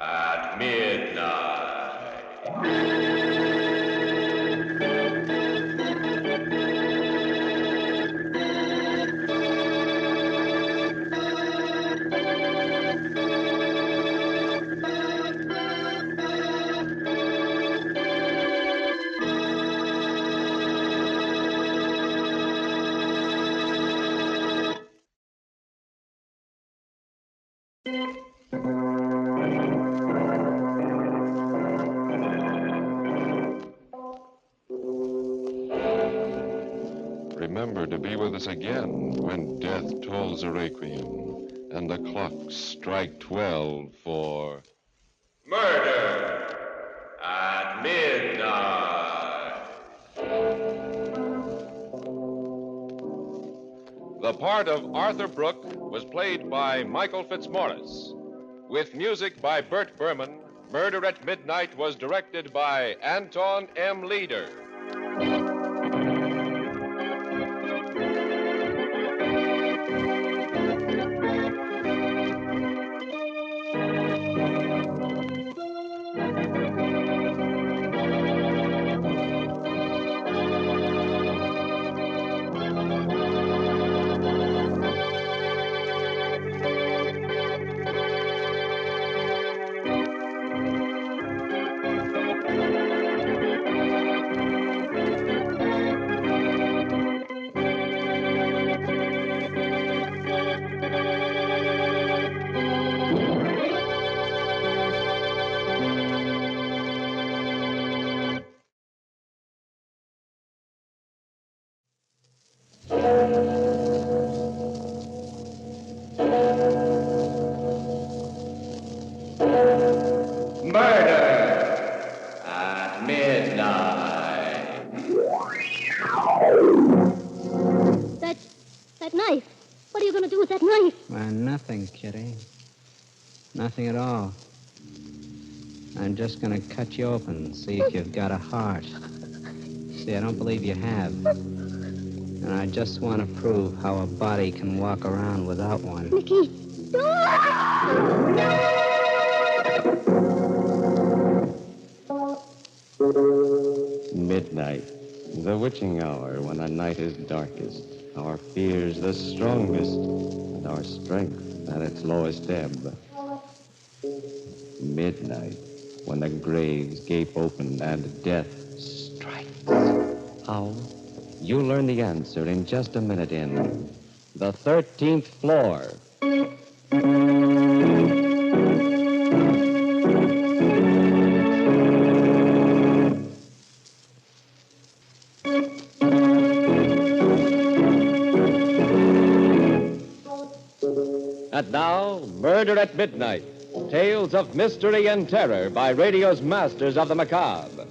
at midnight. Remember to be with us again when death tolls a requiem and the clocks strike 12 for... Murder at midnight. The part of Arthur Brooke was played by Michael Fitzmaurice. With music by Bert Berman, Murder at Midnight was directed by Anton M. Leader. Murder at midnight. That knife. What are you going to do with that knife? Why, nothing, Kitty. Nothing at all. I'm just going to cut you open and see if you've got a heart. See, I don't believe you have. And I just want to prove how a body can walk around without one. Nicky. Midnight, the witching hour when the night is darkest, our fears the strongest, and our strength at its lowest ebb. Midnight, when the graves gape open and death strikes. How? You'll learn the answer in just a minute in The 13th Floor. And now, Murder at Midnight. Tales of mystery and terror by radio's masters of the macabre.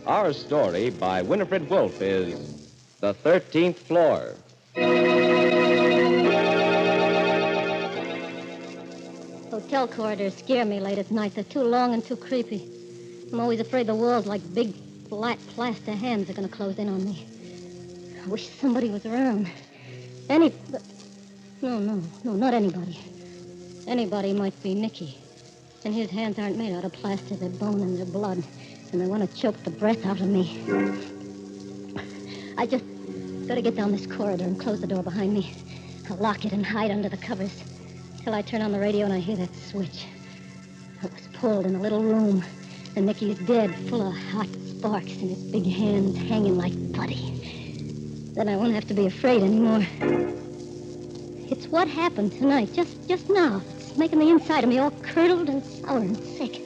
Our story by Winifred Wolfe is The 13th Floor. Hotel corridors scare me late at night. They're too long and too creepy. I'm always afraid the walls, like big, flat, plaster hands, are going to close in on me. I wish somebody was around. No, not anybody. Anybody might be Nicky. And his hands aren't made out of plaster. They're bone and they're blood. And they want to choke the breath out of me. I just gotta get down this corridor and close the door behind me. I'll lock it and hide under the covers till I turn on the radio and I hear that switch. It was pulled in a little room. And Nicky's dead, full of hot sparks and his big hands hanging like putty. Then I won't have to be afraid anymore. It's what happened tonight, just now. making the inside of me all curdled and sour and sick.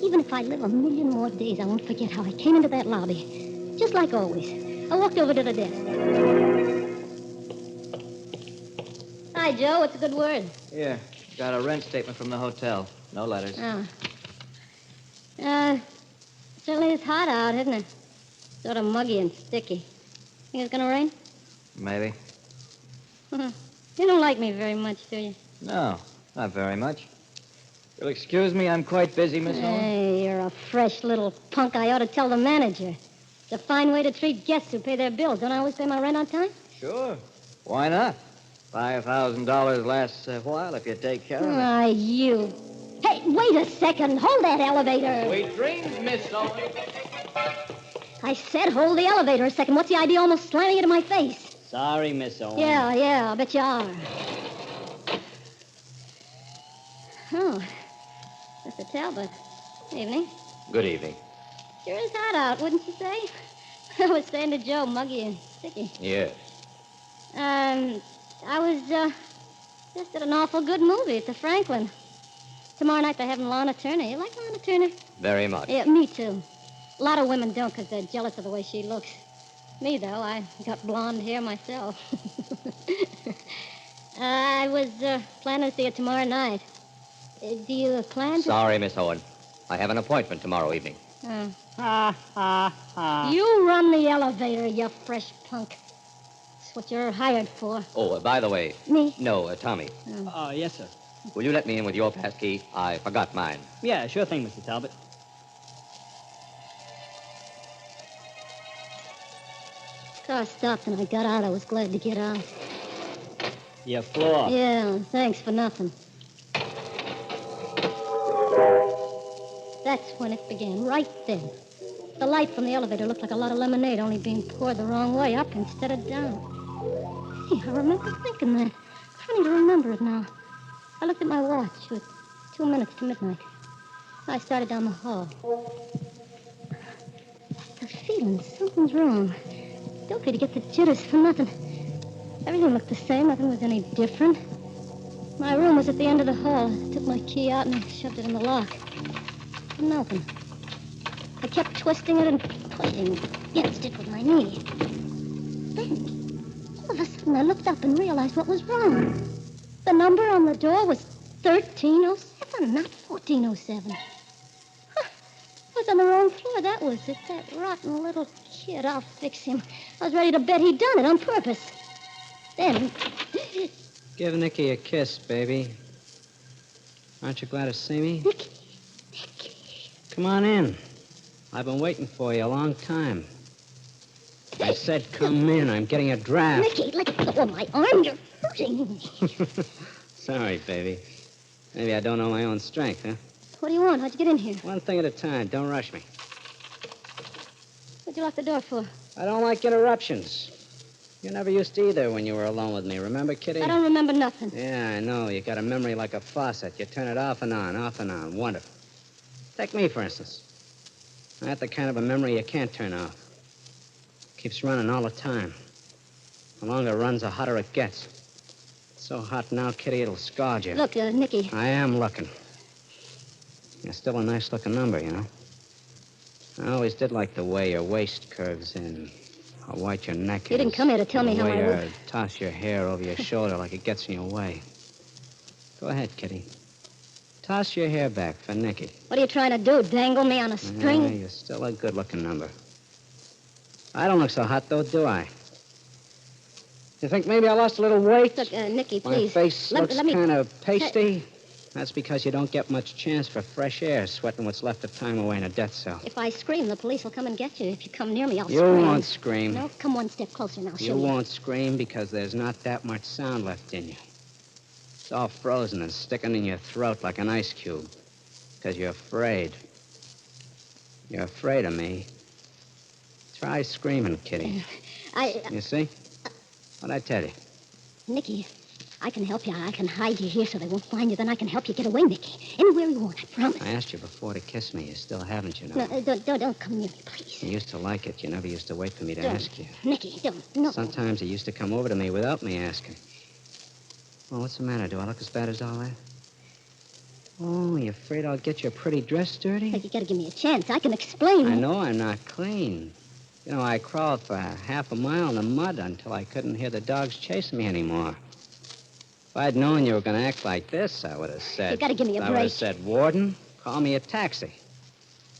Even if I live a million more days, I won't forget how I came into that lobby. Just like always. I walked over to the desk. Hi, Joe. What's a good word? Here, got a rent statement from the hotel. No letters. Oh. Certainly is hot out, isn't it? Sort of muggy and sticky. Think it's gonna rain? Maybe. You don't like me very much, do you? No, not very much. You'll excuse me, I'm quite busy, Miss Owen. Hey, you're a fresh little punk. I ought to tell the manager. It's a fine way to treat guests who pay their bills. Don't I always pay my rent on time? Sure. Why not? $5,000 lasts a while if you take care of it. Why, you... Hey, wait a second. Hold that elevator. Sweet dreams, Miss Owen. I said hold the elevator a second. What's the idea of almost slamming it in my face? Sorry, Miss Owen. Yeah, I bet you are. Oh, Mr. Talbot. Evening. Good evening. Sure is hot out, wouldn't you say? I was saying to Joe, muggy and sticky. Yes. I was, just at an awful good movie at the Franklin. Tomorrow night they're having Lana Turner. You like Lana Turner? Very much. Yeah, me too. A lot of women don't because they're jealous of the way she looks. Me, though, I got blonde hair myself. I was planning to see it tomorrow night. Do you plan to... Sorry, Miss Owen. I have an appointment tomorrow evening. You run the elevator, you fresh punk. That's what you're hired for. Oh, by the way. Me? No, Tommy. Yes, sir. Will you let me in with your pass key? I forgot mine. Yeah, sure thing, Mr. Talbot. Car stopped and I got out. I was glad to get out. Your floor. Yeah, thanks for nothing. That's when it began, right then. The light from the elevator looked like a lot of lemonade, only being poured the wrong way, up instead of down. Hey, I remember thinking that. Funny to remember it now. I looked at my watch. It was 2 minutes to midnight. I started down the hall. The feeling something's wrong. Don't pay to get the jitters for nothing. Everything looked the same. Nothing was any different. My room was at the end of the hall. I took my key out and I shoved it in the lock. Couldn't open. I kept twisting it and pushing against it with my knee. Then, all of a sudden, I looked up and realized what was wrong. The number on the door was 1307, not 1407. Huh. I was on the wrong floor. That was it. That rotten little kid. I'll fix him. I was ready to bet he'd done it on purpose. Then... Give Nicky a kiss, baby. Aren't you glad to see me? Nicky. Come on in. I've been waiting for you a long time. I said come in. I'm getting a draft. Nicky, let go of my arm. You're hurting me. Sorry, baby. Maybe I don't know my own strength, huh? What do you want? How'd you get in here? One thing at a time. Don't rush me. What'd you lock the door for? I don't like interruptions. You never used to either when you were alone with me. Remember, Kitty? I don't remember nothing. Yeah, I know. You got a memory like a faucet. You turn it off and on, off and on. Wonderful. Take me, for instance. I have the kind of a memory you can't turn off. Keeps running all the time. The longer it runs, the hotter it gets. It's so hot now, Kitty, it'll scald you. Look, Nicky. I am looking. You're still a nice-looking number, you know. I always did like the way your waist curves in, how white your neck is. You didn't come here to tell me how I The way look. you toss your hair over your shoulder like it gets in your way. Go ahead, Kitty. Toss your hair back for Nicky. What are you trying to do, dangle me on a string? Yeah, you're still a good-looking number. I don't look so hot, though, do I? You think maybe I lost a little weight? Look, Nicky, My please. face looks let me... kind of pasty. That's because you don't get much chance for fresh air sweating what's left of time away in a death cell. If I scream, the police will come and get you. If you come near me, I'll You scream. won't scream. No, come one step closer now. You won't scream because there's not that much sound left in you. It's all frozen and sticking in your throat like an ice cube. Because you're afraid. You're afraid of me. Try screaming, Kitty. You see? What'd I tell you? Nicky, I can help you. I can hide you here so they won't find you. Then I can help you get away, Nicky. Anywhere you want, I promise. I asked you before to kiss me. You still haven't, you know. No, don't come near me, please. You used to like it. You never used to wait for me to Don't. ask you. Nicky, don't. No. Sometimes you used to come over to me without me asking. Well, what's the matter? Do I look as bad as all that? Oh, you afraid I'll get your pretty dress dirty? Look, you gotta give me a chance. I can explain. I know I'm not clean. You know, I crawled for half a mile in the mud until I couldn't hear the dogs chasing me anymore. If I'd known you were going to act like this, I would have said... You gotta give me a I would have break. said, Warden, call me a taxi.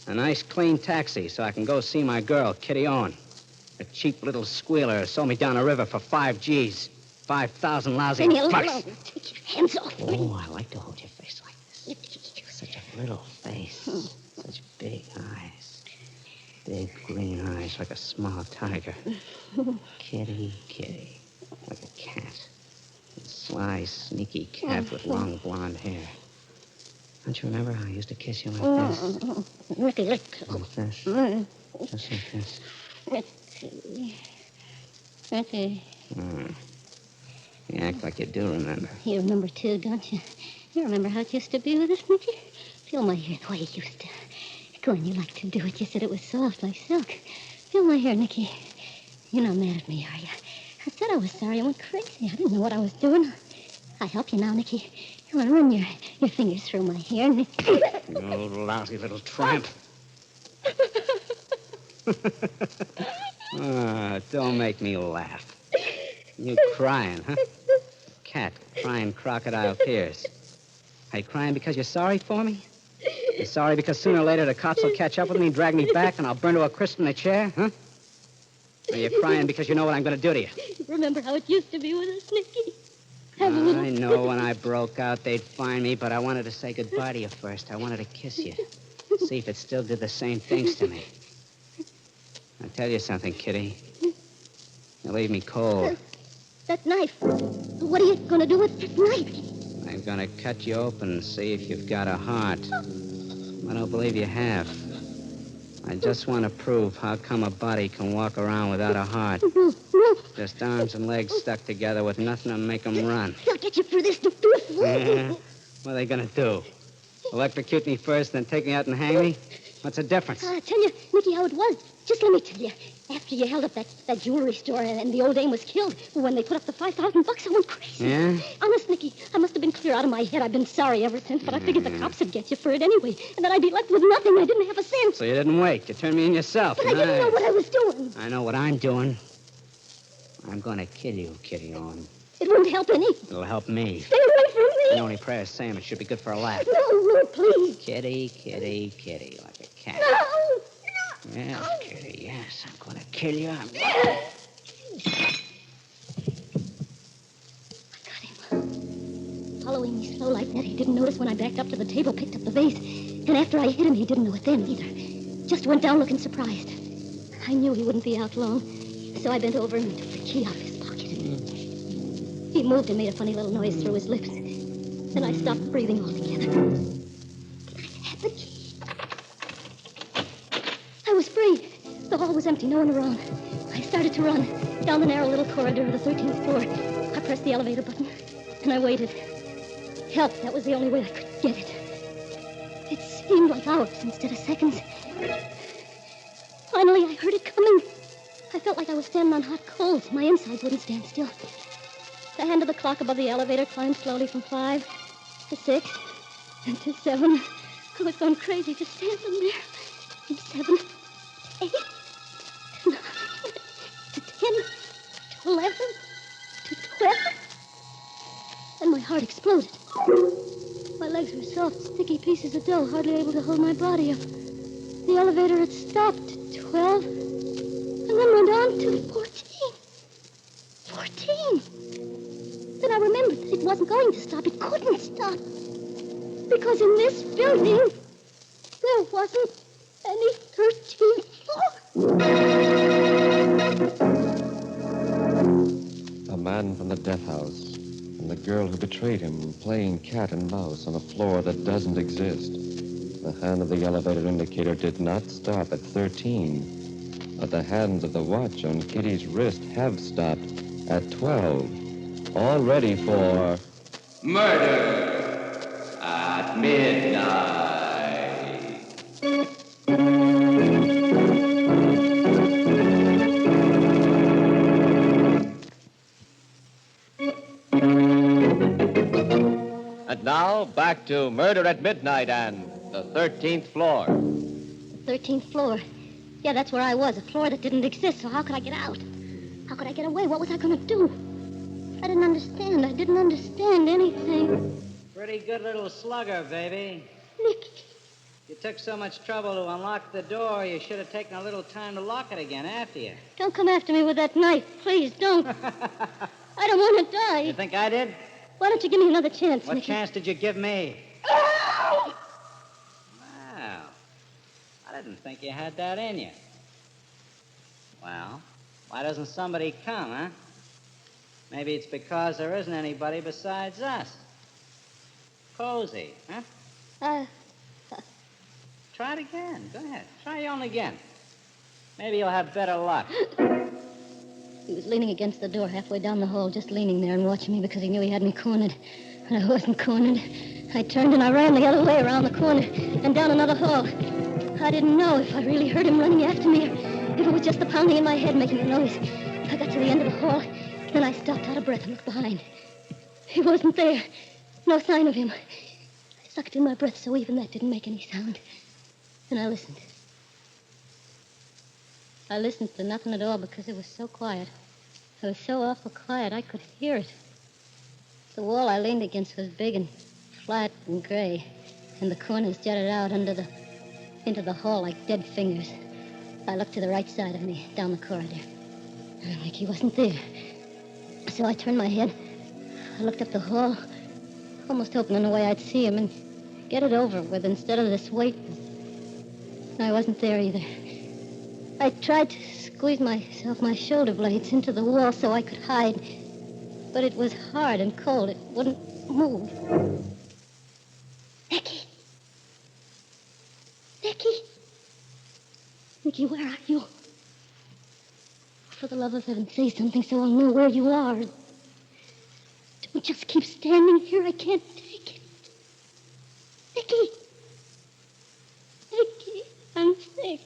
A nice, clean taxi so I can go see my girl, Kitty Owen. A cheap little squealer who sold me down the river for 5 G's. 5,000 lousy Leave me bucks. alone. Take your hands off me. Oh, I like to hold your face like this. Such a little face. Such big eyes. Big green eyes like a small tiger. Kitty, kitty. Like a cat. A sly, sneaky cat with long blonde hair. Don't you remember how I used to kiss you like this? Ricky, let go. Like this? Just like this. Ricky. Ricky. You act like you do remember. You remember, too, don't you? You remember how it used to be with us, Nicky? Feel my hair the way it used to. Go on, you like to do it. You said it was soft like silk. Feel my hair, Nicky. You're not mad at me, are you? I said I was sorry. I went crazy. I didn't know what I was doing. I'll help you now, Nicky. You want to run your fingers through my hair, Nicky? You old lousy little tramp. Don't make me laugh. You crying, huh? Cat crying crocodile tears. Are you crying because you're sorry for me? You're sorry because sooner or later the cops will catch up with me and drag me back and I'll burn to a crisp in a chair, huh? Or you're crying because you know what I'm going to do to you? Remember how it used to be with us, Nicky? I know when I broke out they'd find me, but I wanted to say goodbye to you first. I wanted to kiss you. See if it still did the same things to me. I'll tell you something, Kitty. You leave me cold. That knife. What are you going to do with that knife? I'm going to cut you open and see if you've got a heart. I don't believe you have. I just want to prove how come a body can walk around without a heart. Just arms and legs stuck together with nothing to make them run. I'll get you through this. What are they going to do? Electrocute me first, then take me out and hang me? What's the difference? I'll tell you, Nicky, how it was. Just let me tell you. After you held up that jewelry store and the old dame was killed, when they put up the $5,000, I went crazy. Yeah? Honest, Nicky, I must have been clear out of my head. I've been sorry ever since, but I figured the cops would get you for it anyway, and then I'd be left with nothing. I didn't have a cent. So you didn't wait. You turned me in yourself. But I didn't know what I was doing. I know what I'm doing. I'm going to kill you, Kitty Owen. It wouldn't help any. It'll help me. Stay away from me. The only prayer is Sam. It should be good for a laugh. No, please. Kitty, kitty, kitty, like a cat. No. Yes, Kitty, yes. I'm going to kill you. Following me slow like that, he didn't notice when I backed up to the table, picked up the vase. And after I hit him, he didn't know it then either. Just went down looking surprised. I knew he wouldn't be out long, so I bent over and took the key out of his pocket. He moved and made a funny little noise through his lips. Then I stopped breathing altogether. I had the key. I was free. The hall was empty, no one around. I started to run down the narrow little corridor to the 13th floor. I pressed the elevator button, and I waited. Help, that was the only way I could get it. It seemed like hours instead of seconds. Finally, I heard it coming. I felt like I was standing on hot coals. My insides wouldn't stand still. The hand of the clock above the elevator climbed slowly from 5 to 6 and to 7. I was going crazy just standing there. And 7, 8, to 9, to 10, to 11, to 12. And my heart exploded. My legs were soft, sticky pieces of dough, hardly able to hold my body up. The elevator had stopped at 12, and then went on to 14. 14! Then I remembered that it wasn't going to stop. It couldn't stop. Because in this building, there wasn't any 13th floor. A man from the death house, and the girl who betrayed him playing cat and mouse on a floor that doesn't exist. The hand of the elevator indicator did not stop at 13, but the hands of the watch on Kitty's wrist have stopped at 12. All ready for... Murder at midnight. And now, back to Murder at Midnight and the 13th floor. 13th floor. Yeah, that's where I was, a floor that didn't exist, so how could I get out? How could I get away? What was I going to do? I didn't understand. I didn't understand anything. Pretty good little slugger, baby. Nicky. You took so much trouble to unlock the door, you should have taken a little time to lock it again after you. Don't come after me with that knife. Please, don't. I don't want to die. You think I did? Why don't you give me another chance, What Nicky? chance did you give me? Ow! Well, I didn't think you had that in you. Well, why doesn't somebody come, huh? Maybe it's because there isn't anybody besides us. Cozy, huh? Try it again. Go ahead. Try your own again. Maybe you'll have better luck. He was leaning against the door halfway down the hall, just leaning there and watching me because he knew he had me cornered. And I wasn't cornered. I turned and I ran the other way around the corner and down another hall. I didn't know if I really heard him running after me or if it was just the pounding in my head making a noise. I got to the end of the hall, then I stopped out of breath and looked behind. He wasn't there. No sign of him. I sucked in my breath so even that didn't make any sound. And I listened. I listened to nothing at all because it was so quiet. It was so awful quiet I could hear it. The wall I leaned against was big and flat and gray, and the corners jutted out into the hall like dead fingers. I looked to the right side of me, down the corridor. Like he wasn't there. So I turned my head. I looked up the hall, almost hoping in a way I'd see him and get it over with instead of this wait. I wasn't there either. I tried to squeeze my shoulder blades into the wall so I could hide. But it was hard and cold. It wouldn't move. Nicky! Nicky! Nicky, where are you? For the love of heaven, say something so I'll know where you are. Don't just keep standing here. I can't take it. Nicky! Nicky, I'm sick.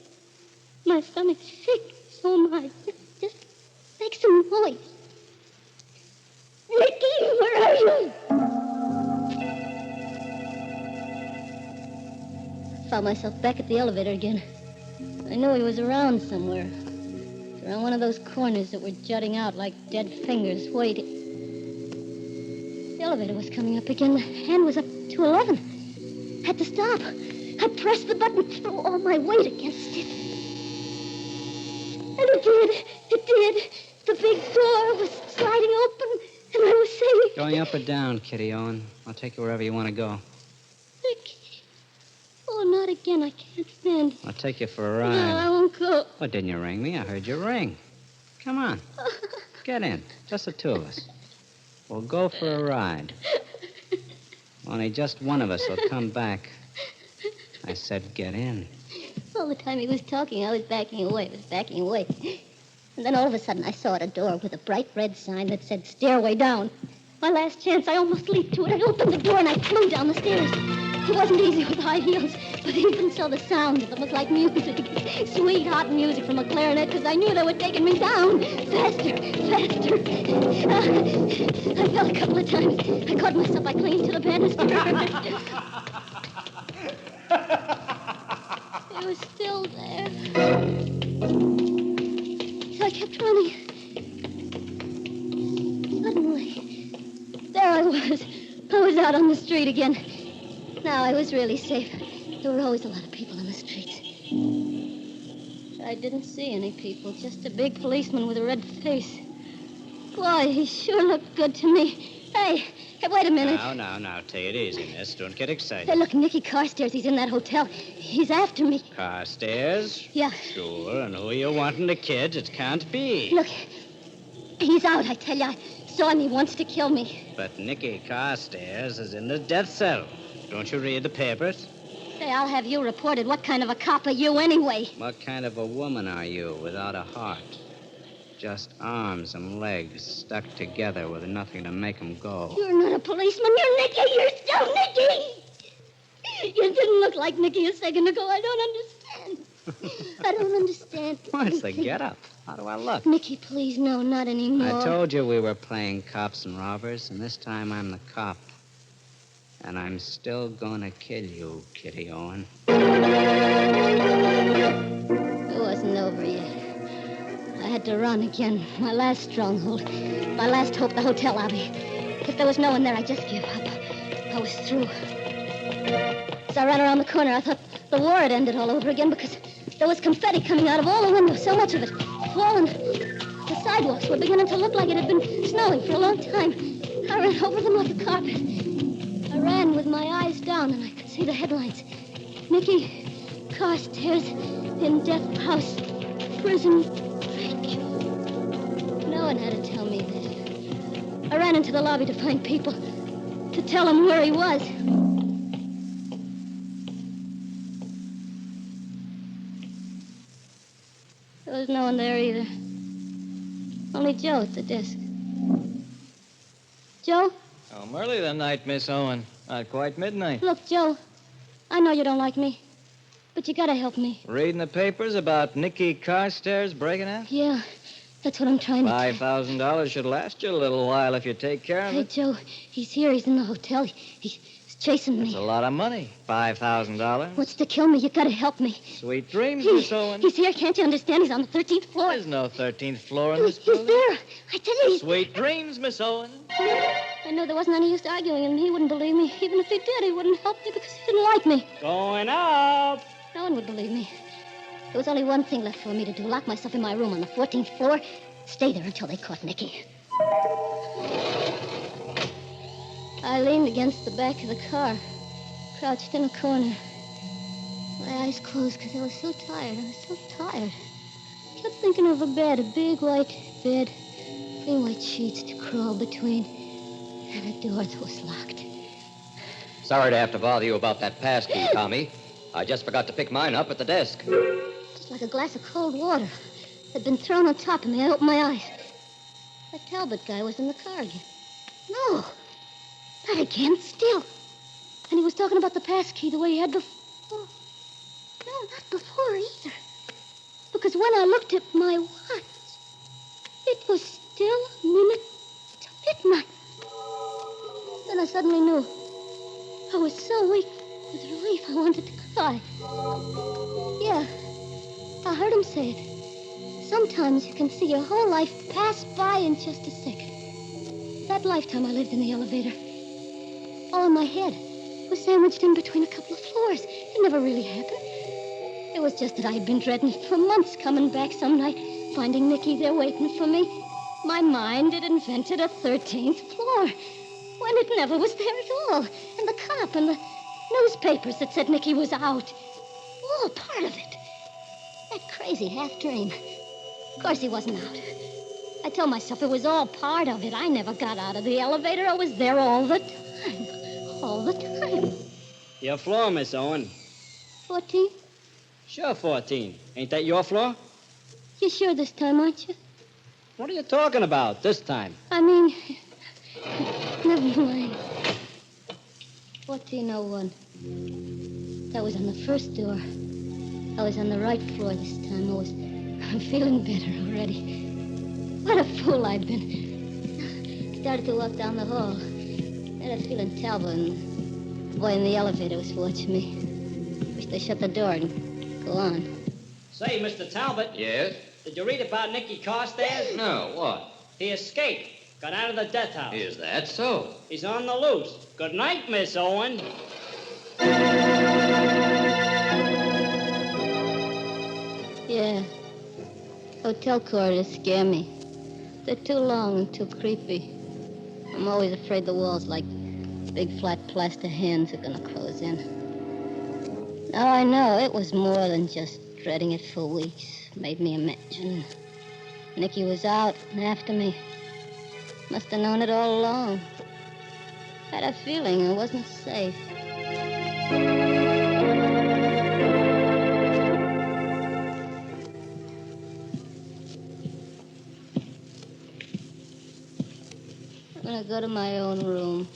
My stomach's sick. So am I. Just make some noise. Nicky, where are you? I found myself back at the elevator again. I knew he was around somewhere. Around one of those corners that were jutting out like dead fingers waiting. The elevator was coming up again. The hand was up to 11. Had to stop. I pressed the button, threw all my weight against it. And it did. It did. The big door was sliding open, and I was safe. Going up or down, Kitty Owen? I'll take you wherever you want to go. Nicky. Oh, not again. I can't stand it. I'll take you for a ride. No, I won't go. Well, didn't you ring me? I heard you ring. Come on. Get in. Just the two of us. We'll go for a ride. Only just one of us will come back. I said get in. All the time he was talking, I was backing away. And then all of a sudden, I saw at a door with a bright red sign that said stairway down. My last chance, I almost leaped to it. I opened the door and I flew down the stairs. It wasn't easy with high heels, but even so, the sound of it was like music. Sweet, hot music from a clarinet, because I knew they were taking me down. Faster. I fell a couple of times. I caught myself by clinging to the banister. It was still there. So I kept running. Suddenly, there I was. I was out on the street again. Now I was really safe. There were always a lot of people in the streets. I didn't see any people, just a big policeman with a red face. Boy, he sure looked good to me. Hey, wait a minute. Now, take it easy, miss. Don't get excited. Hey, look, Nicky Carstairs, he's in that hotel. He's after me. Carstairs? Yeah. Sure, and who you wanting the kids? It can't be. Look, he's out, I tell you. I saw him. He wants to kill me. But Nicky Carstairs is in the death cell. Don't you read the papers? Say, I'll have you reported. What kind of a cop are you anyway? What kind of a woman are you without a heart? Just arms and legs stuck together with nothing to make them go. You're not a policeman. You're Nicky. You're still Nicky. You didn't look like Nicky a second ago. I don't understand. I don't understand. What's the get-up? How do I look? Nicky, please, no, not anymore. I told you we were playing cops and robbers, and this time I'm the cop. And I'm still gonna kill you, Kitty Owen. It wasn't over yet. I had to run again. My last stronghold. My last hope, the hotel lobby. If there was no one there, I just gave up. I was through. As I ran around the corner, I thought the war had ended all over again because there was confetti coming out of all the windows, so much of it, falling. The sidewalks were beginning to look like it had been snowing for a long time. I ran over them like a carpet. I ran with my eyes down, and I could see the headlines. Nicky Carstairs in death house, prison break. No one had to tell me this. I ran into the lobby to find people, to tell them where he was. There was no one there either. Only Joe at the desk. Joe? Home early tonight, Miss Owen. Not quite midnight. Look, Joe, I know you don't like me, but you gotta help me. Reading the papers about Nicky Carstairs breaking out? Yeah, that's what I'm trying to do. $5,000 should last you a little while if you take care of Hey, it. Joe, he's here. He's in the hotel. He's chasing me. That's a lot of money. $5,000. What's to kill me? You gotta help me. Sweet dreams, Miss Owen. He's here. Can't you understand? He's on the 13th floor. There's no 13th floor in this He's building. there. I tell you, he's... Sweet dreams, Miss Owen. I know there wasn't any use arguing, and he wouldn't believe me. Even if he did, he wouldn't help me because he didn't like me. Going up. No one would believe me. There was only one thing left for me to do. Lock myself in my room on the 14th floor. Stay there until they caught Nicky. I leaned against the back of the car, crouched in a corner. My eyes closed because I was so tired. I was so tired. I kept thinking of a bed, a big white bed, clean white sheets to crawl between, and a door that was locked. Sorry to have to bother you about that pass key, Tommy. I just forgot to pick mine up at the desk. Just like a glass of cold water had been thrown on top of me. I opened my eyes. That Talbot guy was in the car again. No, not again, still. And he was talking about the pass key the way he had before. No, not before either. Because when I looked at my watch, it was still a minute to midnight. Then I suddenly knew. I was so weak with relief I wanted to cry. Yeah, I heard him say it. Sometimes you can see your whole life pass by in just a second. That lifetime I lived in the elevator, all in my head, was sandwiched in between a couple of floors. It never really happened. It was just that I had been dreading it for months, coming back some night, finding Nicky there waiting for me. My mind had invented a 13th floor, when it never was there at all. And the cop and the newspapers that said Nicky was out. All part of it. That crazy half-dream. Of course he wasn't out. I told myself it was all part of it. I never got out of the elevator. I was there all the time. All the time. Your floor, Miss Owen. 14? Sure, 14. Ain't that your floor? You sure this time, aren't you? What are you talking about this time? I mean, never mind. 1401. That was on the first door. I was on the right floor this time. I'm feeling better already. What a fool I'd been. Started to walk down the hall. Had a feeling Talbot and the boy in the elevator was watching me. Wish they shut the door and go on. Say, Mr. Talbot. Yes? Did you read about Nicky Carstairs? No, what? He escaped. Got out of the death house. Is that so? He's on the loose. Good night, Miss Owen. Yeah. Hotel corridors scare me. They're too long and too creepy. I'm always afraid the walls, like big flat plaster hands, are gonna close in. Now I know it was more than just dreading it for weeks. Made me imagine. Nicky was out and after me. Must have known it all along. Had a feeling I wasn't safe. I'm gonna go to my own room.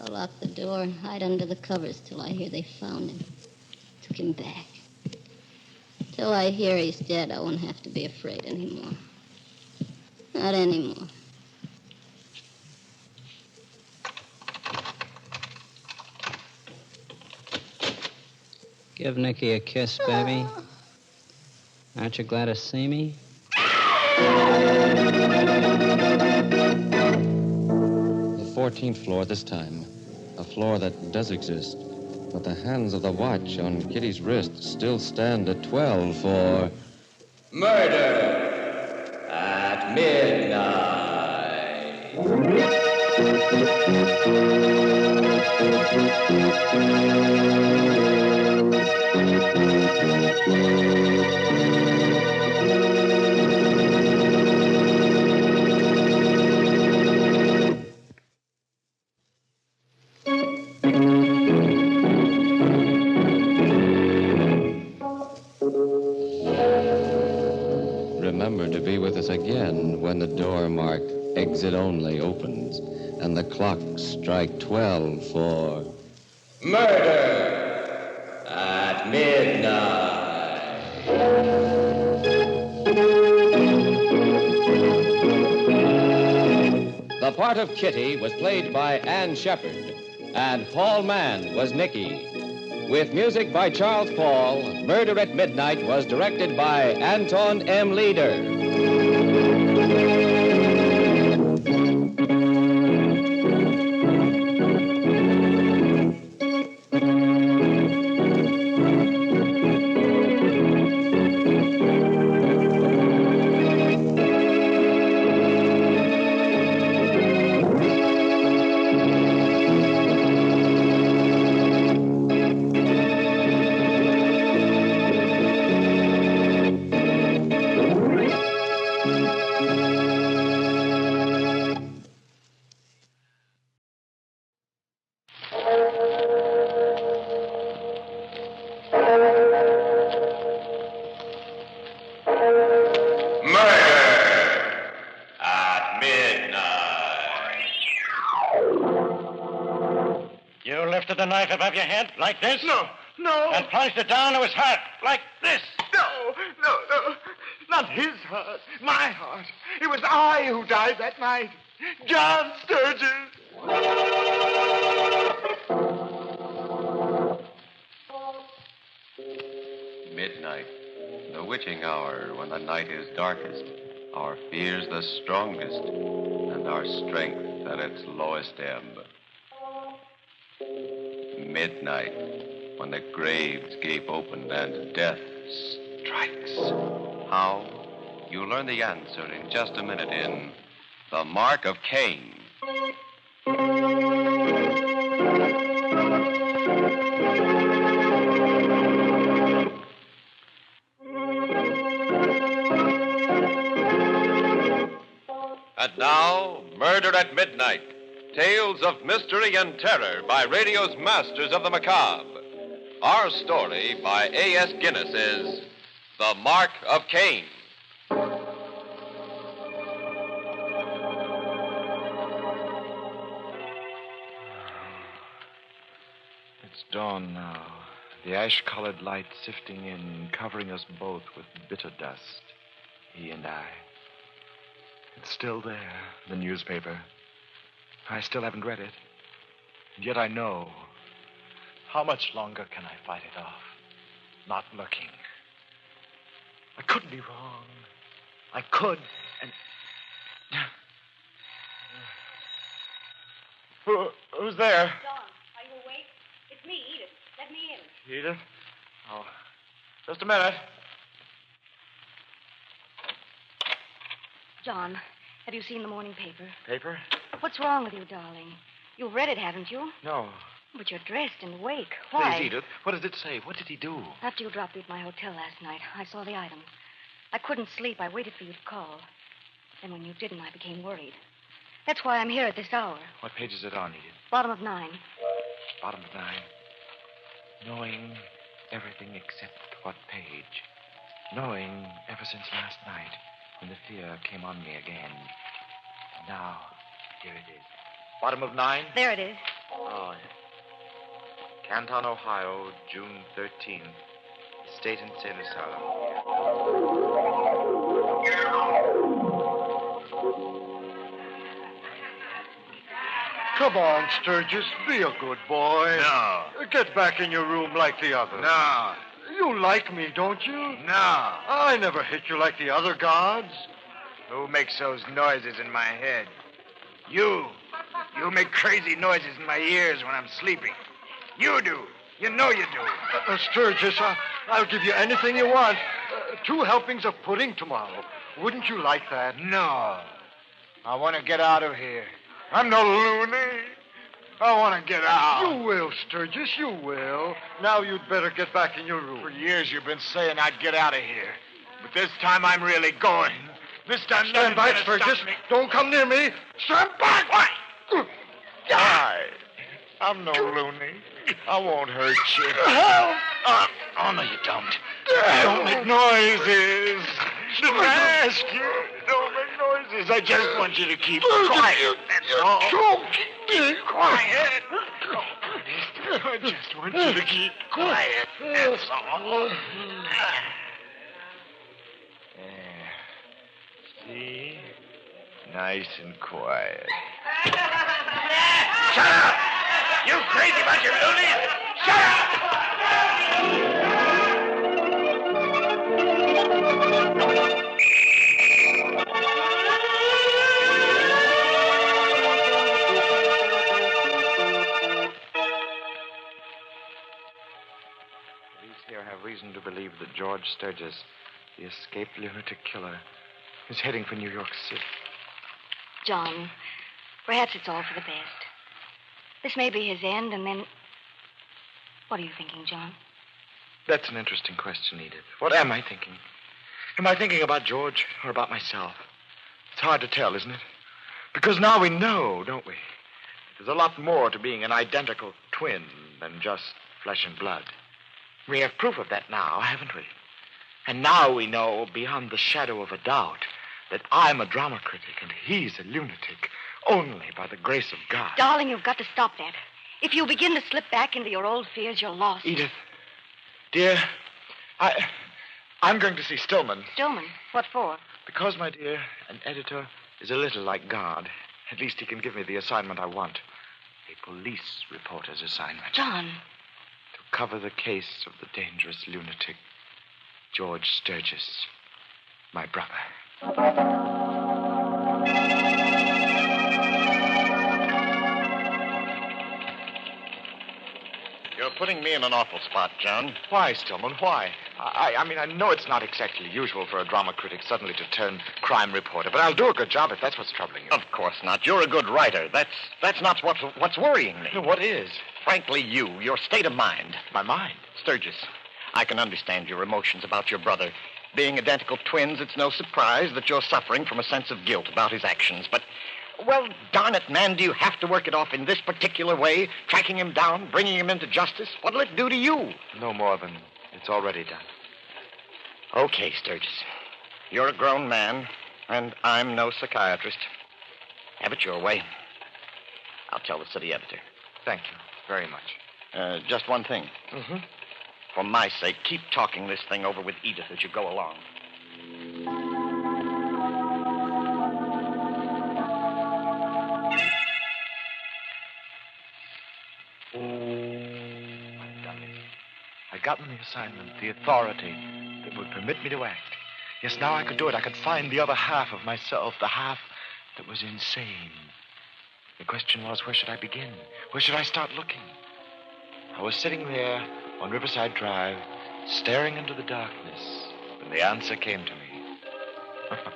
I'll lock the door and hide under the covers till I hear they found him. Took him back. Till I hear he's dead, I won't have to be afraid anymore. Not anymore. Give Nicky a kiss, baby. Aren't you glad to see me? The 14th floor this time. A floor that does exist. But the hands of the watch on Kitty's wrist still stand at 12 for... Murder at midnight. Remember to be with us again when the door marked Exit Only opens and the clocks strike 12 for... Murder at midnight. The part of Kitty was played by Ann Shepard, and Paul Mann was Nicky. With music by Charles Paul, Murder at Midnight was directed by Anton M. Leader. You lifted the knife above your head like this? No. And plunged it down to his heart like this? No. Not his heart. My heart. It was I who died that night. John Sturgis. Midnight, the witching hour when the night is darkest, our fears the strongest, and our strength at its lowest ebb. Midnight, when the graves gape open and death strikes. How? You'll learn the answer in just a minute in The Mark of Cain. And now, Murder at Midnight. Tales of mystery and terror by radio's masters of the macabre. Our story by A.S. Guinness is The Mark of Cain. It's dawn now. The ash-colored light sifting in, covering us both with bitter dust. He and I. It's still there, the newspaper. I still haven't read it. And yet I know. How much longer can I fight it off? Not looking. I couldn't be wrong. I could, and... Who's there? John, are you awake? It's me, Edith. Let me in. Edith? Oh, just a minute. John, have you seen the morning paper? Paper? What's wrong with you, darling? You've read it, haven't you? No. But you're dressed and awake. Why? Please, Edith. What does it say? What did he do? After you dropped me at my hotel last night, I saw the item. I couldn't sleep. I waited for you to call. Then when you didn't, I became worried. That's why I'm here at this hour. What page is it on, Edith? Bottom of 9. Bottom of 9. Knowing everything except what page. Knowing ever since last night when the fear came on me again. And now, here it is. Bottom of 9? There it is. Oh, yeah. Canton, Ohio, June 13th. Estate Insane Asylum. Come on, Sturgis. Be a good boy. No. Get back in your room like the others. No. You like me, don't you? No. I never hit you like the other guards. Who makes those noises in my head? You. You make crazy noises in my ears when I'm sleeping. You do. You know you do. Sturgis, I'll give you anything you want. 2 helpings of pudding tomorrow. Wouldn't you like that? No. I want to get out of here. I'm no loony. I want to get out. You will, Sturgis, you will. Now you'd better get back in your room. For years you've been saying I'd get out of here. But this time I'm really going. This time Stand back, Sturgis. Don't come near me. Stand back! Why? I'm no loony. I won't hurt you. Help! Oh, no, you don't. Don't make noises. Didn't ask you. Don't make noises. I just want you to keep quiet. That's all. Keep quiet. I just want you to keep quiet. That's all. There. See? Nice and quiet. Shut up! You crazy bunch of loonies! Shut up! Police here have reason to believe that George Sturgis, the escaped lunatic killer, is heading for New York City. John, perhaps it's all for the best. This may be his end, and then... What are you thinking, John? That's an interesting question, Edith. What am I thinking? Am I thinking about George or about myself? It's hard to tell, isn't it? Because now we know, don't we? There's a lot more to being an identical twin than just flesh and blood. We have proof of that now, haven't we? And now we know, beyond the shadow of a doubt, that I'm a drama critic and he's a lunatic, only by the grace of God. Darling, you've got to stop that. If you begin to slip back into your old fears, you're lost. Edith, dear, I'm going to see Stillman. Stillman? What for? Because, my dear, an editor is a little like God. At least he can give me the assignment I want. A police reporter's assignment. John. To cover the case of the dangerous lunatic, George Sturgis, my brother. You're putting me in an awful spot, John. Why, Stillman, why? I mean, I know it's not exactly usual for a drama critic suddenly to turn crime reporter, but I'll do a good job if that's what's troubling you. Of course not. You're a good writer. That's not what's worrying me. What is? Frankly, your state of mind. My mind? Sturgis, I can understand your emotions about your brother. Being identical twins, it's no surprise that you're suffering from a sense of guilt about his actions. But, well, darn it, man, do you have to work it off in this particular way? Tracking him down, bringing him into justice? What'll it do to you? No more than it's already done. Okay, Sturgis. You're a grown man, and I'm no psychiatrist. Have it your way. I'll tell the city editor. Thank you very much. Just one thing. Mm-hmm. For my sake, keep talking this thing over with Edith as you go along. I've done it. I'd gotten the assignment, the authority that would permit me to act. Yes, now I could do it. I could find the other half of myself, the half that was insane. The question was, where should I begin? Where should I start looking? I was sitting there on Riverside Drive, staring into the darkness, when the answer came to me.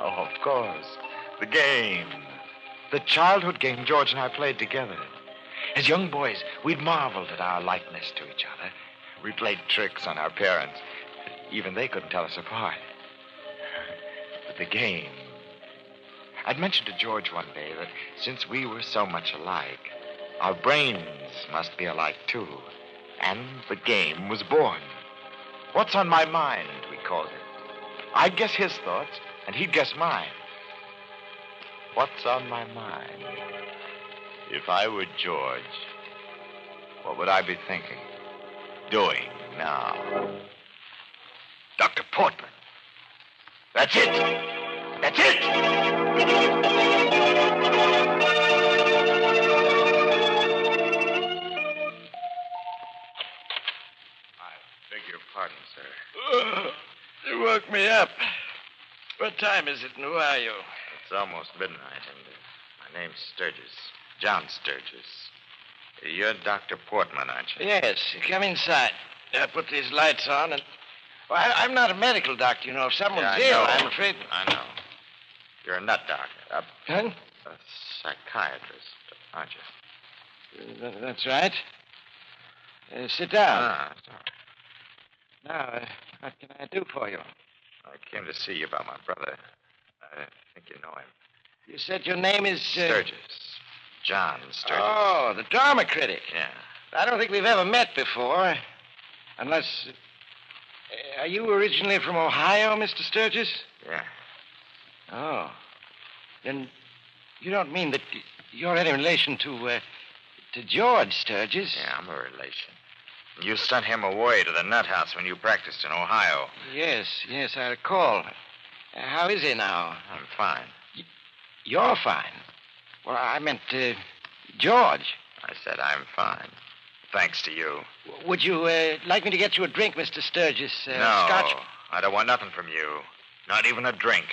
Oh, of course. The game. The childhood game George and I played together. As young boys, we'd marveled at our likeness to each other. We played tricks on our parents. Even they couldn't tell us apart. But the game. I'd mentioned to George one day that since we were so much alike, our brains must be alike, too. And the game was born. What's on my mind, we called it. I'd guess his thoughts, and he'd guess mine. What's on my mind? If I were George, what would I be thinking? Doing now? Dr. Portman. That's it! That's it! woke me up. What time is it and who are you? It's almost midnight, and my name's Sturgis. John Sturgis. You're Dr. Portman, aren't you? Yes, come inside. Put these lights on and... Well, I'm not a medical doctor, you know. If someone's Yeah, ill, I know. I'm afraid... I know. You're a nut doctor. Huh? A psychiatrist, aren't you? That's right. Sit down. Ah, sorry. Now, what can I do for you? I came to see you about my brother. I think you know him. You said your name is... Sturgis. John Sturgis. Oh, the drama critic. Yeah. I don't think we've ever met before. Unless... are you originally from Ohio, Mr. Sturgis? Yeah. Oh. Then you don't mean that you're any relation to George Sturgis? Yeah, I'm a relation. You sent him away to the nut house when you practiced in Ohio. Yes, I recall. How is he now? I'm fine. You're fine. Well, I meant, George. I said I'm fine. Thanks to you. Would you like me to get you a drink, Mr. Sturgis? No, Scotch? I don't want nothing from you. Not even a drink.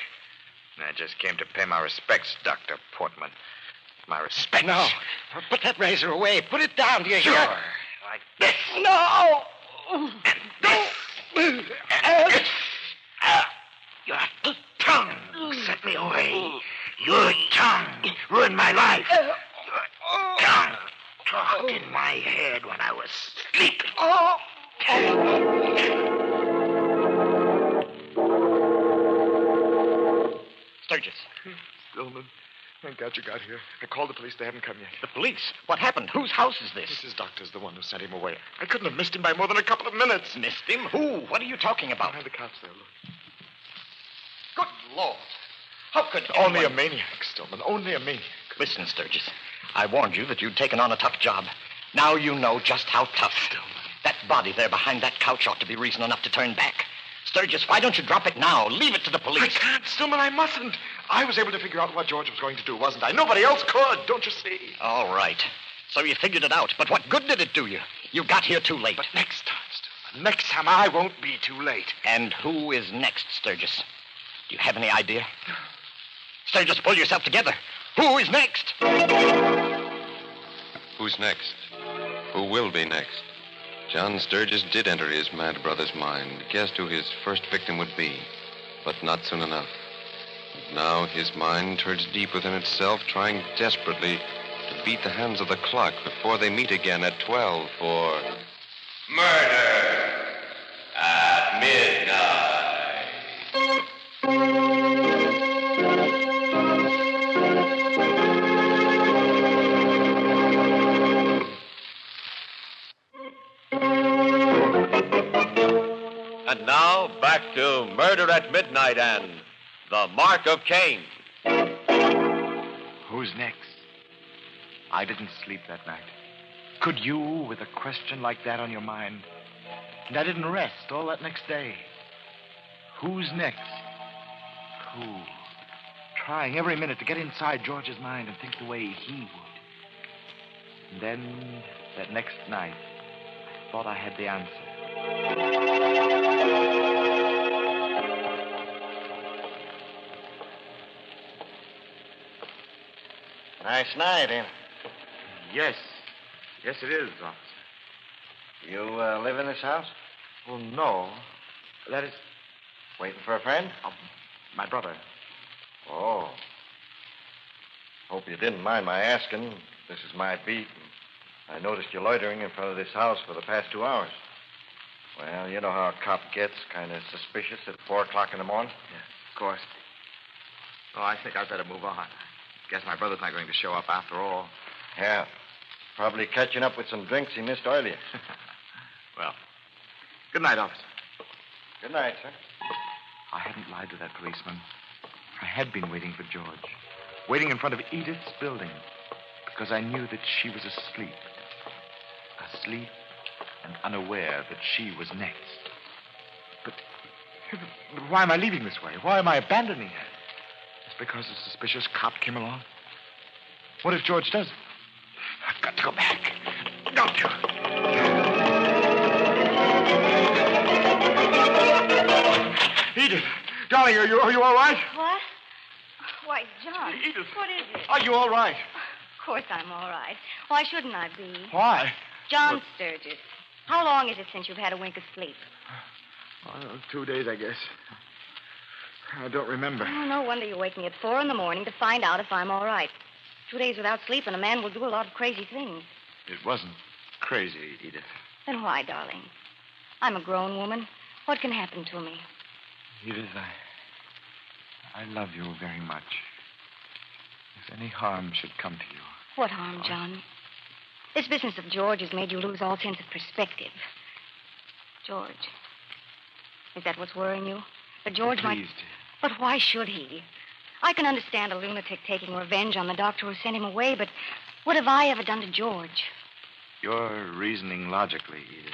I just came to pay my respects, Dr. Portman. My respects. No. Put that razor away. Put it down, do you Sure. hear? Like this. No! Your tongue set me away. Your tongue ruined my life. Your tongue talked in my head when I was sleeping. Sturgis. Stillman, thank God you got here. I called the police. They haven't come yet. The police? What happened? Whose house is this? Mrs. Doctor's the one who sent him away. I couldn't have missed him by more than a couple of minutes. Missed him? Who? What are you talking about? Behind the couch there, look. Good Lord. How could Only anyone... a maniac, Stillman. Only a maniac. Listen, Sturgis. I warned you that you'd taken on a tough job. Now you know just how tough. Stillman. That body there behind that couch ought to be reason enough to turn back. Sturgis, why don't you drop it now? Leave it to the police. I can't, Stillman. I mustn't. I was able to figure out what George was going to do, wasn't I? Nobody else could, don't you see? All right. So you figured it out. But what good did it do you? You got here too late. But next time, Stillman. Next time I won't be too late. And who is next, Sturgis? Do you have any idea? Sturgis, pull yourself together. Who is next? Who's next? Who will be next? John Sturgis did enter his mad brother's mind, guessed who his first victim would be, but not soon enough. Now his mind turns deep within itself, trying desperately to beat the hands of the clock before they meet again at 12 for... Murder at Midnight. And now, back to Murder at Midnight and The Mark of Cain. Who's next? I didn't sleep that night. Could you, with a question like that on your mind? And I didn't rest all that next day. Who's next? Who? Trying every minute to get inside George's mind and think the way he would. And then, that next night, I thought I had the answer. Nice night, ain't it? Yes. Yes, it is, officer. You live in this house? Well, no. That is... Waiting for a friend? My brother. Oh. Hope you didn't mind my asking. This is my beat. I noticed you loitering in front of this house for the past 2 hours. Well, you know how a cop gets, kind of suspicious at 4 o'clock in the morning? Yes, of course. Oh, I think I'd better move on. Guess my brother's not going to show up after all. Yeah. Probably catching up with some drinks he missed earlier. Well, good night, officer. Good night, sir. I hadn't lied to that policeman. I had been waiting for George. Waiting in front of Edith's building. Because I knew that she was asleep. Asleep and unaware that she was next. But why am I leaving this way? Why am I abandoning her? It's because a suspicious cop came along? What if George does? I've got to go back. Don't you? Edith, darling, are you all right? What? Why, John. Edith. What is it? Are you all right? Of course I'm all right. Why shouldn't I be? Why? John Sturgis. How long is it since you've had a wink of sleep? 2 days, I guess. I don't remember. Oh, no wonder you wake me at 4 in the morning to find out if I'm all right. 2 days without sleep, and a man will do a lot of crazy things. It wasn't crazy, Edith. Then why, darling? I'm a grown woman. What can happen to me? Edith, I love you very much. If any harm should come to you. What harm, John? This business of George has made you lose all sense of perspective. George. Is that what's worrying you? But George might... Please, But why should he? I can understand a lunatic taking revenge on the doctor who sent him away, but what have I ever done to George? You're reasoning logically, Edith.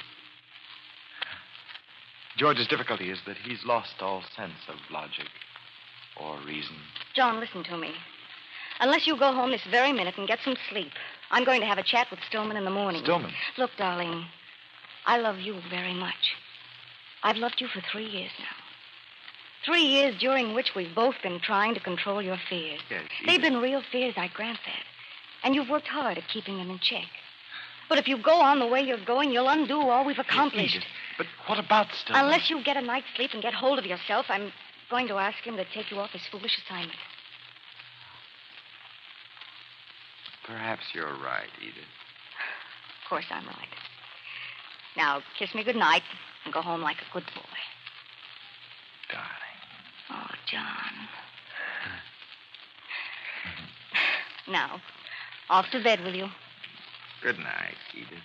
George's difficulty is that he's lost all sense of logic or reason. John, listen to me. Unless you go home this very minute and get some sleep, I'm going to have a chat with Stillman in the morning. Stillman? Look, darling, I love you very much. I've loved you for 3 years now. 3 years during which we've both been trying to control your fears. Yes, They've been real fears, I grant that. And you've worked hard at keeping them in check. But if you go on the way you're going, you'll undo all we've accomplished. Edith, but what about Stillman? Unless you get a night's sleep and get hold of yourself, I'm going to ask him to take you off his foolish assignment. Perhaps you're right, Edith. Of course I'm right. Now, kiss me goodnight and go home like a good boy. Darling. Oh, John. Now, off to bed with you. Good night, Edith.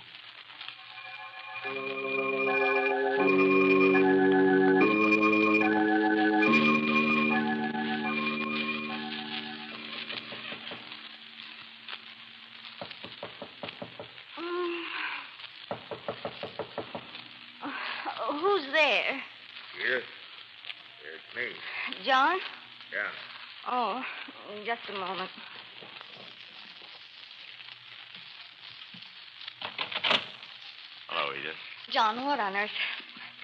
Who's there? Yes. It's me. John? Yeah. Oh, just a moment. Hello, Edith. John, what on earth?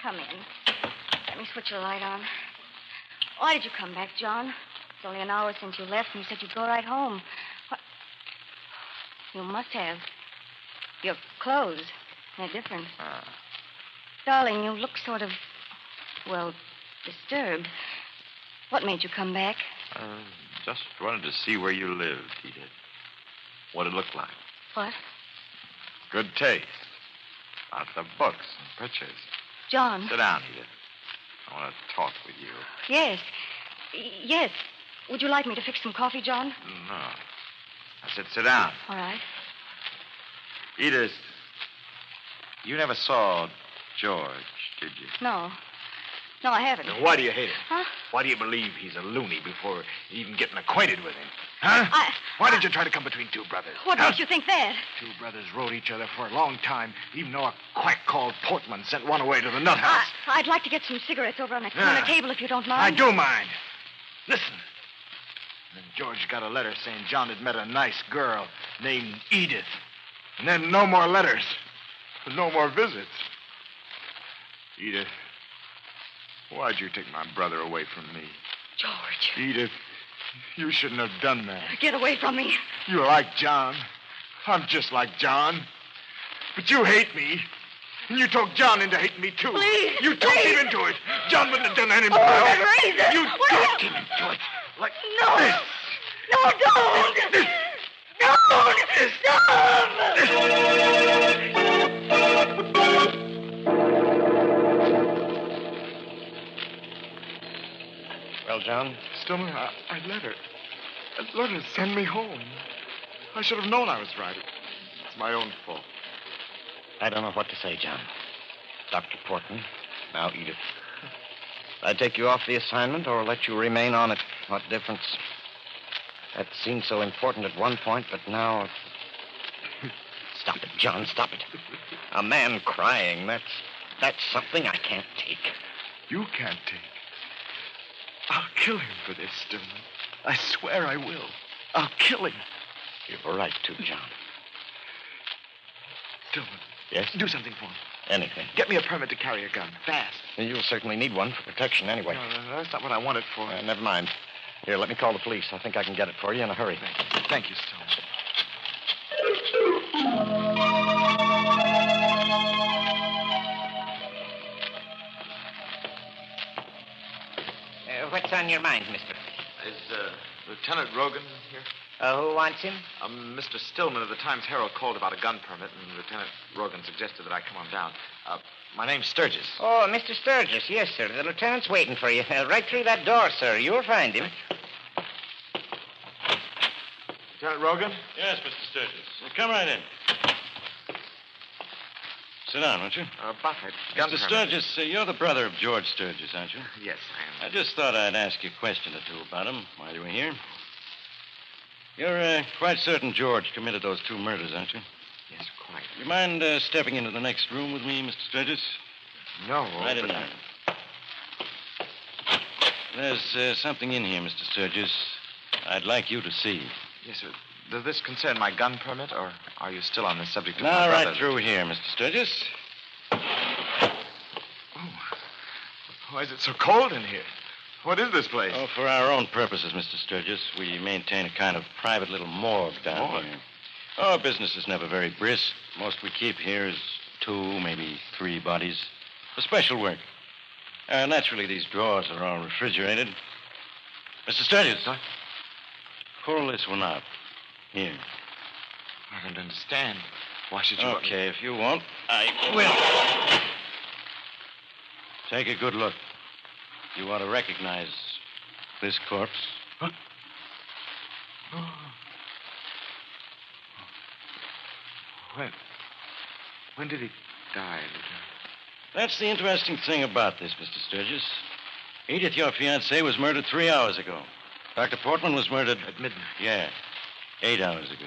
Come in. Let me switch the light on. Why did you come back, John? It's only an hour since you left, and you said you'd go right home. What? You must have. Your clothes. They're different. Darling, you look sort of, well, disturbed. What made you come back? Just wanted to see where you lived, Edith. What it looked like. What? Good taste. Lots of books and pictures. John. Sit down, Edith. I want to talk with you. Yes. Yes. Would you like me to fix some coffee, John? No. I said sit down. All right. Edith, you never saw George, did you? No. No, I haven't. Then why do you hate him? Huh? Why do you believe he's a loony before even getting acquainted with him? Huh? Why did you try to come between two brothers? What makes you think that? Two brothers rode each other for a long time, even though a quack called Portman sent one away to the nut house. I'd like to get some cigarettes over on that corner table if you don't mind. I do mind. Listen. Then George got a letter saying John had met a nice girl named Edith. And then no more letters. No more visits. Edith, why'd you take my brother away from me? George. Edith, you shouldn't have done that. Get away from me. You like John. I'm just like John. But you hate me. And you talked John into hating me, too. Please. You talked him into it. John wouldn't have done that himself. You talked him into it. Like No. this. No, don't. Don't. Well, John? Stillman, I let her. I let her send me home. I should have known I was right. It's my own fault. I don't know what to say, John. Dr. Portman, now Edith. I'd take you off the assignment or let you remain on it. What difference? That seemed so important at one point, but now... Stop it, John, stop it. A man crying, that's something I can't take. You can't take. I'll kill him for this, Stillman. I swear I will. I'll kill him. You've a right to, John. Stillman. Yes? Do something for me. Anything. Get me a permit to carry a gun. Fast. You'll certainly need one for protection anyway. No, that's not what I want it for. Never mind. Here, let me call the police. I think I can get it for you in a hurry. Thank you, Stone. What's on your mind, mister? Is Lieutenant Rogan here? Who wants him? Mr. Stillman of the Times Herald called about a gun permit, and Lieutenant Rogan suggested that I come on down. My name's Sturgis. Oh, Mr. Sturgis. Yes, sir. The lieutenant's waiting for you. Right through that door, sir. You'll find him. Lieutenant Rogan? Yes, Mr. Sturgis. Come right in. Sit down, won't you? Buffett. Gun Mr. permit. Sturgis, you're the brother of George Sturgis, aren't you? Yes, I am. I just thought I'd ask you a question or two about him while you were here. You're quite certain George committed those 2 murders, aren't you? Yes, quite. You mind stepping into the next room with me, Mr. Sturgis? No. Right in there. There's something in here, Mr. Sturgis, I'd like you to see. Yes, sir. Does this concern my gun permit, or are you still on the subject of Now, my brother? right through here, Mr. Sturgis. Why is it so cold in here? What is this place? Oh, for our own purposes, Mr. Sturgis, we maintain a kind of private little morgue down Morgue? here. Oh, business is never very brisk. Most we keep here is 2, maybe 3 bodies. For special work. Naturally, these drawers are all refrigerated. Mr. Sturgis, pull this one out. Here. I don't understand. Why should you... Okay, if you won't, I will. Take a good look. You ought to recognize this corpse. Huh? When did he die, Lieutenant? That's the interesting thing about this, Mr. Sturgis. Edith, your fiancée, was murdered 3 hours ago. Dr. Portman was murdered... At midnight? Yeah, 8 hours ago.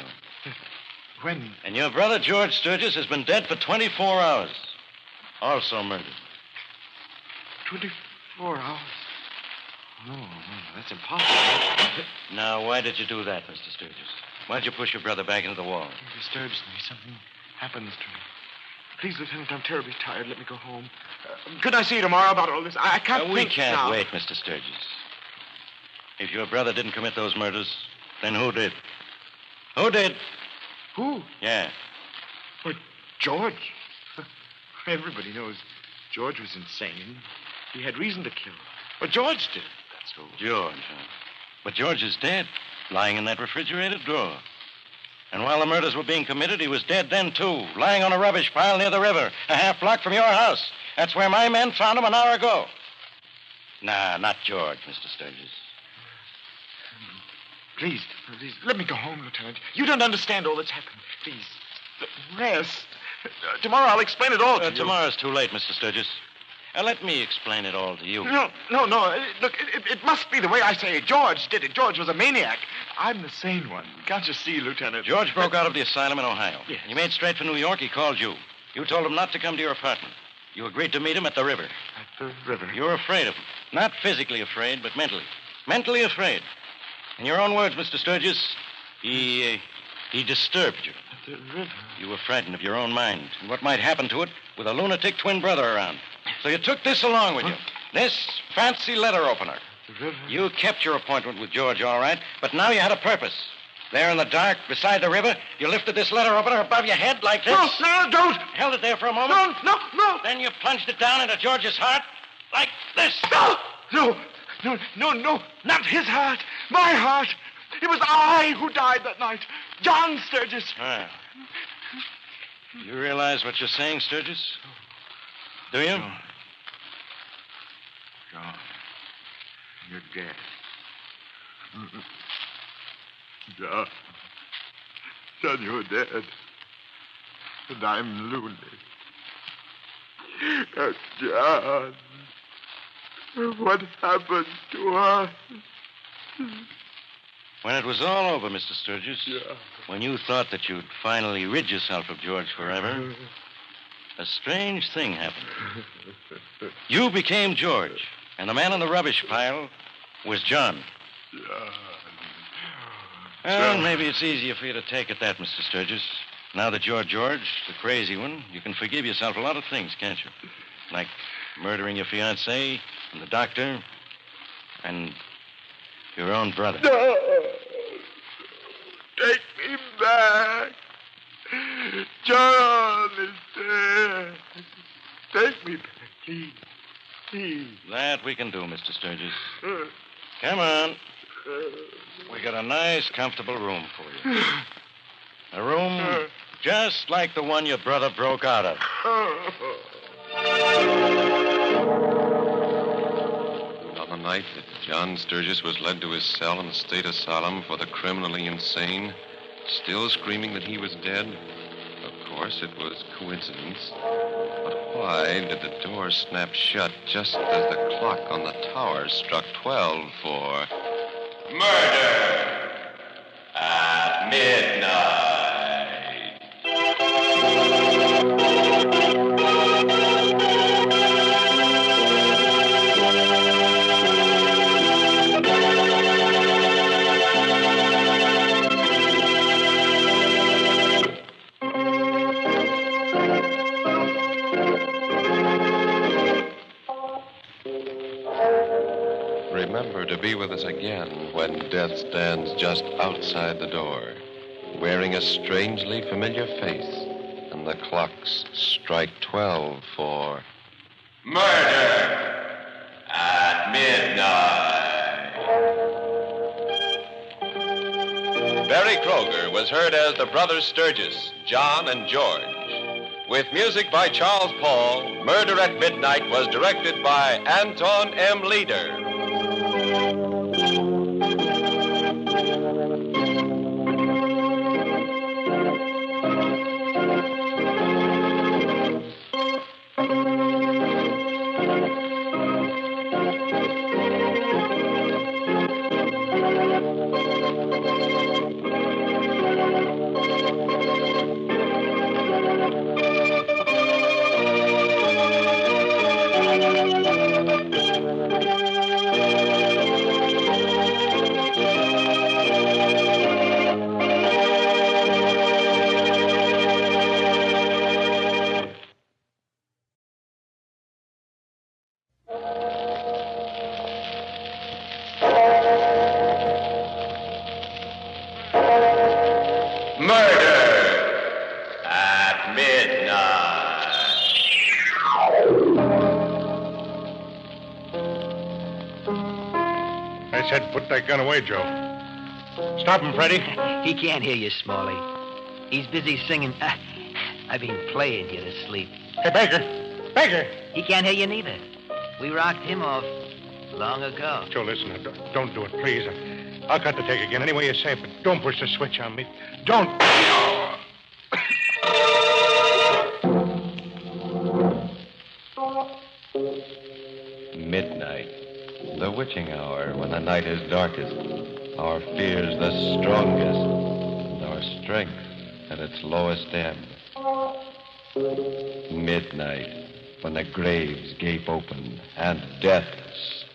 When? And your brother, George Sturgis, has been dead for 24 hours. Also murdered. 24 hours? No, that's impossible. Now, why did you do that, Mr. Sturgis? Why'd you push your brother back into the wall? It disturbs me. Something happens to me. Please, Lieutenant, I'm terribly tired. Let me go home. Could I see you tomorrow about all this? I can't think We can't now. wait, Mr. Sturgis. If your brother didn't commit those murders, then who did? Who did? Who? Yeah. Well, George. Everybody knows George was insane. He had reason to kill. Well, George did. That's who. George, huh? But George is dead, lying in that refrigerated drawer. And while the murders were being committed, he was dead then, too, lying on a rubbish pile near the river, a half block from your house. That's where my men found him an hour ago. Nah, not George, Mr. Sturgis. Please, let me go home, Lieutenant. You don't understand all that's happened. Please, rest. Tomorrow I'll explain it all to you. Tomorrow's too late, Mr. Sturgis. Let me explain it all to you. No. Look, it must be the way I say it. George did it. George was a maniac. I'm the sane one. Can't you see, Lieutenant? George broke out of the asylum in Ohio. Yes. He made straight for New York. He called you. You told him not to come to your apartment. You agreed to meet him at the river. At the river? You were afraid of him. Not physically afraid, but mentally. Mentally afraid. In your own words, Mr. Sturgis, he disturbed you. At the river? You were frightened of your own mind and what might happen to it with a lunatic twin brother around. So you took this along with you. This fancy letter opener. The river? You kept your appointment with George, all right, but now you had a purpose. There in the dark, beside the river, you lifted this letter opener above your head like this. No, don't! Held it there for a moment. No! Then you plunged it down into George's heart like this. No, not his heart. My heart. It was I who died that night. John Sturgis. Well, you realize what you're saying, Sturgis? Do you? John, you're dead. John, you're dead. And I'm lonely. John, what happened to us? When it was all over, Mr. Sturgis, when you thought that you'd finally rid yourself of George forever, a strange thing happened. You became George, and the man in the rubbish pile was John. Well, maybe it's easier for you to take it that, Mr. Sturgis. Now that you're George, the crazy one, you can forgive yourself a lot of things, can't you? Like murdering your fiancée and the doctor and your own brother. No! Take me back. John is dead. Take me back, please. Please. That we can do, Mr. Sturgis. Come on. We got a nice, comfortable room for you. A room just like the one your brother broke out of. On the night that John Sturgis was led to his cell in the state asylum for the criminally insane, still screaming that he was dead, of course it was coincidence. But why did the door snap shut just as the clock on the tower struck 12 for... Murder at midnight. Remember to be with us again when death stands just outside the door, wearing a strangely familiar face, and the clocks strike 12 for... Murder at midnight. Barry Kroger was heard as the brothers Sturgis, John and George. With music by Charles Paul, Murder at Midnight was directed by Anton M. Leader. I said put that gun away, Joe. Stop him, Freddie. He can't hear you, Smalley. He's busy singing. Playing you to sleep. Hey, Baker. Baker! He can't hear you neither. We rocked him off long ago. Joe, listen, don't do it, please. I'll cut the take again any way you say it, but don't push the switch on me. Don't. Midnight, the witching hour when the night is darkest, our fears the strongest, and our strength at its lowest ebb. Midnight, when the graves gape open and death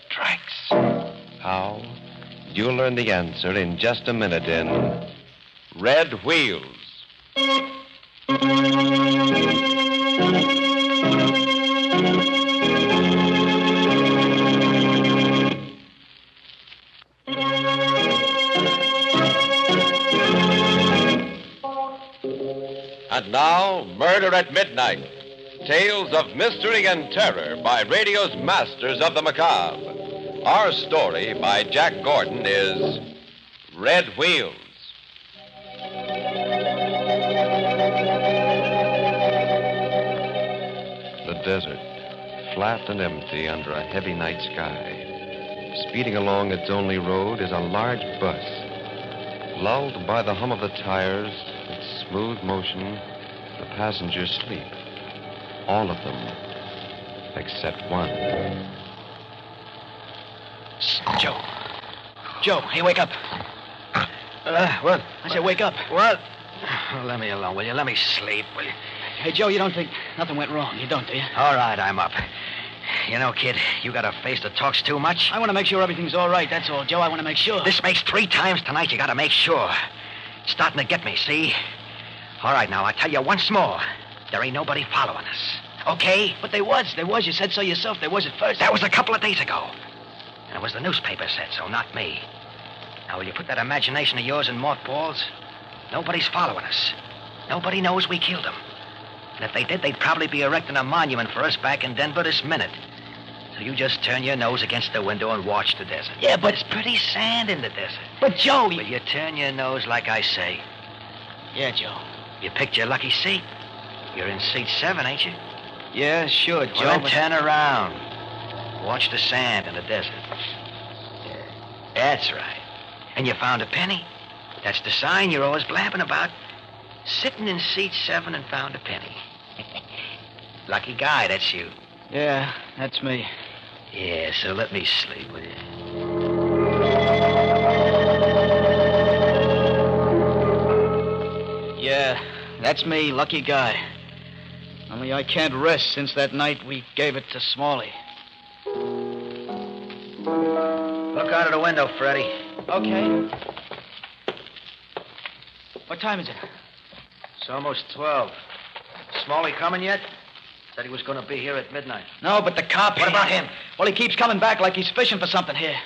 strikes. How? You'll learn the answer in just a minute in Red Wheels. And now, Murder at Midnight. Tales of mystery and terror by radio's masters of the macabre. Our story by Jack Gordon is Red Wheels. the desert, flat and empty under a heavy night sky. Speeding along its only road is a large bus. Lulled by the hum of the tires, its smooth motion, the passengers sleep. All of them, except one. Joe. Joe, hey, wake up. What? I said wake up. What? Oh, let me alone, will you? Let me sleep, will you? Hey, Joe, you don't think nothing went wrong? You don't, do you? All right, I'm up. You know, kid, you got a face that talks too much. I want to make sure everything's all right, that's all, Joe. I want to make sure. This makes 3 times tonight you got to make sure. It's starting to get me, see? All right, now, I tell you once more. There ain't nobody following us. Okay? But there was. You said so yourself. There was at first. That was a couple of days ago. And it was the newspaper said so, not me. Now, will you put that imagination of yours in mothballs? Nobody's following us. Nobody knows we killed him. And if they did, they'd probably be erecting a monument for us back in Denver this minute. So you just turn your nose against the window and watch the desert. Yeah, but... It's pretty sand in the desert. But, Joe... Will you turn your nose like I say? Yeah, Joe. You picked your lucky seat. You're in seat 7, ain't you? Yeah, sure, Joe. Well, then turn around. Watch the sand in the desert. That's right. And you found a penny. That's the sign you're always blabbing about. Sitting in seat 7 and found a penny. Lucky guy, that's you. Yeah, that's me. Yeah, so let me sleep with you. Yeah, that's me, lucky guy. Only I can't rest since that night we gave it to Smalley. Look out of the window, Freddie. Okay. What time is it? It's almost 12. Smalley coming yet? Said he was going to be here at midnight. No, but the cop... What about him? Well, he keeps coming back like he's fishing for something here.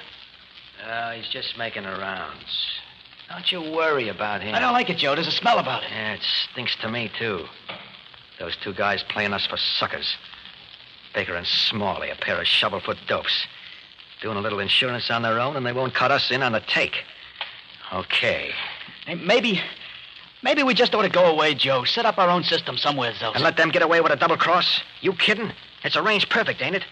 He's just making the rounds. Don't you worry about him. I don't like it, Joe. There's a smell about it. Yeah, it stinks to me, too. Those two guys playing us for suckers. Baker and Smalley, a pair of shovel-foot dopes. Doing a little insurance on their own, and they won't cut us in on the take. Okay. Hey, maybe we just ought to go away, Joe. Set up our own system somewhere else. And let them get away with a double cross? You kidding? It's arranged perfect, ain't it?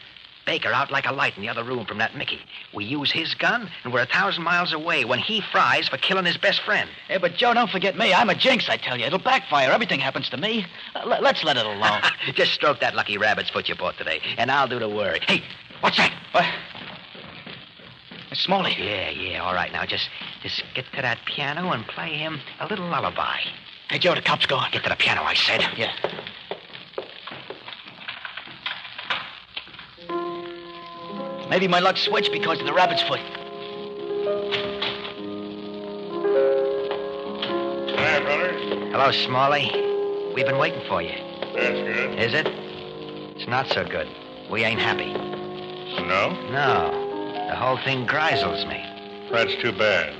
Baker out like a light in the other room from that Mickey. We use his gun, and we're 1,000 miles away when he fries for killing his best friend. Hey, but Joe, don't forget me. I'm a jinx, I tell you. It'll backfire. Everything happens to me. Let's let it alone. Just stroke that lucky rabbit's foot you bought today, and I'll do the work. Hey, what's that? What? It's Smalley. Yeah, all right. Now, just get to that piano and play him a little lullaby. Hey, Joe, the cop's gone. Get to the piano, I said. Yeah. Maybe my luck switched because of the rabbit's foot. Hi, brother. Hello, Smalley. We've been waiting for you. That's good. Is it? It's not so good. We ain't happy. No? No. The whole thing grisels me. That's too bad.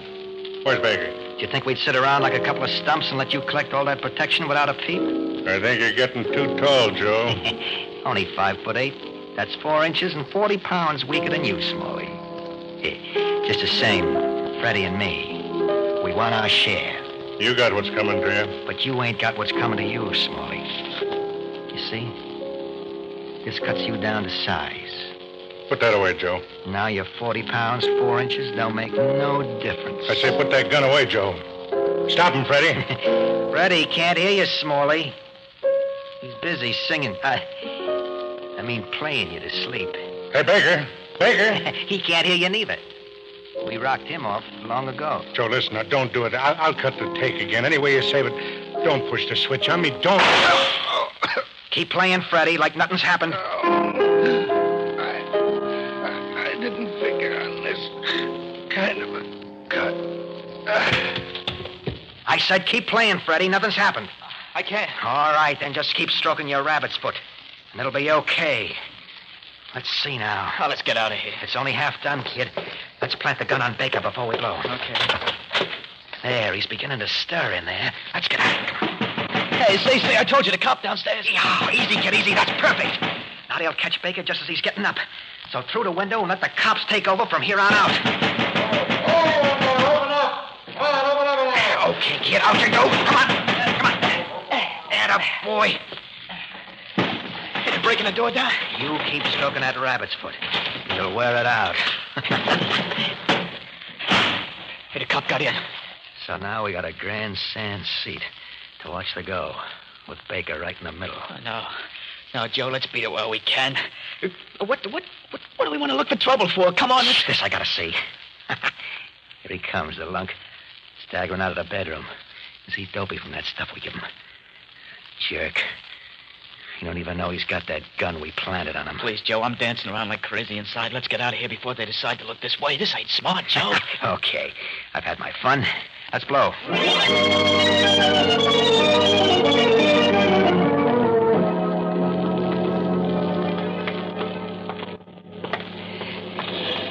Where's Baker? Do you think we'd sit around like a couple of stumps and let you collect all that protection without a peep? I think you're getting too tall, Joe. Only 5'8". That's 4 inches and 40 pounds weaker than you, Smalley. Just the same, Freddie and me. We want our share. You got what's coming to you. But you ain't got what's coming to you, Smalley. You see? This cuts you down to size. Put that away, Joe. Now you're 40 pounds, 4 inches. Don't make no difference. I say put that gun away, Joe. Stop him, Freddie. Freddie can't hear you, Smalley. He's busy singing. I mean, playing you to sleep. Hey, Baker. Baker. He can't hear you neither. We rocked him off long ago. Joe, listen, now, don't do it. I'll cut the take again. Any way you say it, don't push the switch on me. Don't. Keep playing, Freddie, like nothing's happened. I didn't figure on this kind of a cut. I said keep playing, Freddie. Nothing's happened. I can't. All right, then just keep stroking your rabbit's foot. And it'll be okay. Let's see now. Oh, let's get out of here. It's only half done, kid. Let's plant the gun on Baker before we blow. Okay. There, he's beginning to stir in there. Let's get out. Come on. Hey, see, I told you the cop downstairs. Oh, easy, kid, easy. That's perfect. Now they'll catch Baker just as he's getting up. So through the window and let the cops take over from here on out. Open up. Open up. Okay, kid, out you go. Come on. Atta boy. They're breaking the door down. You keep stroking that rabbit's foot. You'll wear it out. Hey, the cop got in. So now we got a grand sand seat to watch the go, with Baker right in the middle. Oh, no, Joe, let's beat it while we can. What do we want to look for trouble for? Come on, let's... This I gotta see. Here he comes, the lunk. Staggering out of the bedroom. Is he dopey from that stuff we give him? Jerk. You don't even know he's got that gun we planted on him. Please, Joe, I'm dancing around like crazy inside. Let's get out of here before they decide to look this way. This ain't smart, Joe. Okay. I've had my fun. Let's blow.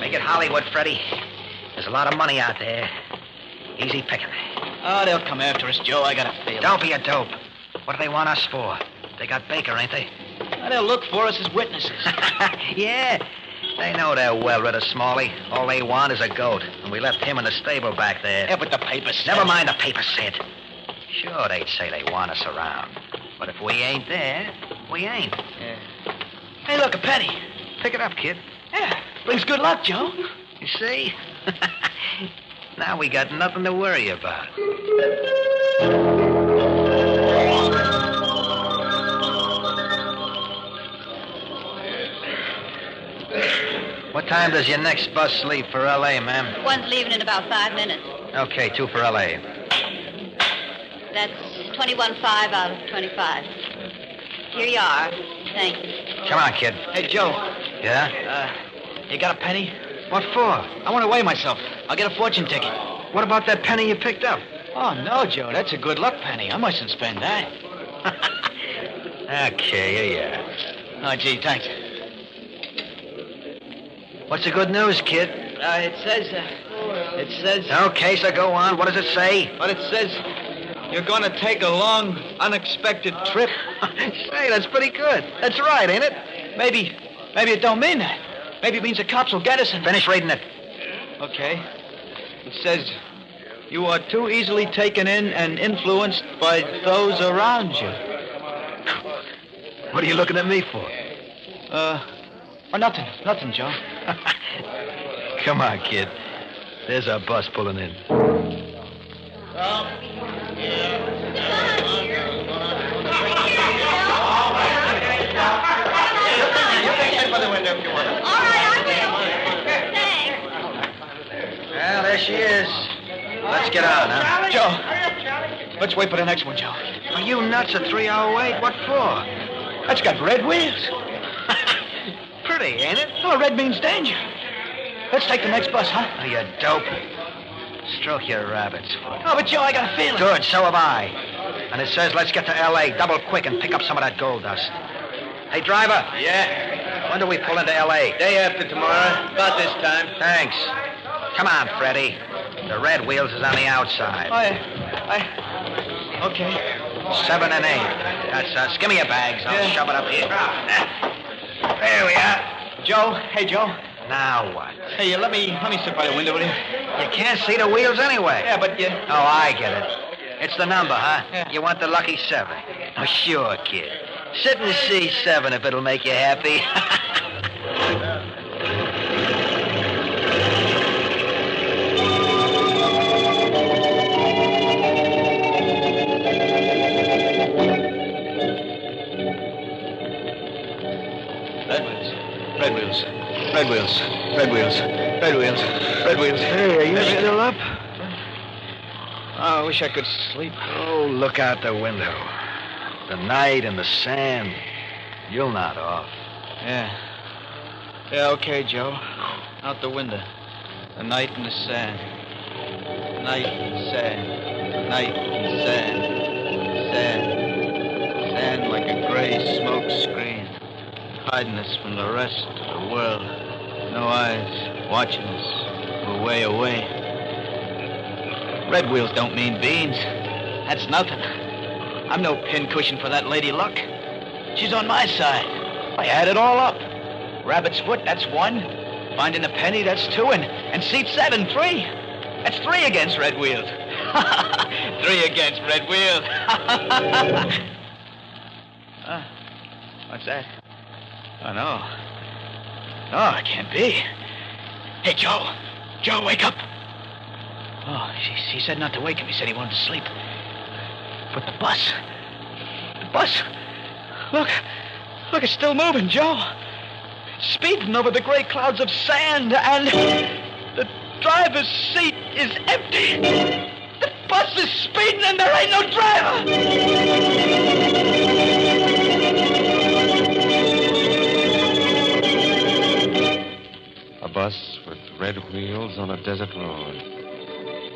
Make it Hollywood, Freddie. There's a lot of money out there. Easy picking. Oh, they'll come after us, Joe. I got a feeling. Don't be a dope. What do they want us for? They got Baker, ain't they? Well, they'll look for us as witnesses. Yeah. They know they're well rid of Smalley. All they want is a goat. And we left him in the stable back there. Yeah, but the paper said... Never mind the paper said. Sure, they'd say they want us around. But if we ain't there, we ain't. Yeah. Hey, look, a penny. Pick it up, kid. Yeah, brings good luck, Joe. You see? Now we got nothing to worry about. What time does your next bus leave for L.A., ma'am? One's leaving in about 5 minutes. Okay, 2 for L.A. That's 21.5 out of 25. Here you are. Thanks. Come on, kid. Hey, Joe. Yeah? You got a penny? What for? I want to weigh myself. I'll get a fortune ticket. What about that penny you picked up? Oh, no, Joe. That's a good luck penny. I mustn't spend that. Okay, yeah. Oh, gee, thanks. What's the good news, kid? It says... Okay, so go on. What does it say? But it says you're going to take a long, unexpected trip. Say, that's pretty good. That's right, ain't it? Maybe it don't mean that. Maybe it means the cops will get us and... Finish reading it. Okay. It says you are too easily taken in and influenced by those around you. What are you looking at me for? Nothing, Joe. Come on, kid. There's our bus pulling in. Well, there she is. Let's get on, huh? Joe, let's wait for the next one, Joe. Are you nuts? A 3-hour wait? What for? That's got red wheels. Pretty, ain't it? Oh, red means danger. Let's take the next bus, huh? Oh, you dope. Stroke your rabbit's foot. Oh, but Joe, I got a feeling. Good, so have I. And it says let's get to L.A. double quick and pick up some of that gold dust. Hey, driver. Yeah? When do we pull into L.A.? Day after tomorrow. About this time. Thanks. Come on, Freddie. The red wheels is on the outside. Okay. 7 and 8. That's us. Give me your bags. I'll shove it up here. There we are. Joe. Hey, Joe. Now what? Hey, let me sit by the window, will you? You can't see the wheels anyway. Yeah, but you... Oh, I get it. It's the number, huh? Yeah. You want the lucky 7. Oh, sure, kid. Sit and see 7 if it'll make you happy. Red wheels. Red wheels. Red wheels. Red wheels. Red wheels. Hey, are you still up? Oh, I wish I could sleep. Oh, look out the window. The night and the sand. You'll nod off. Yeah. Yeah, okay, Joe. Out the window. The night and the sand. Night and sand. Night and sand. Sand. Sand like a gray smoke screen. Hiding us from the rest of the world. No eyes watching us. We're way away. Red wheels don't mean beans. That's nothing. I'm no pincushion for that lady luck. She's on my side. I add it all up. Rabbit's foot, that's 1. Finding a penny, that's 2. And seat 7, 3. That's 3 against red wheels. 3 against red wheels. What's that? Oh, no. No, it can't be. Hey, Joe. Joe, wake up. Oh, he said not to wake him. He said he wanted to sleep. But the bus. Look, it's still moving, Joe. It's speeding over the gray clouds of sand, and the driver's seat is empty. The bus is speeding, and there ain't no driver. A bus with red wheels on a desert road.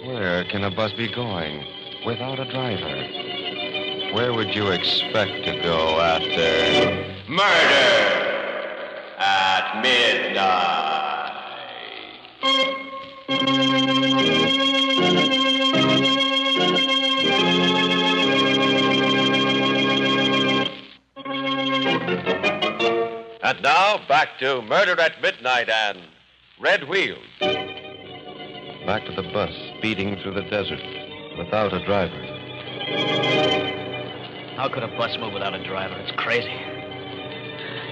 Where can a bus be going without a driver? Where would you expect to go after Murder at midnight. And now, back to Murder at Midnight and Red Wheels. Back to the bus speeding through the desert without a driver. How could a bus move without a driver? It's crazy.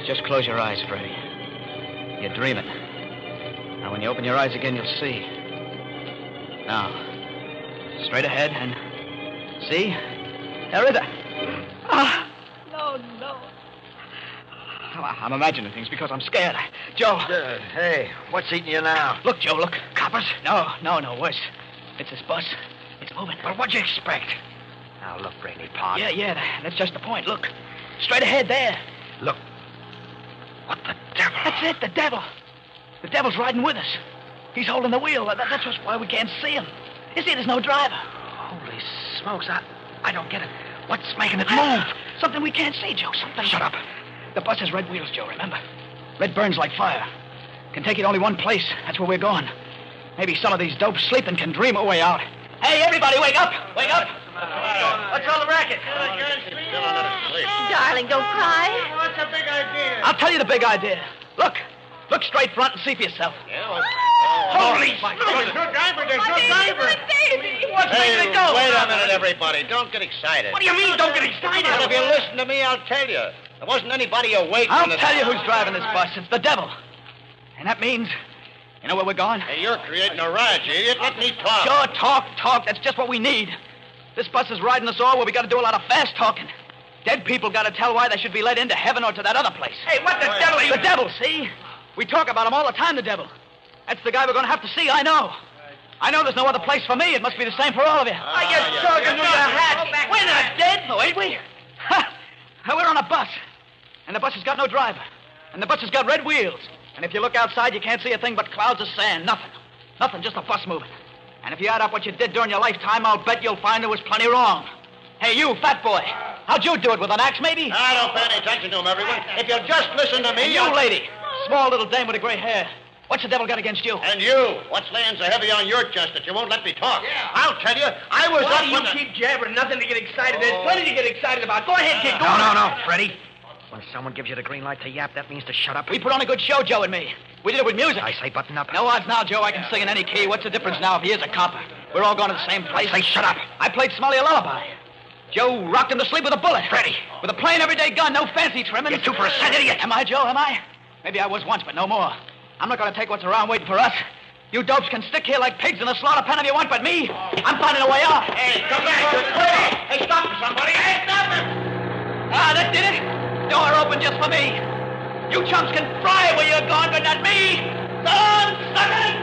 Just close your eyes, Freddy. You're dreaming. Now, when you open your eyes again, you'll see. Now, straight ahead and... See? There is a... Ah! No. I'm imagining things because I'm scared. Joe. Hey, what's eating you now? Look, Joe, look. Coppers? No, worse. It's this bus. It's moving. But what'd you expect? Now, look, Brainy Pond. Yeah, that's just the point. Look. Straight ahead there. Look. What the devil? That's it, the devil. The devil's riding with us. He's holding the wheel. That's why we can't see him. You see, there's no driver. Holy smokes, I don't get it. What's making it move? Something we can't see, Joe. Something. Shut up. The bus has red wheels, Joe, remember? Red burns like fire. Can take you to only one place. That's where we're going. Maybe some of these dopes sleeping can dream a way out. Hey, everybody, wake up! Wake up! What's all the racket? Darling, don't cry. What's the big idea? I'll tell you the big idea. Look straight front and see for yourself. Holy smokes! There's no driver. Baby! What's making it go? Wait a minute, everybody. Don't get excited. What do you mean, don't get excited? Well, if you listen to me, I'll tell you. There wasn't anybody awake I'll when the... tell you who's driving this bus. It's the devil. And that means... You know where we're going? Hey, you're creating a riot, you idiot. Let me talk. Sure, talk. That's just what we need. This bus is riding us all where we got to do a lot of fast talking. Dead people got to tell why they should be led into heaven or to that other place. Hey, what the devil are you... The devil, see? We talk about him all the time, the devil. That's the guy we're going to have to see, I know. I know there's no other place for me. It must be the same for all of you. I get talking to your hat. We're not dead, though, ain't we? Ha! We're on a bus. And the bus has got no driver. And the bus has got red wheels. And if you look outside, you can't see a thing but clouds of sand. Nothing, just a bus moving. And if you add up what you did during your lifetime, I'll bet you'll find there was plenty wrong. Hey, you, fat boy. How'd you do it, with an axe, maybe? I don't pay any attention to him, everyone. If you'll just listen to me... And you, lady. Small little dame with a gray hair. What's the devil got against you? And you. What's laying so heavy on your chest that you won't let me talk? Yeah. I'll tell you. I was Why up do when you keep jabbering? Nothing to get excited. There's plenty to get excited about. Go ahead, kid. Go on. No, Freddie. When someone gives you the green light to yap, that means to shut up. We put on a good show, Joe and me. We did it with music. I say button up. No odds now, Joe. I can sing in any key. What's the difference now if he is a copper? We're all going to the same place. I say shut up. I played Smully a lullaby. Joe rocked him to sleep with a bullet. Freddie. With a plain everyday gun, no fancy trimming. You're 2%, idiot. Am I, Joe? Am I? Maybe I was once, but no more. I'm not going to take what's around waiting for us. You dopes can stick here like pigs in a slaughter pen if you want, but me, I'm finding a way out. Hey, come back. Hey, stop it, somebody. Hey, stop it. Ah, that did it. Door open just for me. You chumps can fly where you're going, but not me. So long, suckers!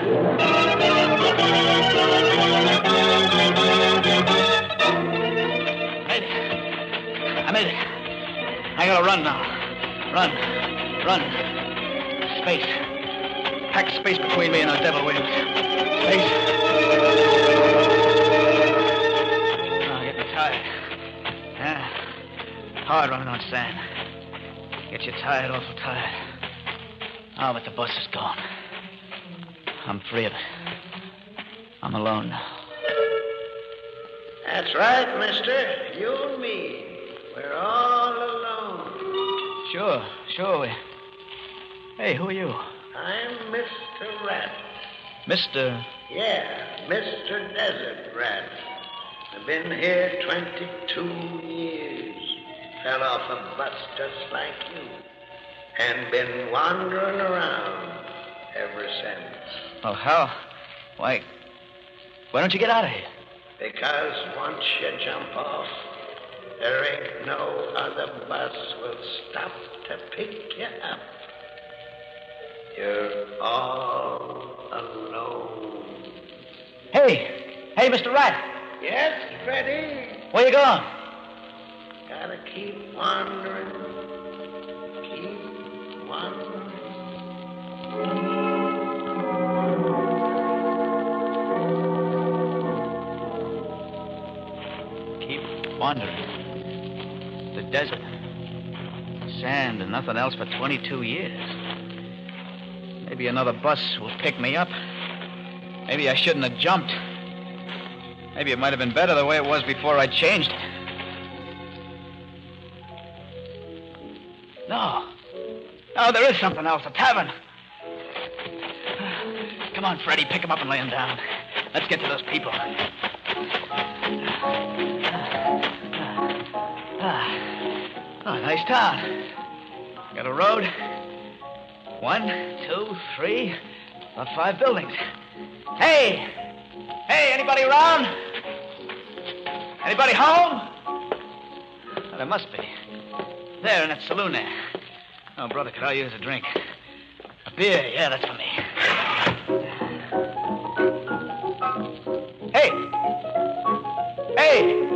I made it. I gotta run now. Run. Space. Pack space between me and those devil wheels. Space. Oh, getting tired. Yeah. Hard running on sand. Get you tired, awful tired. Oh, but the bus is gone. I'm free of it. I'm alone now. That's right, mister. You and me. We're all alone. Sure. Hey, who are you? I'm Mr. Rat. Mr. Yeah, Mr. Desert Rat. I've been here 22 years. Fell off a bus just like you. And been wandering around ever since. Oh, how? Why don't you get out of here? Because once you jump off, there ain't no other bus will stop to pick you up. You're all alone. Hey, Mr. Rat. Yes, Freddie? Where you going? Gotta keep wandering. Keep wandering. wandering. The desert. Sand and nothing else for 22 years. Maybe another bus will pick me up. Maybe I shouldn't have jumped. Maybe it might have been better the way it was before I changed it. No. No, there is something else. A tavern. Come on, Freddie. Pick him up and lay him down. Let's get to those people. Oh, nice town. Got a road. 1, 2, 3, about 5 buildings. Hey! Hey, anybody around? Anybody home? Well, there must be. There, in that saloon there. Oh, brother, could I use a drink? A beer, yeah, that's for me. Hey! Hey!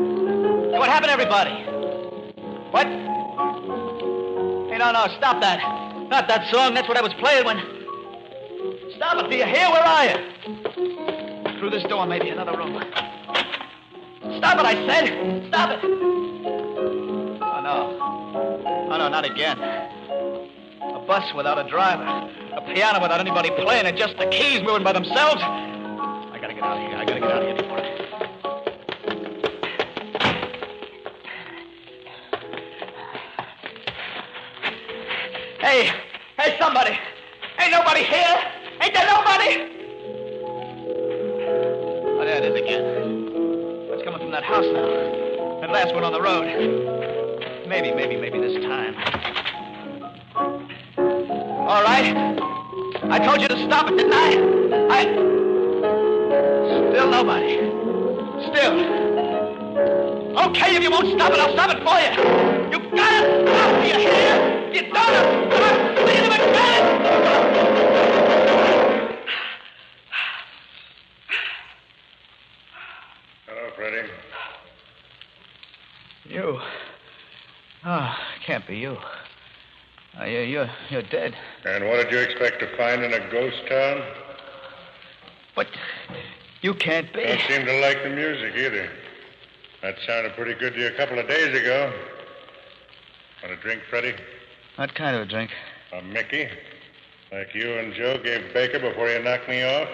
What happened, everybody? What? Hey, no, stop that. Not that song. That's what I was playing when... Stop it. Do you hear? Where are you? Through this door, maybe another room. Stop it, I said. Stop it. Oh, no. Oh, no, not again. A bus without a driver. A piano without anybody playing it. Just the keys moving by themselves. I gotta get out of here. I gotta get out of here before it... Hey, somebody! Ain't nobody here? Ain't there nobody? Oh, there it is again. What's coming from that house now? That last one on the road. Maybe this time. All right. I told you to stop it, didn't I? Still nobody. Still. Okay, if you won't stop it, I'll stop it for you. You've got to stop. Do you hear? You don't. Leave him again. Hello, Freddie. You? Oh, can't be you. You're dead. And what did you expect to find in a ghost town? But you can't be. Don't seem to like the music either. That sounded pretty good to you a couple of days ago. Want a drink, Freddie? What kind of a drink? A Mickey? Like you and Joe gave Baker before you knocked me off?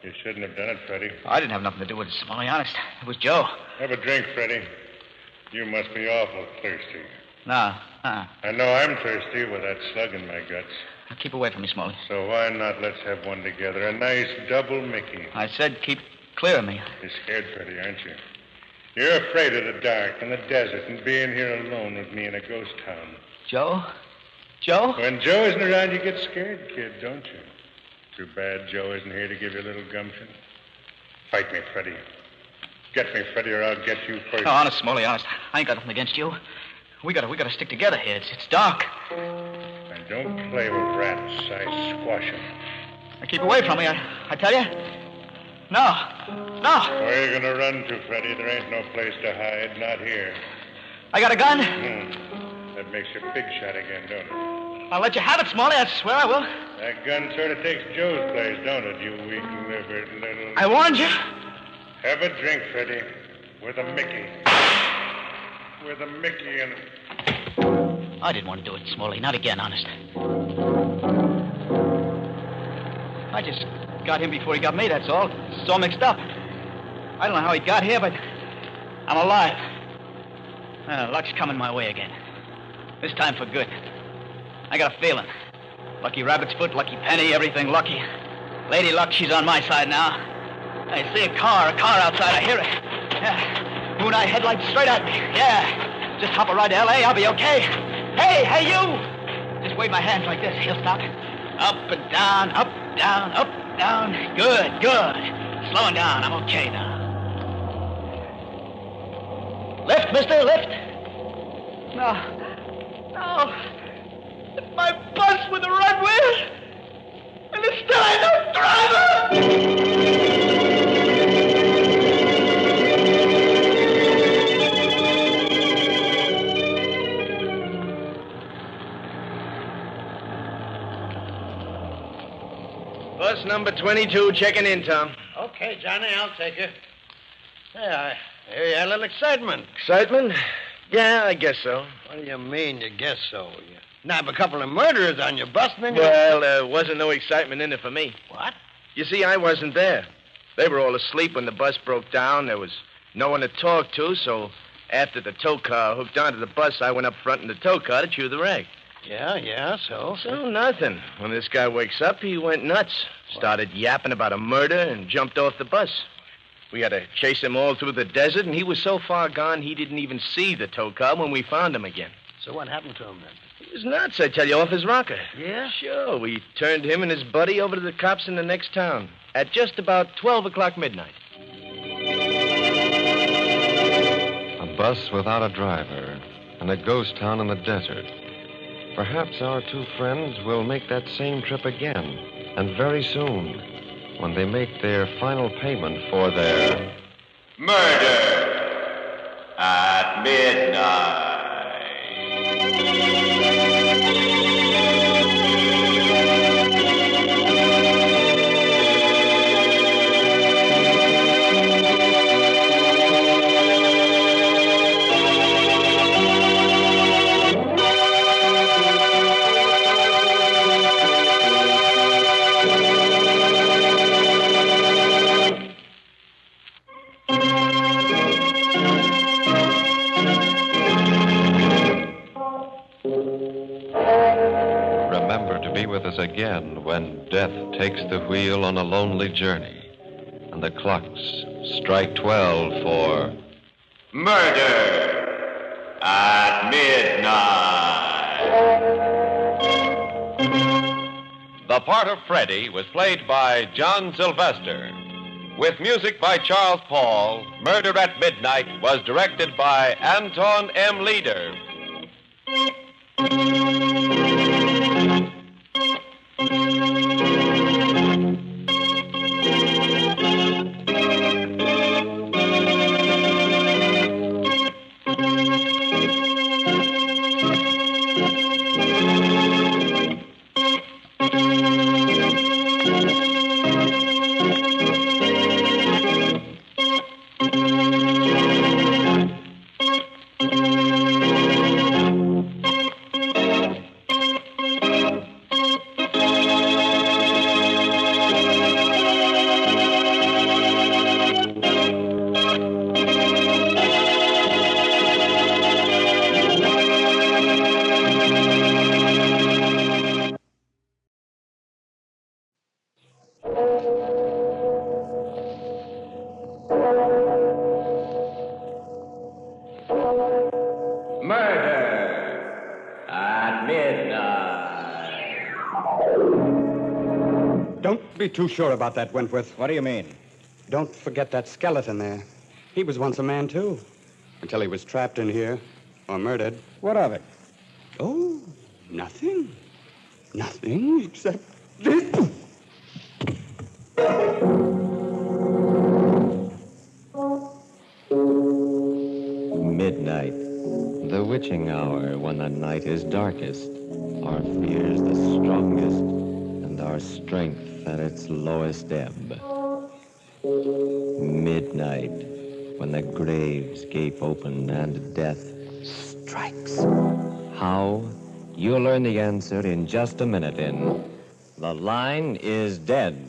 You shouldn't have done it, Freddie. I didn't have nothing to do with it, Smalley, honest. It was Joe. Have a drink, Freddie. You must be awful thirsty. No. I know I'm thirsty with that slug in my guts. Now keep away from me, Smalley. So why not let's have one together? A nice double Mickey. I said keep clear of me. You're scared, Freddie, aren't you? You're afraid of the dark and the desert and being here alone with me in a ghost town. Joe? Joe? When Joe isn't around, you get scared, kid, don't you? Too bad Joe isn't here to give you a little gumption. Fight me, Freddie. Get me, Freddie, or I'll get you first. No, honest, Smalley, honest. I ain't got nothing against you. We gotta stick together here. It's dark. And don't play with rats. I squash them. Now keep away from me, I tell you. No. Where are you gonna run to, Freddie? There ain't no place to hide. Not here. I got a gun. That makes you big shot again, don't it? I'll let you have it, Smalley. I swear I will. That gun sort of takes Joe's place, don't it, you weak-livered little... I warned you. Have a drink, Freddie, with a Mickey. With a Mickey in it. I didn't want to do it, Smalley. Not again, honest. I just got him before he got me, that's all. It's all mixed up. I don't know how he got here, but I'm alive. Luck's coming my way again. This time for good. I got a feeling. Lucky Rabbit's Foot, Lucky Penny, everything lucky. Lady Luck, she's on my side now. I see a car outside. I hear it. Yeah. Moon eye headlights straight at me. Yeah. Just hop a ride to L.A. I'll be okay. Hey, you! Just wave my hands like this. He'll stop. Up and down, up, down, up, down. Good. Slowing down. I'm okay now. Lift, mister, lift. No. My bus with the red wheel. And there's still ain't no driver. Bus number 22 checking in, Tom. Okay, Johnny, I'll take her. Yeah, Hey, a little excitement. Excitement? Yeah, I guess so. What do you mean, you guess so? You nab a couple of murderers on your bus, and then you... Well, there wasn't no excitement in it for me. What? You see, I wasn't there. They were all asleep when the bus broke down. There was no one to talk to, so after the tow car hooked onto the bus, I went up front in the tow car to chew the rag. Yeah, so? So nothing. When this guy wakes up, he went nuts. Started yapping about a murder and jumped off the bus. We had to chase him all through the desert, and he was so far gone he didn't even see the tow car when we found him again. So what happened to him then? He was nuts, I tell you, off his rocker. Yeah? Sure. We turned him and his buddy over to the cops in the next town at just about 12 o'clock midnight. A bus without a driver and a ghost town in the desert. Perhaps our two friends will make that same trip again, and very soon, when they make their final payment for their Murder at Midnight. Remember to be with us again when death takes the wheel on a lonely journey and the clocks strike 12 for Murder at Midnight. The part of Freddy was played by John Sylvester. With music by Charles Paul, Murder at Midnight was directed by Anton M. Leader. Murder at Midnight. Don't be too sure about that, Wentworth. What do you mean? Don't forget that skeleton there. He was once a man, too. Until he was trapped in here or murdered. What of it? Oh, nothing. Nothing except this. midnight, the witching hour when the night is darkest, our fears the strongest, and our strength at its lowest ebb. Midnight, when the graves gape open and death strikes. How? You'll learn the answer in just a minute in The Line is Dead.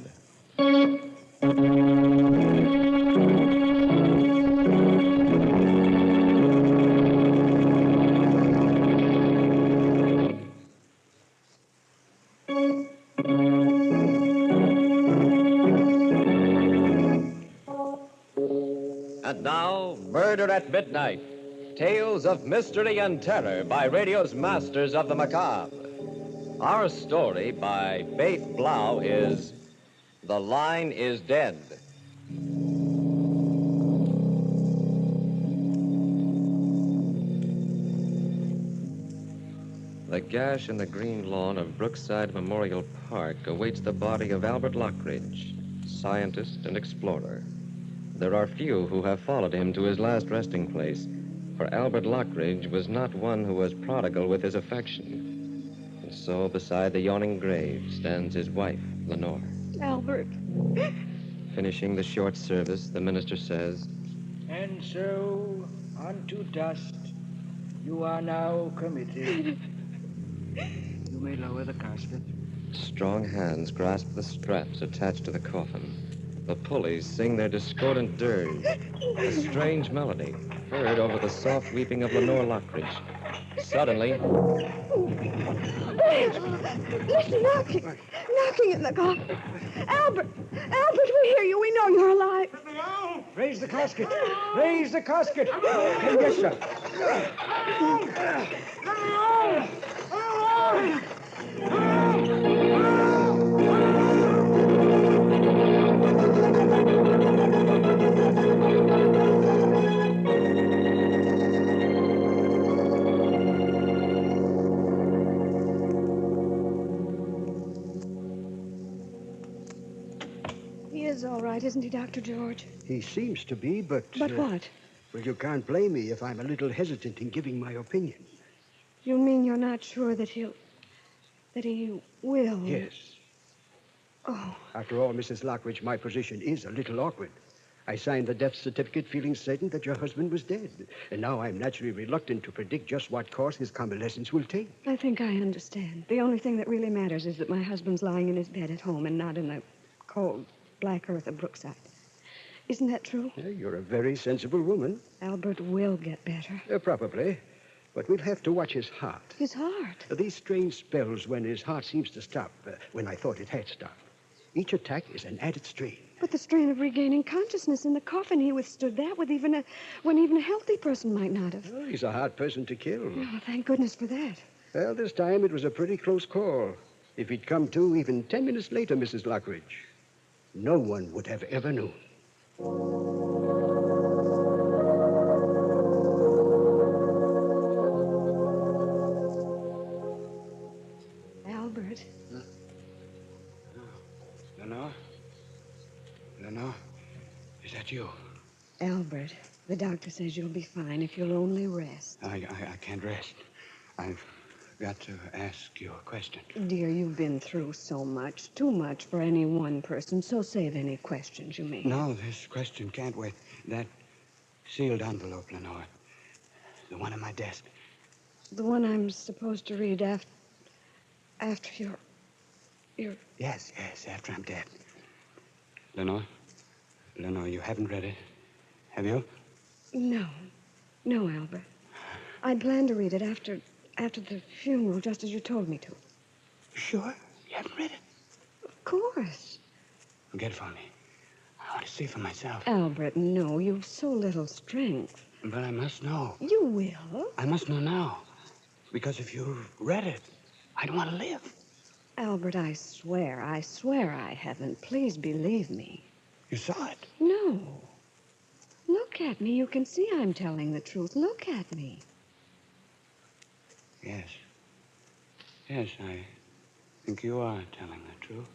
And now, Murder at Midnight. Tales of mystery and terror by radio's masters of the macabre. Our story by Bate Blau is The Line is Dead. The gash in the green lawn of Brookside Memorial Park awaits the body of Albert Lockridge, scientist and explorer. There are few who have followed him to his last resting place, for Albert Lockridge was not one who was prodigal with his affection. And so beside the yawning grave stands his wife, Lenore. Albert. Finishing the short service, the minister says, And so, unto dust, you are now committed. You may lower the casket. Strong hands grasp the straps attached to the coffin. The pulleys sing their discordant dirge, a strange melody heard over the soft weeping of Lenore Lockridge. Suddenly, Wait! Listen, knocking in the coffin. Albert! Albert, we hear you. We know you're alive. Let me out! Raise the casket. Raise the casket. Yes, sir. He is all right, isn't he, Dr. George? He seems to be, but... But what? Well, you can't blame me if I'm a little hesitant in giving my opinion. You mean you're not sure that he will? Yes. Oh. After all, Mrs. Lockridge, my position is a little awkward. I signed the death certificate feeling certain that your husband was dead. And now I'm naturally reluctant to predict just what course his convalescence will take. I think I understand. The only thing that really matters is that my husband's lying in his bed at home and not in the cold, black earth of Brookside. Isn't that true? Yeah, you're a very sensible woman. Albert will get better. Probably. But we'll have to watch his heart. His heart? These strange spells when his heart seems to stop, when I thought it had stopped. Each attack is an added strain. But the strain of regaining consciousness in the coffin, he withstood that when even a healthy person might not have. Oh, he's a hard person to kill. Oh, thank goodness for that. Well, this time it was a pretty close call. If he'd come to even 10 minutes later, Mrs. Lockridge, no one would have ever known. Albert. Lenore? Lenore? Is that you? Albert, the doctor says you'll be fine if you'll only rest. I can't rest. I've got to ask you a question. Dear, you've been through so much. Too much for any one person. So save any questions you may have. No, this question can't wait. That sealed envelope, Lenore. The one on my desk. The one I'm supposed to read after you're... Yes, after I'm dead. Lenore, you haven't read it, have you? No, Albert. I'd planned to read it after the funeral, just as you told me to. Sure? You haven't read it? Of course. Get it for me. I want to see for myself. Albert, no, you've so little strength. But I must know. You will. I must know now. Because if you've read it, I don't want to live. Albert, I swear I haven't. Please believe me. You saw it? No. Look at me. You can see I'm telling the truth. Look at me. Yes, I think you are telling the truth.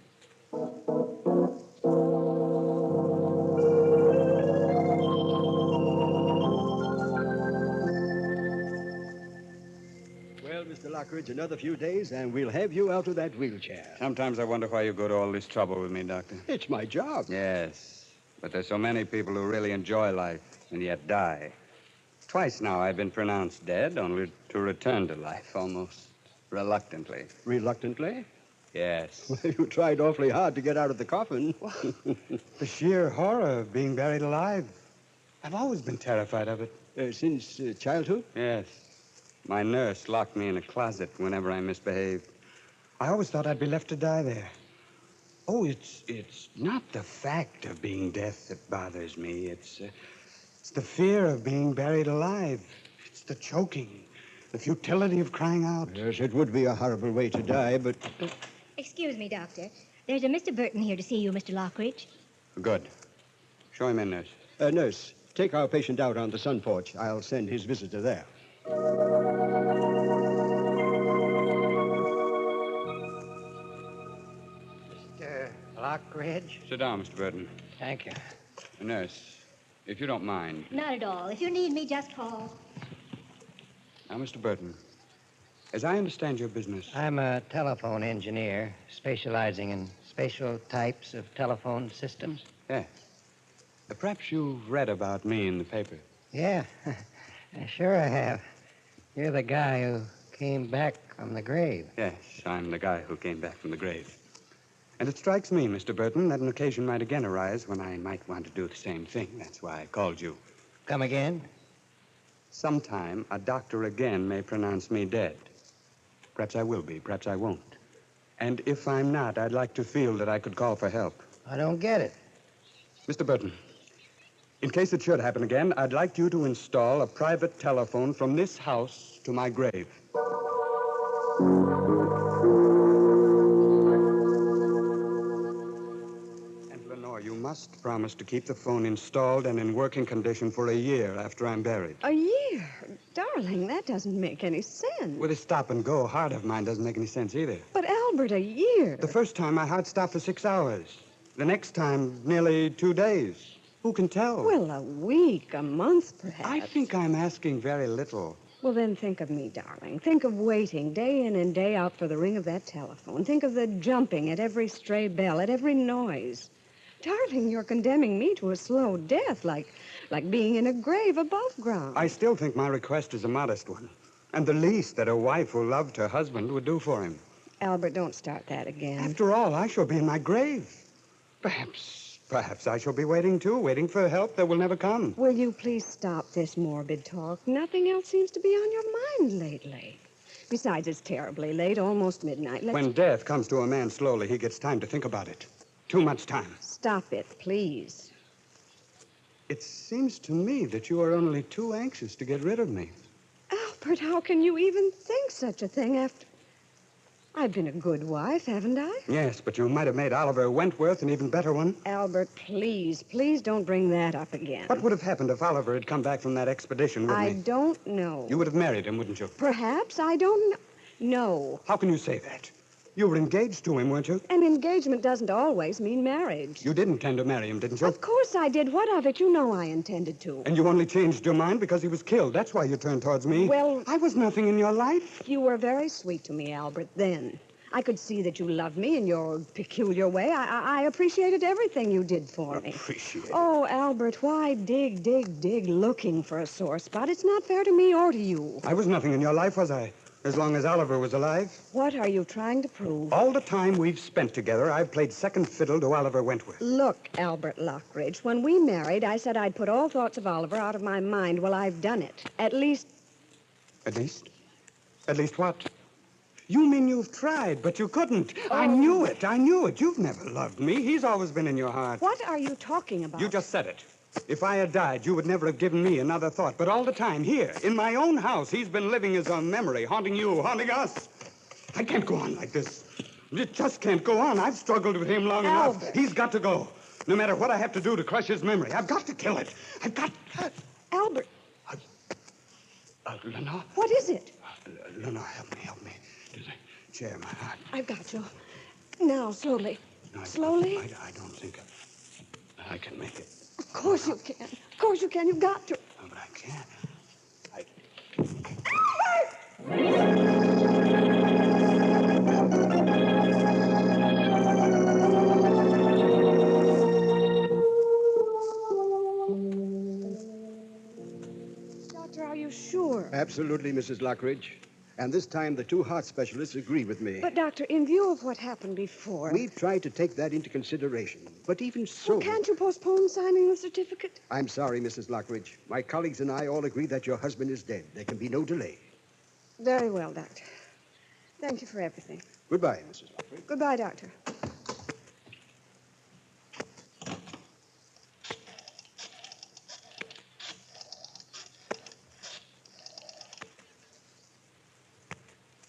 Well, Mr. Lockridge, another few days, and we'll have you out of that wheelchair. Sometimes I wonder why you go to all this trouble with me, Doctor. It's my job. Yes, but there's so many people who really enjoy life and yet die. Twice now I've been pronounced dead, only to return to life almost reluctantly. Reluctantly? Yes. Well, you tried awfully hard to get out of the coffin. The sheer horror of being buried alive. I've always been terrified of it. Since childhood? Yes. My nurse locked me in a closet whenever I misbehaved. I always thought I'd be left to die there. Oh, it's not the fact of being death that bothers me. It's the fear of being buried alive. It's the choking, the futility of crying out. Yes, it would be a horrible way to die, but... Excuse me, Doctor. There's a Mr. Burton here to see you, Mr. Lockridge. Good. Show him in, nurse. Nurse, take our patient out on the sun porch. I'll send his visitor there. Mr. Lockridge? Sit down, Mr. Burton. Thank you. Nurse, if you don't mind. Not at all. If you need me, just call. Now, Mr. Burton, as I understand your business... I'm a telephone engineer specializing in special types of telephone systems. Yes. Perhaps you've read about me in the paper. Yeah, sure I have. You're the guy who came back from the grave. Yes, I'm the guy who came back from the grave. And it strikes me, Mr. Burton, that an occasion might again arise when I might want to do the same thing. That's why I called you. Come again? Sometime, a doctor again may pronounce me dead. Perhaps I will be, perhaps I won't. And if I'm not, I'd like to feel that I could call for help. I don't get it. Mr. Burton, in case it should happen again, I'd like you to install a private telephone from this house to my grave. And, Lenore, you must promise to keep the phone installed and in working condition for a year after I'm buried. A year? Darling, that doesn't make any sense. With a stop-and-go heart of mine doesn't make any sense either. But, Albert, a year? The first time, my heart stopped for 6 hours. The next time, nearly 2 days. Who can tell? Well, a week, a month, perhaps. I think I'm asking very little. Well, then think of me, darling. Think of waiting day in and day out for the ring of that telephone. Think of the jumping at every stray bell, at every noise. Darling, you're condemning me to a slow death, like being in a grave above ground. I still think my request is a modest one. And the least that a wife who loved her husband would do for him. Albert, don't start that again. After all, I shall be in my grave. Perhaps I shall be waiting, too, waiting for help that will never come. Will you please stop this morbid talk? Nothing else seems to be on your mind lately. Besides, it's terribly late, almost midnight. When death comes to a man slowly, he gets time to think about it. Too much time. Stop it, please. It seems to me that you are only too anxious to get rid of me. Albert, how can you even think such a thing after... I've been a good wife, haven't I? Yes, but you might have made Oliver Wentworth an even better one. Albert, please don't bring that up again. What would have happened if Oliver had come back from that expedition with me? I don't know. You would have married him, wouldn't you? Perhaps. I don't know. No. How can you say that? You were engaged to him, weren't you? An engagement doesn't always mean marriage. You did intend to marry him, didn't you? Of course I did. What of it? You know I intended to. And you only changed your mind because he was killed. That's why you turned towards me. Well... I was nothing in your life. You were very sweet to me, Albert, then. I could see that you loved me in your peculiar way. I appreciated everything you did for me. Appreciate it? Oh, Albert, why dig looking for a sore spot? It's not fair to me or to you. I was nothing in your life, was I? As long as Oliver was alive? What are you trying to prove? All the time we've spent together, I've played second fiddle to Oliver Wentworth. Look, Albert Lockridge, when we married, I said I'd put all thoughts of Oliver out of my mind. Well, I've done it. At least... At least? At least what? You mean you've tried, but you couldn't. Oh. I knew it. You've never loved me. He's always been in your heart. What are you talking about? You just said it. If I had died, you would never have given me another thought. But all the time, here, in my own house, he's been living as a memory, haunting you, haunting us. I can't go on like this. It just can't go on. I've struggled with him long enough. He's got to go. No matter what I have to do to crush his memory, I've got to kill it. I've got... Albert. Lenore? What is it? Lenore, help me. There's a chair in my heart. I've got you. Now, slowly. No, Slowly? I don't think I can make it. Of course you can. Of course you can. You've got to. No, but I can't. Doctor, are you sure? Absolutely, Mrs. Lockridge. And this time, the two heart specialists agree with me. But, Doctor, in view of what happened before... We've tried to take that into consideration. But even so... Well, can't you postpone signing the certificate? I'm sorry, Mrs. Lockridge. My colleagues and I all agree that your husband is dead. There can be no delay. Very well, Doctor. Thank you for everything. Goodbye, Mrs. Lockridge. Goodbye, Doctor.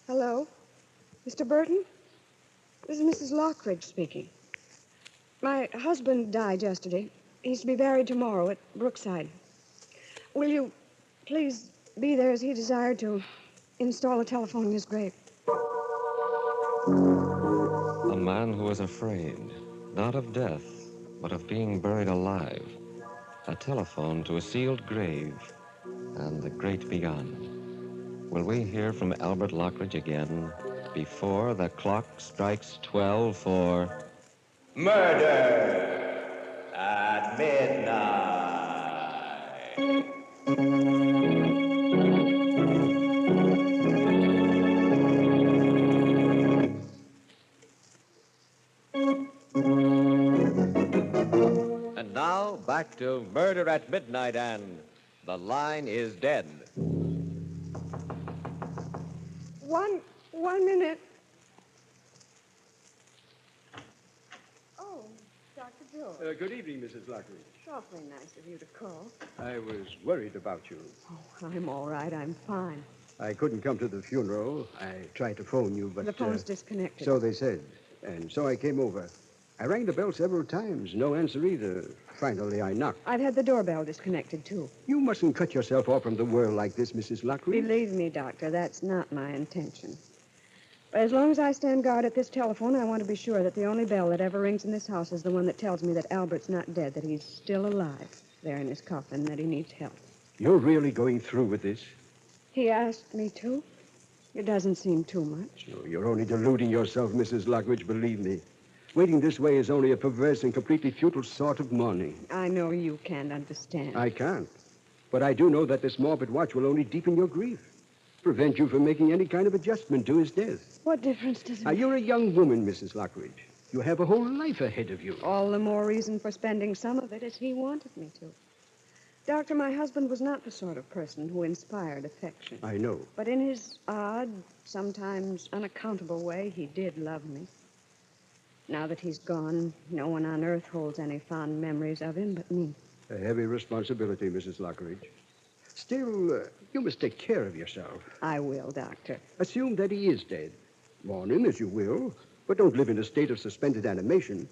Hello? Mr. Burton? This is Mrs. Lockridge speaking. My husband died yesterday. He's to be buried tomorrow at Brookside. Will you please be there as he desired to install a telephone in his grave? A man who is afraid, not of death, but of being buried alive. A telephone to a sealed grave and the great beyond. Will we hear from Albert Lockridge again before the clock strikes 12 for... Murder at at midnight. And now, back to Murder at Midnight and The Line is Dead. One minute. Oh, Dr. Joe. Good evening, Mrs. Lockridge. Awfully nice of you to call. I was worried about you. Oh, I'm all right. I'm fine. I couldn't come to the funeral. I tried to phone you, but... The phone's disconnected. So they said. And so I came over. I rang the bell several times. No answer either. Finally, I knocked. I've had the doorbell disconnected, too. You mustn't cut yourself off from the world like this, Mrs. Lockridge. Believe me, Doctor, that's not my intention. But as long as I stand guard at this telephone, I want to be sure that the only bell that ever rings in this house is the one that tells me that Albert's not dead, that he's still alive there in his coffin, that he needs help. You're really going through with this? He asked me to. It doesn't seem too much. No, you're only deluding yourself, Mrs. Lockridge, believe me. Waiting this way is only a perverse and completely futile sort of mourning. I know you can't understand. I can't. But I do know that this morbid watch will only deepen your grief, prevent you from making any kind of adjustment to his death. What difference does it Now, make? you're a young woman, Mrs. Lockridge. You have a whole life ahead of you. All the more reason for spending some of it as he wanted me to. Doctor, my husband was not the sort of person who inspired affection. I know. But in his odd, sometimes unaccountable way, he did love me. Now that he's gone, no one on earth holds any fond memories of him but me. A heavy responsibility, Mrs. Lockridge. Still, you must take care of yourself. I will, Doctor. Assume that he is dead. Mourn him as you will, but don't live in a state of suspended animation.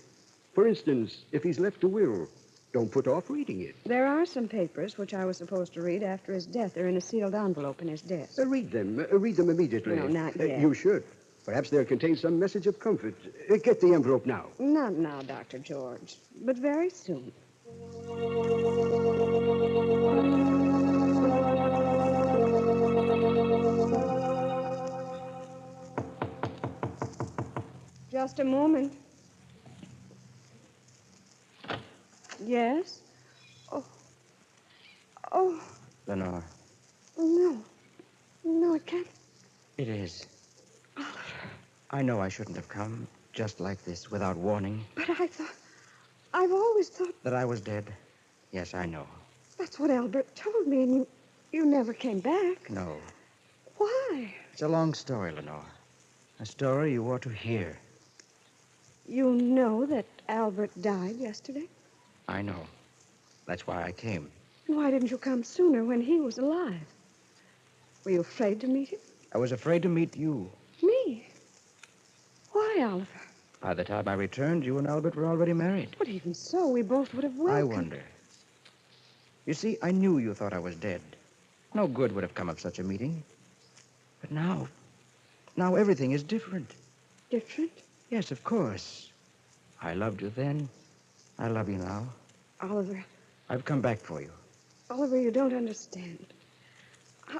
For instance, if he's left a will, don't put off reading it. There are some papers which I was supposed to read after his death. They're in a sealed envelope in his desk. Read them. Read them immediately. No, not yet. You should. Perhaps they'll contain some message of comfort. Get the envelope now. Not now, Dr. George, but very soon. Just a moment. Yes? Oh, Lenore, no. No, it can't. it is. I know I shouldn't have come just like this without warning. But I've always thought That I was dead? Yes, I know. that's what Albert told me, and you never came back. No. Why? It's a long story, Lenore. A story you ought to hear. You know that Albert died yesterday? I know. That's why I came. Why didn't you come sooner when he was alive? Were you afraid to meet him? I was afraid to meet you. Me? Why, Oliver? By the time I returned, you and Albert were already married. But even so, we both would have welcomed... I wonder. You see, I knew you thought I was dead. No good would have come of such a meeting. But now everything is different. Different? Yes, of course. I loved you then. I love you now. Oliver, I've come back for you. Oliver, you don't understand.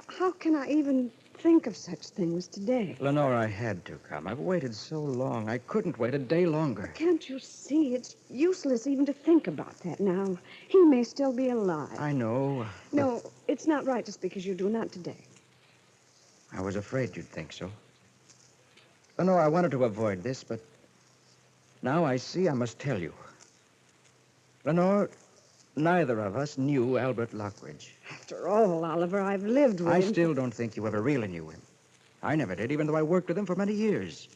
How can I even think of such things today? Lenore, I had to come. I've waited so long. I couldn't wait a day longer. Can't you see? It's useless even to think about that now. He may still be alive. I know. No, it's not right to speak as you do, not today. I was afraid you'd think so. Lenore, I wanted to avoid this, but now I see I must tell you. Lenore, neither of us knew Albert Lockridge. After all, Oliver, I've lived with I him. still don't think you ever really knew him. I never did, even though I worked with him for many years.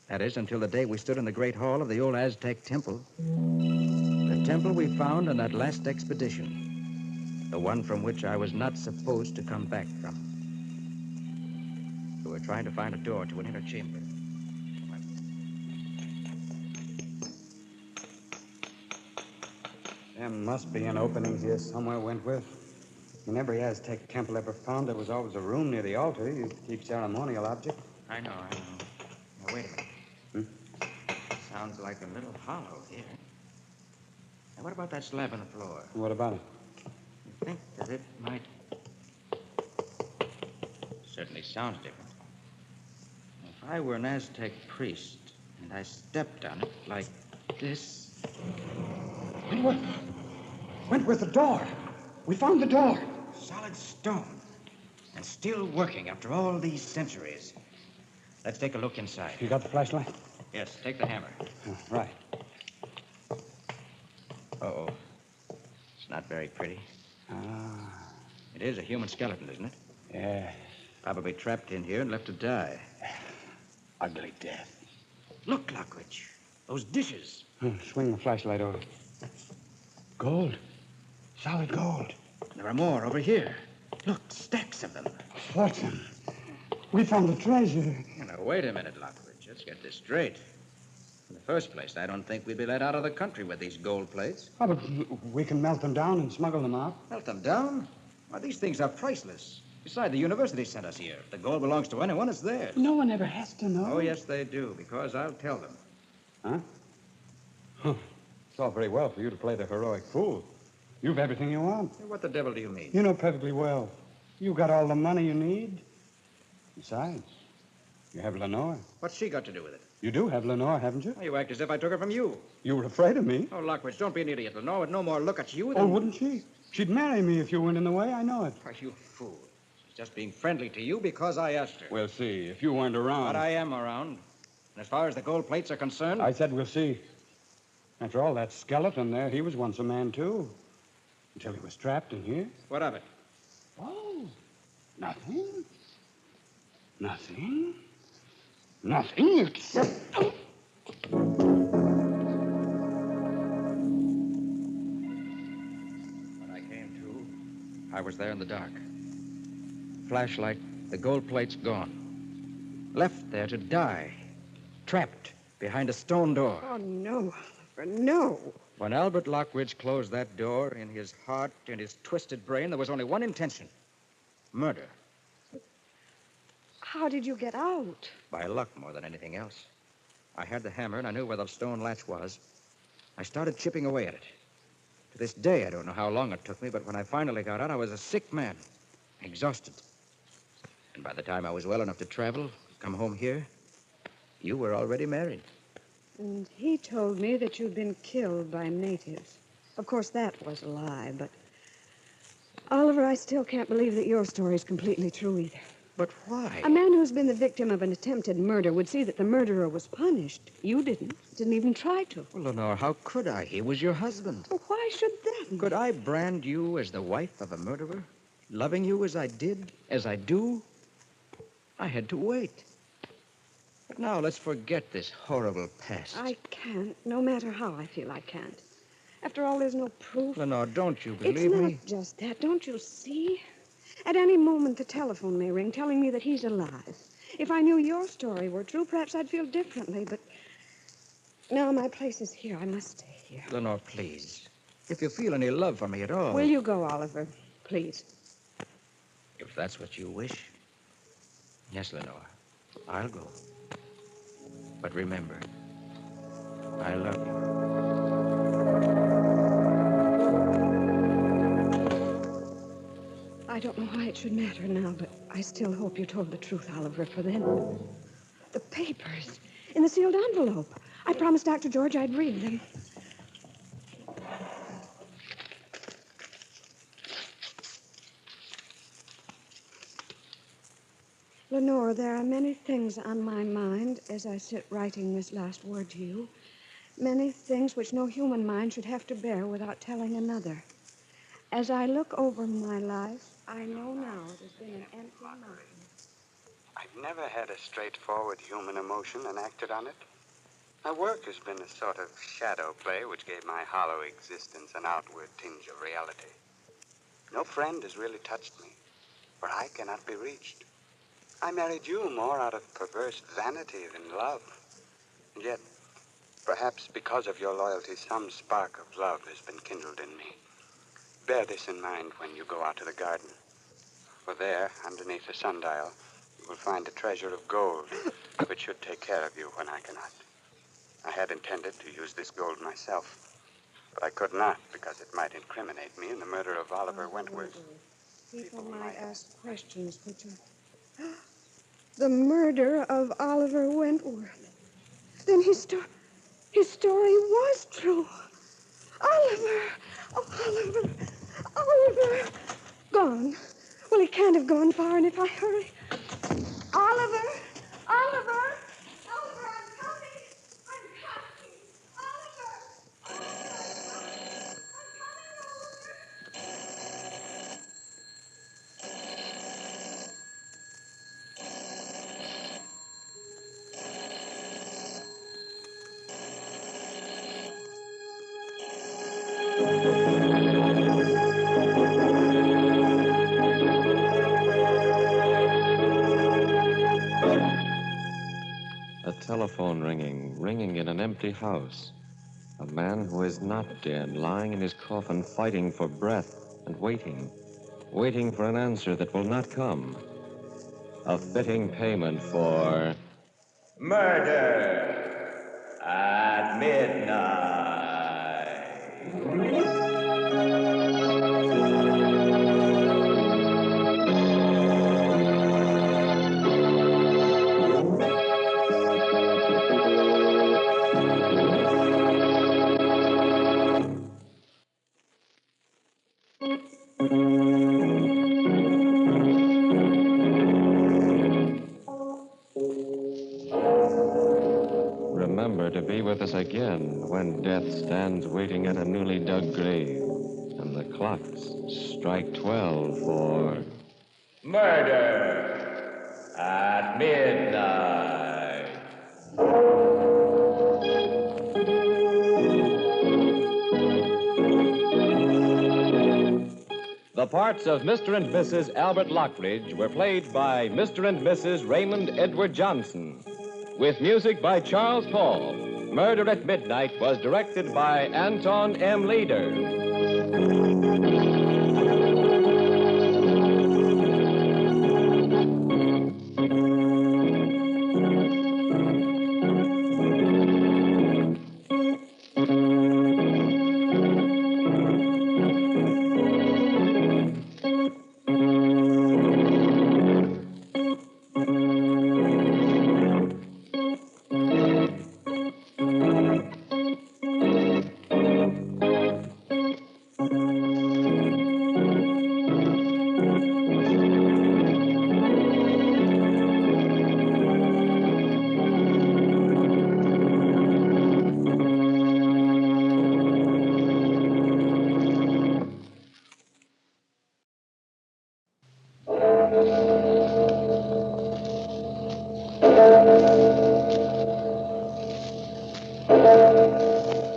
That is, until the day we stood in the great hall of the old Aztec temple. The temple we found on that last expedition. The one from which I was not supposed to come back from. We were trying to find a door to an inner chamber. There must be an opening here somewhere, Wentworth. In every Aztec temple ever found, there was always a room near the altar used to keep ceremonial objects. I know. Now, wait a minute. Sounds like a little hollow here. Now, what about that slab on the floor? What about it? I think that it might... Certainly sounds different. If I were an Aztec priest and I stepped on it like this... What? Wentworth, the door. We found the door. Solid stone. And still working after all these centuries. Let's take a look inside. You got the flashlight? Yes, take the hammer. Right. Uh-oh. It's not very pretty. It is a human skeleton, isn't it? Yeah. Probably trapped in here and left to die. Ugly death. Look, Lockridge. Those dishes. Swing the flashlight over. Gold. Solid gold. There are more over here. Look, stacks of them. Fortune. We found the treasure. Now, wait a minute, Lockridge. Let's get this straight. In the first place, I don't think we'd be let out of the country with these gold plates. Oh, but we can melt them down and smuggle them out. Melt them down? Why, these things are priceless. Besides, the university sent us here. If the gold belongs to anyone, it's theirs. No one ever has to know. Oh, yes, they do, because I'll tell them. Huh? It's all very well for you to play the heroic fool. You've everything you want. What the devil do you mean? You know perfectly well. You got all the money you need. Besides, you have Lenore. What's she got to do with it? You do have Lenore, haven't you? You act as if I took her from you. You were afraid of me. Oh, Lockridge, don't be an idiot. Lenore would no more look at you than... Oh, wouldn't she? She'd marry me if you weren't in the way. I know it. Why, you fool. She's just being friendly to you because I asked her. We'll see. If you weren't around... But I am around. And as far as the gold plates are concerned... I said we'll see. After all, that skeleton there, he was once a man, too. Until he was trapped in here. What of it? Oh, nothing. Nothing. Nothing except... When I came to, I was there in the dark. Flashlight, the gold plate's gone. Left there to die. Trapped behind a stone door. Oh, no, Oliver, no. When Albert Lockridge closed that door, in his heart and his twisted brain, there was only one intention. Murder. How did you get out? By luck more than anything else. I had the hammer and I knew where the stone latch was. I started chipping away at it. To this day, I don't know how long it took me, but when I finally got out, I was a sick man. Exhausted. And by the time I was well enough to travel, come home here, you were already married. And he told me that you'd been killed by natives. Of course, that was a lie, but... Oliver, I still can't believe that your story's completely true either. But why? A man who's been the victim of an attempted murder would see that the murderer was punished. You didn't. Didn't even try to. Well, Lenore, how could I? He was your husband. Well, why should that be? Could I brand you as the wife of a murderer? Loving you as I did, as I do? I had to wait. But now let's forget this horrible past. I can't, no matter how I feel I can't. After all, there's no proof. Lenore, don't you believe It's me? not just that. Don't you see? At any moment, the telephone may ring, telling me that he's alive. If I knew your story were true, perhaps I'd feel differently, but... Now my place is here. I must stay here. Lenore, please. If you feel any love for me at all... Will you go, Oliver? Please. If that's what you wish. Yes, Lenore. I'll go. But remember, I love you. I don't know why it should matter now, but I still hope you told the truth, Oliver, for then. The papers in the sealed envelope. I promised Dr. George I'd read them. Lenore, there are many things on my mind as I sit writing this last word to you. Many things which no human mind should have to bear without telling another. As I look over my life, I know now it has been an empty mountain. I've never had a straightforward human emotion and acted on it. My work has been a sort of shadow play which gave my hollow existence an outward tinge of reality. No friend has really touched me, for I cannot be reached. I married you more out of perverse vanity than love. And yet, perhaps because of your loyalty, some spark of love has been kindled in me. Bear this in mind when you go out to the garden. For there, underneath the sundial, you will find a treasure of gold, which should take care of you when I cannot. I had intended to use this gold myself, but I could not because it might incriminate me in the murder of Oliver Wentworth. People might ask questions, but the murder of Oliver Wentworth. Then his story was true. Oliver! Oh, Oliver! Oliver! Gone. Well, he can't have gone far, and if I hurry... Oliver! Oliver! Oliver, I'm coming! I'm coming! Oliver! A telephone ringing in an empty house. A man who is not dead, lying in his coffin, fighting for breath and waiting for an answer that will not come. A fitting payment for Murder at midnight. Remember to be with us again when death stands waiting at a newly dug grave and the clocks strike 12 for Murder at midnight. The parts of Mr. and Mrs. Albert Lockridge were played by Mr. and Mrs. Raymond Edward Johnson, with music by Charles Paul. Murder at Midnight was directed by Anton M. Leader.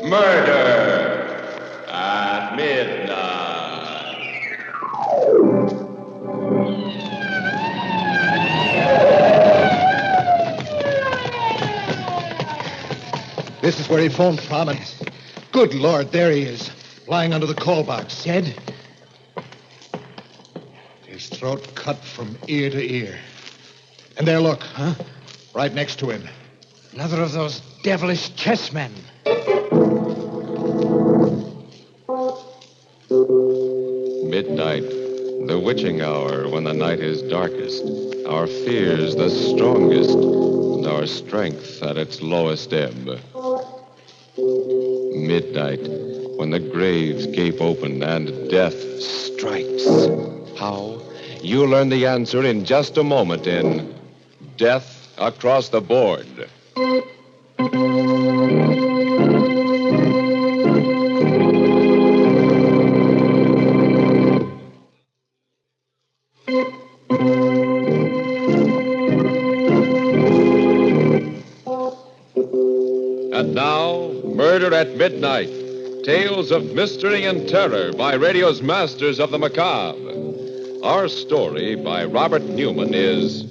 Murder at midnight. This is where he phoned from, and good Lord, there he is, lying under the call box. Dead? His throat cut from ear to ear. And there, look, right next to him. Another of those devilish chessmen. midnight, the witching hour when the night is darkest, our fears the strongest, and our strength at its lowest ebb. Midnight, when the graves gape open and death strikes. How? You'll learn the answer in just a moment in Death Across the Board. And now, Murder at Midnight, Tales of Mystery and Terror by radio's masters of the macabre. Our story by Robert Newman is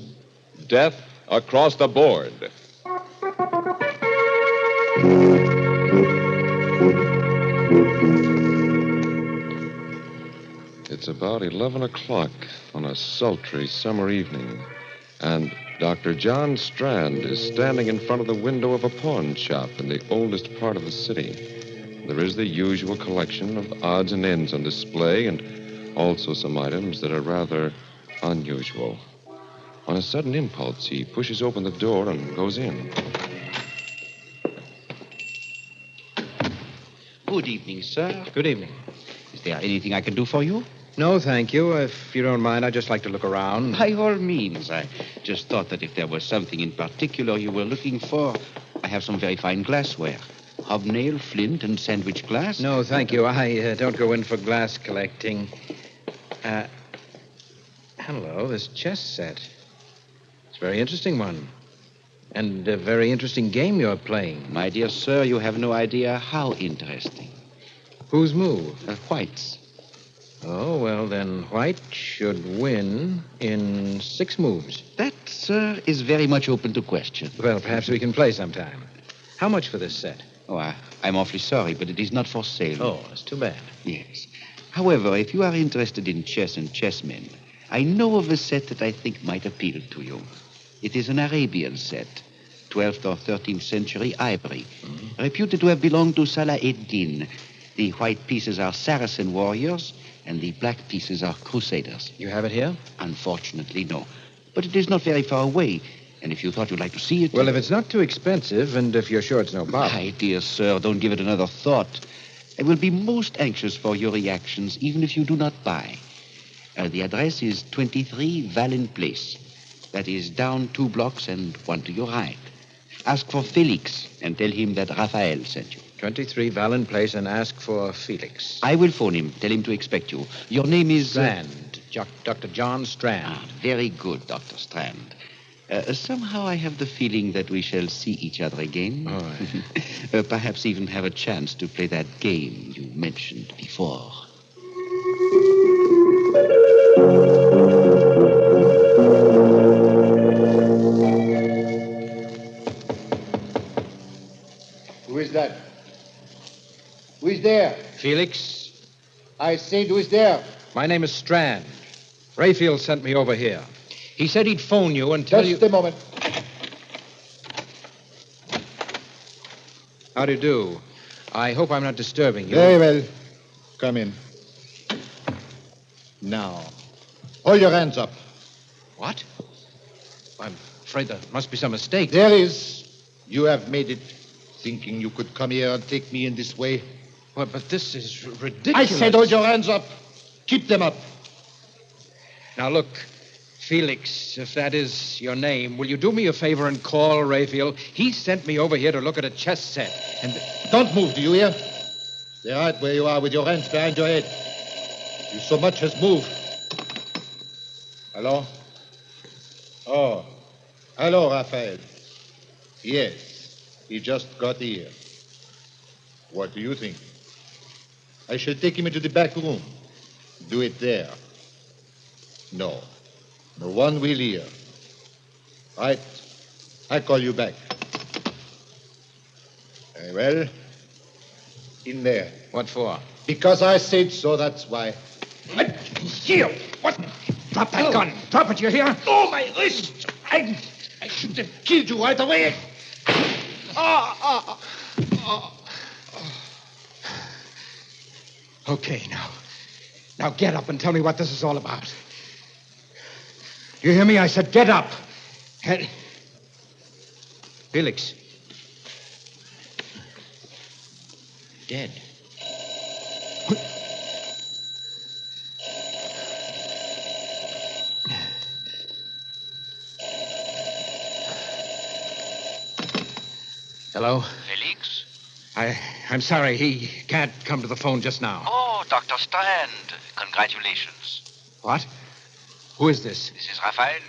Death Across the Board. It's about 11 o'clock on a sultry summer evening, and Dr. John Strand is standing in front of the window of a pawn shop in the oldest part of the city. There is the usual collection of odds and ends on display, and also some items that are rather unusual. On a sudden impulse, he pushes open the door and goes in. Good evening, sir. Good evening. Is there anything I can do for you? No, thank you. If you don't mind, I'd just like to look around. By all means. I just thought that if there was something in particular you were looking for, I have some very fine glassware. Hobnail, flint, and sandwich glass. No, thank you. I don't go in for glass collecting. Hello, this chess set. It's a very interesting one. And a very interesting game you're playing. My dear sir, you have no idea how interesting. Whose move? White's. Oh, well, then White should win in 6 moves. That, sir, is very much open to question. Well, perhaps we can play sometime. How much for this set? Oh, I'm awfully sorry, but it is not for sale. Oh, that's too bad. Yes. However, if you are interested in chess and chessmen, I know of a set that I think might appeal to you. It is an Arabian set, 12th or 13th century ivory, reputed to have belonged to Salah ad-Din. The white pieces are Saracen warriors, and the black pieces are crusaders. You have it here? Unfortunately, no. But it is not very far away, and if you thought you'd like to see it... Well, if it's not too expensive, and if you're sure it's no bother... My dear sir, don't give it another thought. I will be most anxious for your reactions, even if you do not buy. The address is 23 Vallon Place. That is down 2 blocks and 1 to your right. Ask for Felix and tell him that Raphael sent you. 23 Vallon Place and ask for Felix. I will phone him. Tell him to expect you. Your name is... Strand. Dr. John Strand. Very good, Dr. Strand. Somehow I have the feeling that we shall see each other again. All right. Perhaps even have a chance to play that game you mentioned before. Who is that? Who is there? Felix? I said, who is there? My name is Strand. Rayfield sent me over here. He said he'd phone you and tell you... Just a moment. How do you do? I hope I'm not disturbing you. Very well. Come in. Now, hold your hands up. What? I'm afraid there must be some mistake. There is. You have made it, thinking you could come here and take me in this way. Well, but this is ridiculous. I said hold your hands up. Keep them up. Now, look, Felix, if that is your name, will you do me a favor and call Rayfield? He sent me over here to look at a chess set. And don't move, do you hear? Stay right where you are with your hands behind your head. You so much as move. Hello? Oh. Hello, Raphael. Yes. He just got here. What do you think? I shall take him into the back room. Do it there. No. No one will hear. Right. I call you back. Very well. In there. What for? Because I said so, that's why. Here! What? Drop that gun. Drop it, you hear? Oh, my wrist! I should have killed you right away. Okay, now. Now get up and tell me what this is all about. You hear me? I said get up. Felix. Dead. Hello? Felix? I'm sorry. He can't come to the phone just now. Oh, Dr. Strand. Congratulations. What? Who is this? This is Raphael.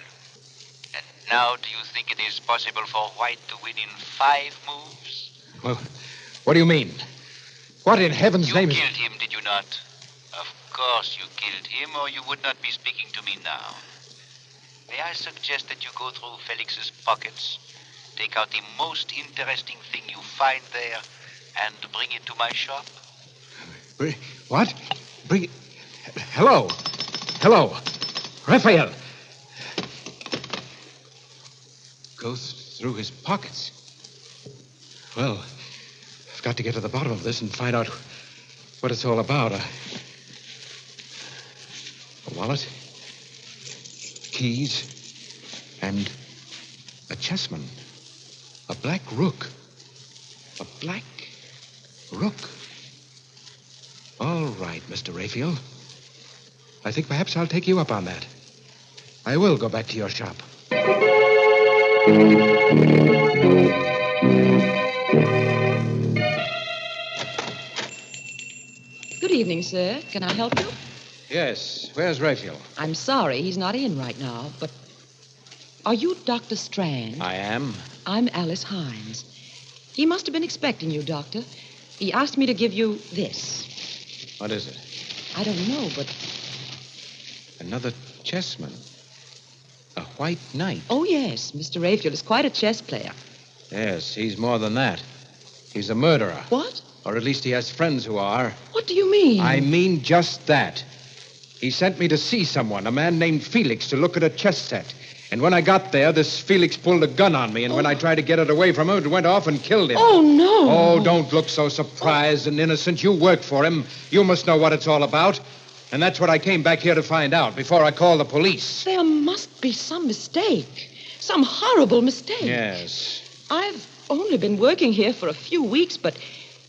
And now do you think it is possible for White to win in 5 moves? Well, what do you mean? What in heaven's name You is... killed him, did you not? Of course you killed him, or you would not be speaking to me now. May I suggest that you go through Felix's pockets, take out the most interesting thing you find there, and bring it to my shop? What? Bring it... Hello? Hello? Raphael! Goes through his pockets. Well, I've got to get to the bottom of this and find out what it's all about. A wallet, keys, and a chessman. A black rook. A black rook. All right, Mr. Raphael. I think perhaps I'll take you up on that. I will go back to your shop. Good evening, sir. Can I help you? Yes. Where's Raphael? I'm sorry, he's not in right now, but are you Dr. Strand? I am. I'm Alice Hines. He must have been expecting you, Doctor. He asked me to give you this. What is it? I don't know, but... Another chessman. A white knight. Oh, yes. Mr. Raphael is quite a chess player. Yes, he's more than that. He's a murderer. What? Or at least he has friends who are. What do you mean? I mean just that. He sent me to see someone, a man named Felix, to look at a chess set. And when I got there, this Felix pulled a gun on me, and when I tried to get it away from him, it went off and killed him. Oh, no. Oh, don't look so surprised and innocent. You work for him. You must know what it's all about. And that's what I came back here to find out before I called the police. There must be some mistake. Some horrible mistake. Yes. I've only been working here for a few weeks, but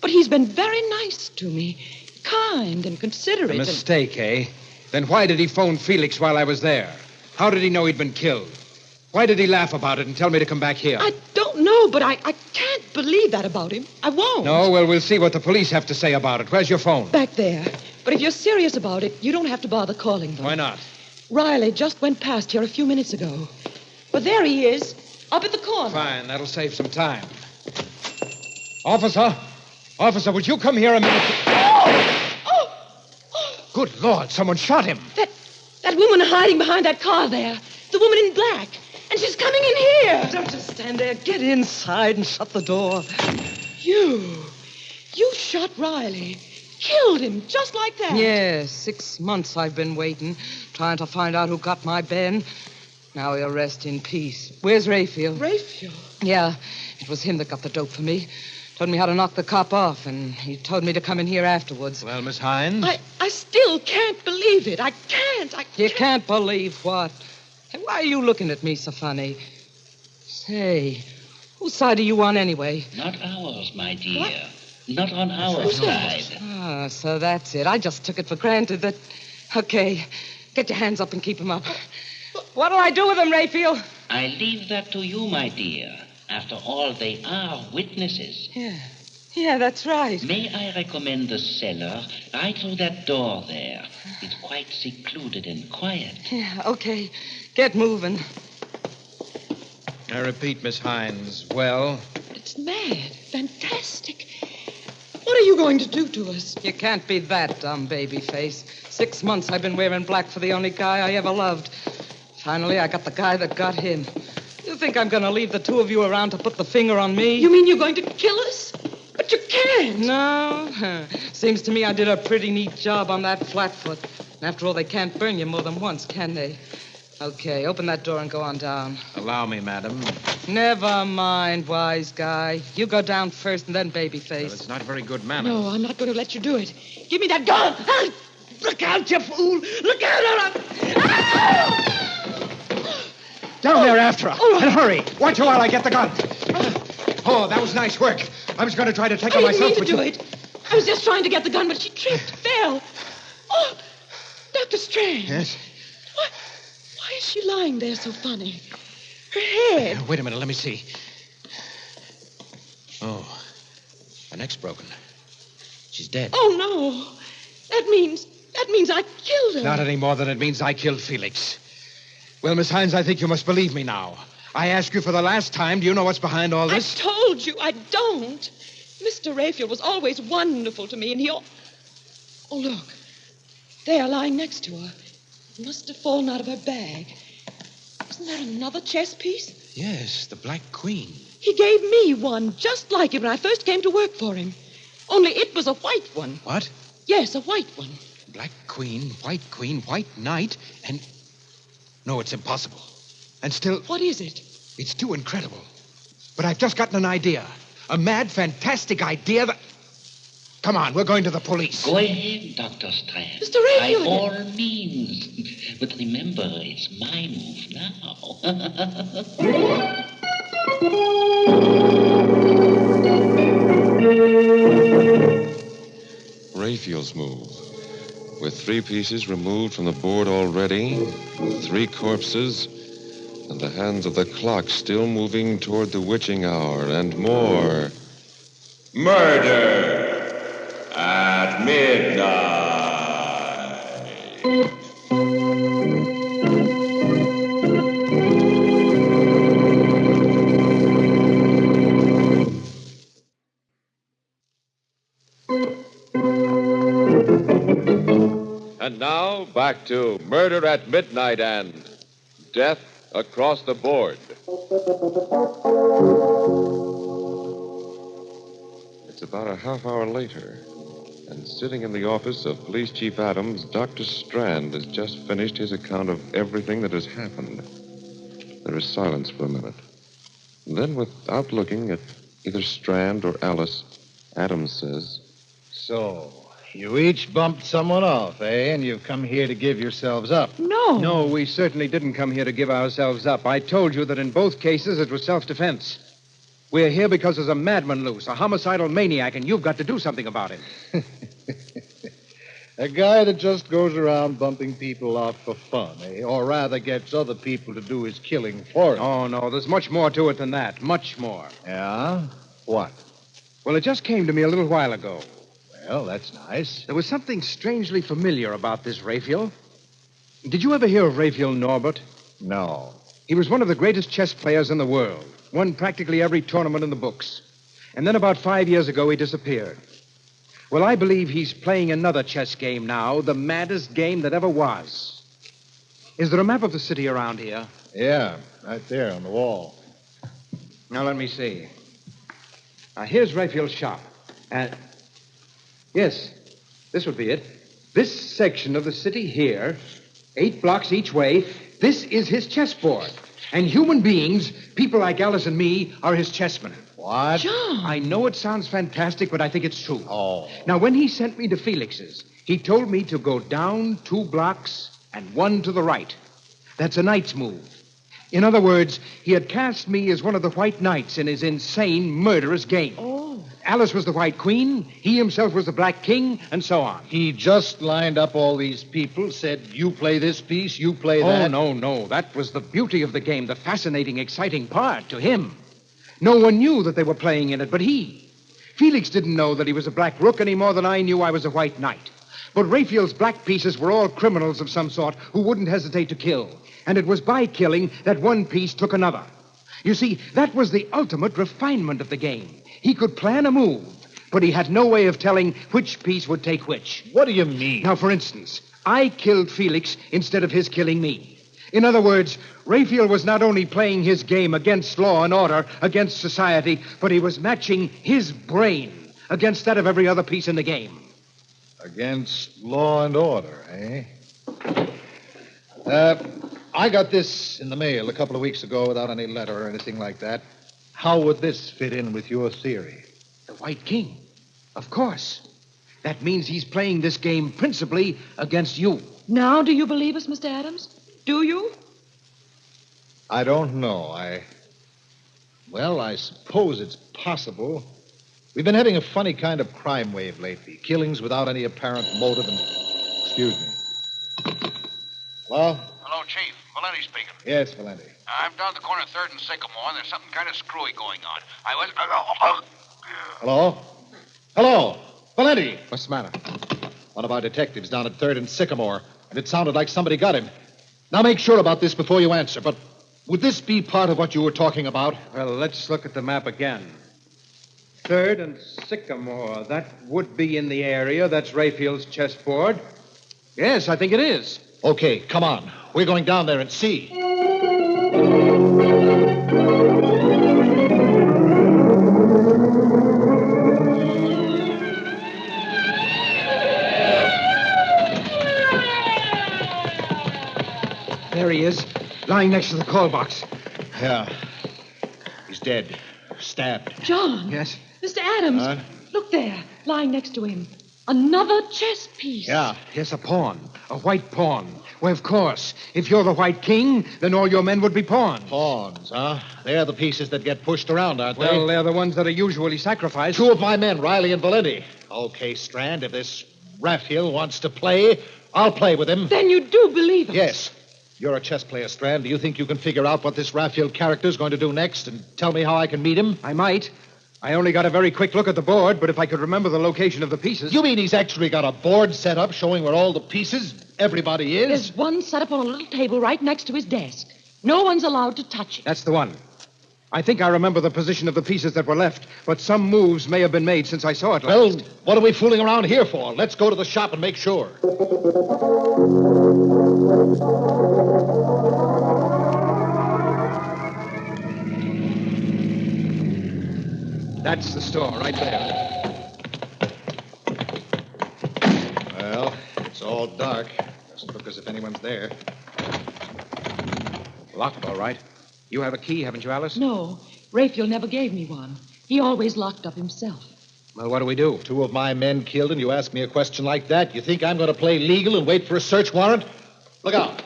he's been very nice to me. Kind and considerate. A mistake, eh? Then why did he phone Felix while I was there? How did he know he'd been killed? Why did he laugh about it and tell me to come back here? I don't know, but I can't believe that about him. I won't. No, well, we'll see what the police have to say about it. Where's your phone? Back there. But if you're serious about it, you don't have to bother calling them. Why not? Riley just went past here a few minutes ago. But there he is, up at the corner. Fine, that'll save some time. Officer! Officer, would you come here a minute? Good Lord, someone shot him. That woman hiding behind that car there. The woman in black. And she's coming in here. Don't just stand there. Get inside and shut the door. You shot Riley. Killed him just like that. Yes, 6 months I've been waiting, trying to find out who got my Ben. Now he'll rest in peace. Where's Raphael? Raphael? Yeah, it was him that got the dope for me. Told me how to knock the cop off, and he told me to come in here afterwards. Well, Miss Hines? I still can't believe it. I can't. You can't believe what? And why are you looking at me so funny? Say, whose side are you on anyway? Not ours, my dear. What? Not on our side. Ah, so that's it. I just took it for granted that... Okay, get your hands up and keep them up. What'll I do with them, Raphael? I leave that to you, my dear. After all, they are witnesses. Yeah, that's right. May I recommend the cellar right through that door there? It's quite secluded and quiet. Yeah, okay. Get moving. I repeat, Miss Hines, well? It's mad. Fantastic. What are you going to do to us? You can't be that dumb, babyface. 6 months I've been wearing black for the only guy I ever loved. Finally, I got the guy that got him. You think I'm going to leave the two of you around to put the finger on me? You mean you're going to kill us? But you can't. No. Seems to me I did a pretty neat job on that Flatfoot. And after all, they can't burn you more than once, can they? Okay, open that door and go on down. Allow me, madam. Never mind, wise guy. You go down first and then babyface. Well, it's not very good manners. No, I'm not going to let you do it. Give me that gun. Look out, you fool. Look out. Down there after her. And hurry. Watch her while I get the gun. Oh, that was nice work. I was going to try to take her myself. I didn't mean to do it. I was just trying to get the gun, but she tripped, fell. Oh, Dr. Strand. Yes? Why is she lying there so funny? Her head. Wait a minute, let me see. Oh, her neck's broken. She's dead. Oh, no. That means I killed her. Not any more than it means I killed Felix. Well, Miss Hines, I think you must believe me now. I ask you for the last time, do you know what's behind all this? I told you I don't. Mr. Raphael was always wonderful to me, and he... Oh, look. There, lying next to her. It must have fallen out of her bag. Isn't that another chess piece? Yes, the Black Queen. He gave me one just like it when I first came to work for him. Only it was a white one. What? Yes, a white one. Black Queen, White Knight, and... No, it's impossible. And still... What is it? It's too incredible. But I've just gotten an idea. A mad, fantastic idea that... Come on, we're going to the police. Go ahead, Dr. Strand. Mr. Raphael. By all means. But remember, it's my move now. Raphael Raphael's move. With 3 pieces removed from the board already, 3 corpses, and the hands of the clock still moving toward the witching hour, and more. Murder at midnight. And now, back to Murder at Midnight and Death Across the Board. It's about a half hour later, and sitting in the office of Police Chief Adams, Dr. Strand has just finished his account of everything that has happened. There is silence for a minute. And then, without looking at either Strand or Alice, Adams says, So, you each bumped someone off, eh? And you've come here to give yourselves up. No. No, we certainly didn't come here to give ourselves up. I told you that in both cases it was self-defense. We're here because there's a madman loose, a homicidal maniac, and you've got to do something about him. A guy that just goes around bumping people off for fun, eh? Or rather gets other people to do his killing for him. Oh, no, there's much more to it than that. Much more. Yeah? What? Well, it just came to me a little while ago. Well, that's nice. There was something strangely familiar about this Raphael. Did you ever hear of Raphael Norbert? No. He was one of the greatest chess players in the world. Won practically every tournament in the books. And then about 5 years ago, he disappeared. Well, I believe he's playing another chess game now, the maddest game that ever was. Is there a map of the city around here? Yeah, right there on the wall. Now, let me see. Now, here's Raphael's shop. Yes, this would be it. This section of the city here, 8 blocks each way, this is his chessboard. And human beings, people like Alice and me, are his chessmen. What? John! I know it sounds fantastic, but I think it's true. Oh. Now, when he sent me to Felix's, he told me to go down 2 blocks and 1 to the right. That's a knight's move. In other words, he had cast me as one of the white knights in his insane, murderous game. Oh. Alice was the white queen, he himself was the black king, and so on. He just lined up all these people, said, you play this piece, you play that. Oh, no. That was the beauty of the game, the fascinating, exciting part to him. No one knew that they were playing in it but he. Felix didn't know that he was a black rook any more than I knew I was a white knight. But Raphael's black pieces were all criminals of some sort who wouldn't hesitate to kill. And it was by killing that one piece took another. You see, that was the ultimate refinement of the game. He could plan a move, but he had no way of telling which piece would take which. What do you mean? Now, for instance, I killed Felix instead of his killing me. In other words, Raphael was not only playing his game against law and order, against society, but he was matching his brain against that of every other piece in the game. Against law and order, eh? I got this in the mail a couple of weeks ago without any letter or anything like that. How would this fit in with your theory? The White King? Of course. That means he's playing this game principally against you. Now, do you believe us, Mr. Adams? Do you? I don't know. I suppose it's possible. We've been having a funny kind of crime wave lately. Killings without any apparent motive and... Excuse me. Hello? Hello, Chief. Valenti speaking. Yes, Valenti. I'm down the corner of 3rd and Sycamore, and there's something kind of screwy going on. I was... Hello? Hello? Valenti! What's the matter? One of our detectives down at 3rd and Sycamore, and it sounded like somebody got him. Now, make sure about this before you answer, but would this be part of what you were talking about? Well, let's look at the map again. 3rd and Sycamore. That would be in the area. That's Raphael's chessboard. Yes, I think it is. Okay, come on. We're going down there and see. There he is, lying next to the call box. Yeah. He's dead. Stabbed. John. Yes? Mr. Adams. Look there, lying next to him. Another chess piece. Yeah. Yes, a pawn. A white pawn. Well, of course. If you're the White King, then all your men would be pawns. Pawns, huh? They're the pieces that get pushed around, aren't they? Well, they're the ones that are usually sacrificed. 2 of my men, Riley and Valenti. Okay, Strand, if this Raphael wants to play, I'll play with him. Then you do believe us? Yes. You're a chess player, Strand. Do you think you can figure out what this Raphael character is going to do next and tell me how I can meet him? I might. I only got a very quick look at the board, but if I could remember the location of the pieces... You mean he's actually got a board set up showing where all the pieces, everybody is? There's one set up on a little table right next to his desk. No one's allowed to touch it. That's the one. I think I remember the position of the pieces that were left, but some moves may have been made since I saw it last. Well, what are we fooling around here for? Let's go to the shop and make sure. That's the store, right there. Well, it's all dark. Doesn't look as if anyone's there. Locked, all right. You have a key, haven't you, Alice? No, Raphael never gave me one. He always locked up himself. Well, what do we do? 2 of my men killed, and you ask me a question like that? You think I'm going to play legal and wait for a search warrant? Look out.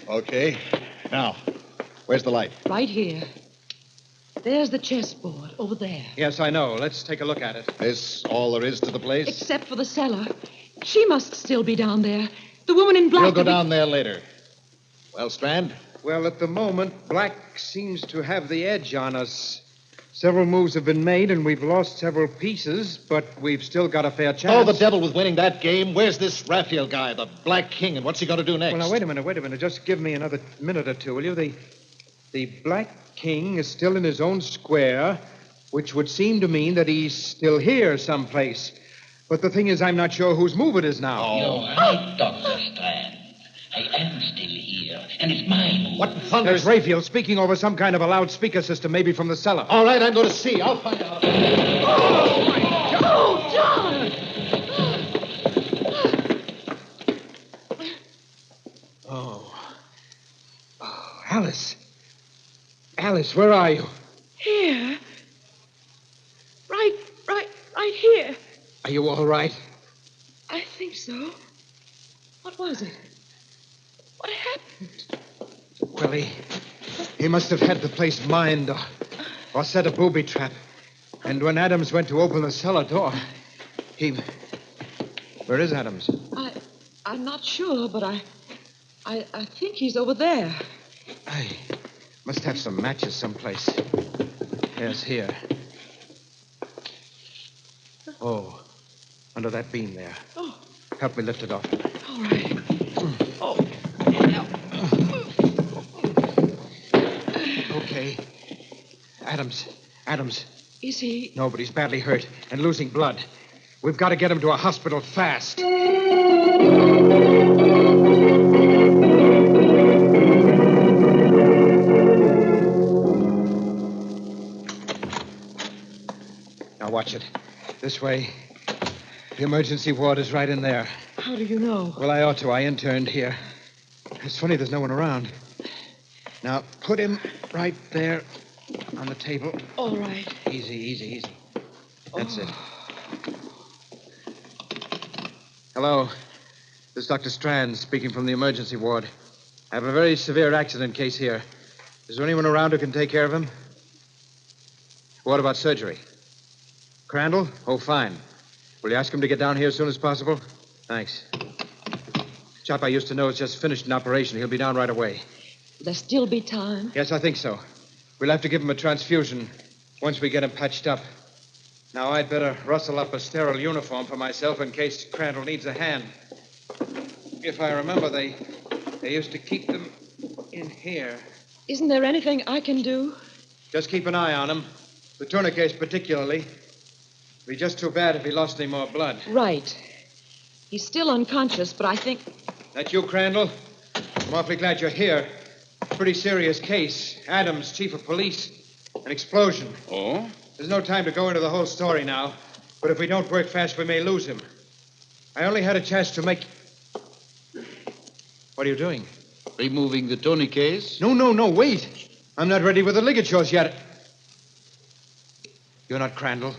Okay. Now, where's the light? Right here. There's the chessboard over there. Yes, I know. Let's take a look at it. This all there is to the place? Except for the cellar. She must still be down there. The woman in black... We'll go down there later. Well, Strand? Well, at the moment, Black seems to have the edge on us. Several moves have been made, and we've lost several pieces, but we've still got a fair chance. Oh, the devil with winning that game. Where's this Raphael guy, the Black King, and what's he going to do next? Well, now, wait a minute. Just give me another minute or two, will you? The Black King is still in his own square, which would seem to mean that he's still here someplace. But the thing is, I'm not sure whose move it is now. You're right, Dr. Strand. I am still here, and it's my move. What thunder? There's Raphael speaking over some kind of a loudspeaker system, maybe from the cellar. All right, I'm going to see. I'll find out. Oh, my God! Oh, John! Oh, Alice. Alice, where are you? Here. Right here. Are you all right? I think so. What was it? What happened? Well, he must have had the place mined or set a booby trap. And when Adams went to open the cellar door, Where is Adams? I'm not sure, but I think he's over there. I must have some matches someplace. Yes, here. Oh, under that beam there. Oh. Help me lift it off. All right. Oh. Okay. Adams. Is he? No, but he's badly hurt and losing blood. We've got to get him to a hospital fast. Now watch it. This way. The emergency ward is right in there. How do you know? Well, I ought to. I interned here. It's funny there's no one around. Now, put him right there on the table. All right. Easy. That's it. Hello. This is Dr. Strand speaking from the emergency ward. I have a very severe accident case here. Is there anyone around who can take care of him? What about surgery? Crandall? Oh, fine. Will you ask him to get down here as soon as possible? Thanks. Chap I used to know has just finished an operation. He'll be down right away. Will there still be time? Yes, I think so. We'll have to give him a transfusion once we get him patched up. Now, I'd better rustle up a sterile uniform for myself in case Crandall needs a hand. If I remember, they used to keep them in here. Isn't there anything I can do? Just keep an eye on him. The tourniquets particularly. It'd be just too bad if he lost any more blood. Right. He's still unconscious, but I think... That you, Crandall? I'm awfully glad you're here. Pretty serious case. Adams, chief of police. An explosion. Oh? There's no time to go into the whole story now. But if we don't work fast, we may lose him. I only had a chance to make... What are you doing? Removing the tourniquets? No, wait. I'm not ready with the ligatures yet. You're not Crandall.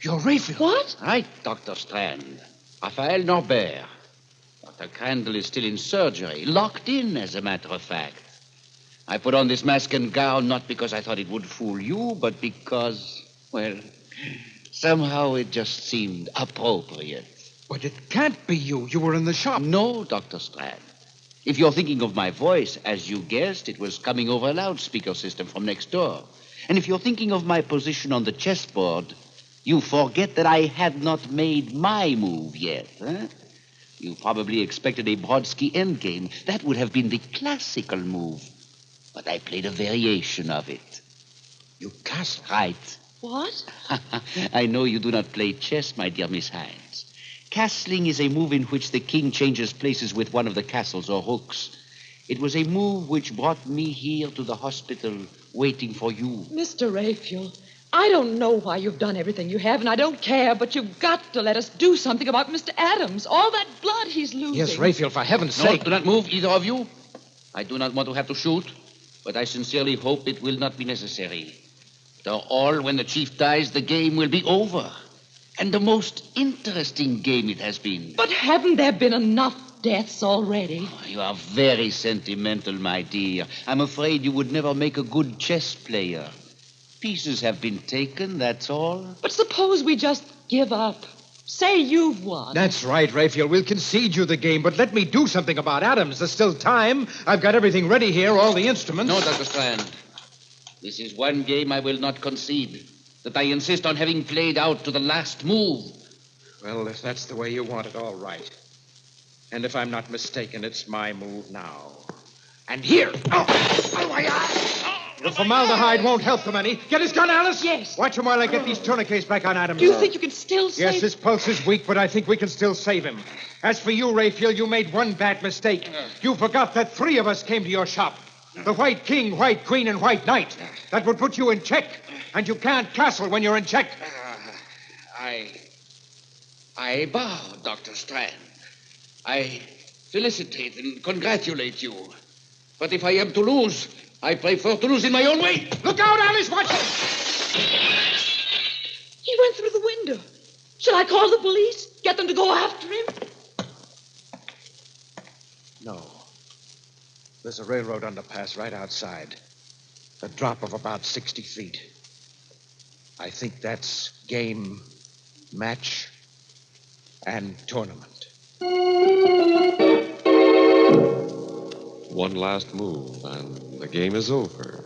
You're Raphael. What? Right, Dr. Strand. Raphael Norbert. Dr. Crandall is still in surgery. Locked in, as a matter of fact. I put on this mask and gown not because I thought it would fool you, but because, well, somehow it just seemed appropriate. But it can't be you. You were in the shop. No, Dr. Strand. If you're thinking of my voice, as you guessed, it was coming over a loudspeaker system from next door. And if you're thinking of my position on the chessboard, you forget that I had not made my move yet, huh? You probably expected a Brodsky endgame. That would have been the classical move. But I played a variation of it. You castled? Right. What? I know you do not play chess, my dear Miss Hines. Castling is a move in which the king changes places with one of the castles or rooks. It was a move which brought me here to the hospital waiting for you. Mr. Raphael, I don't know why you've done everything you have, and I don't care, but you've got to let us do something about Mr. Adams. All that blood he's losing. Yes, Raphael, for heaven's No, sake. do not move, either of you. I do not want to have to shoot, but I sincerely hope it will not be necessary. After all, when the chief dies, the game will be over. And the most interesting game it has been. But haven't there been enough deaths already? Oh, you are very sentimental, my dear. I'm afraid you would never make a good chess player. Pieces have been taken, that's all. But suppose we just give up. Say you've won. That's right, Raphael. We'll concede you the game, but let me do something about Adams. There's still time. I've got everything ready here, all the instruments. No, Dr. Strand. This is one game I will not concede. That I insist on having played out to the last move. Well, if that's the way you want it, all right. And if I'm not mistaken, it's my move now. And here. The formaldehyde won't help them any. Get his gun, Alice? Yes. Watch him while I get these tourniquets back on Adams. Do you think you can still save... Yes, his pulse is weak, but I think we can still save him. As for you, Raphael, you made one bad mistake. You forgot that 3 of us came to your shop. The White King, White Queen, and White Knight. That would put you in check. And you can't castle when you're in check. I bow, Dr. Strand. I felicitate and congratulate you. But if I am to lose, I prefer to lose in my own way. Look out, Alice! Watch it! He went through the window. Shall I call the police? Get them to go after him? No. There's a railroad underpass right outside. A drop of about 60 feet. I think that's game, match, and tournament. One last move, and the game is over.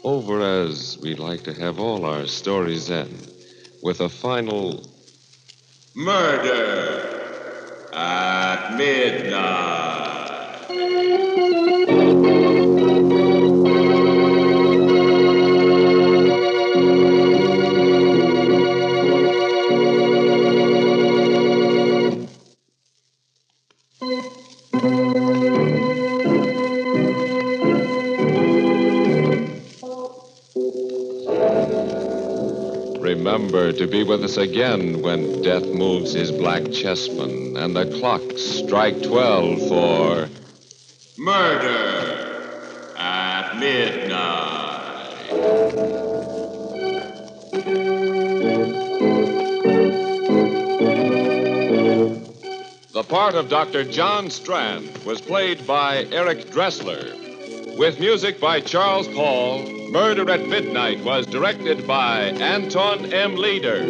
Over as we'd like to have all our stories end, with a final... Murder at midnight. Remember to be with us again when death moves his black chessmen and the clocks strike 12 for... Murder at midnight. The part of Dr. John Strand was played by Eric Dressler. With music by Charles Paul, Murder at Midnight was directed by Anton M. Leader.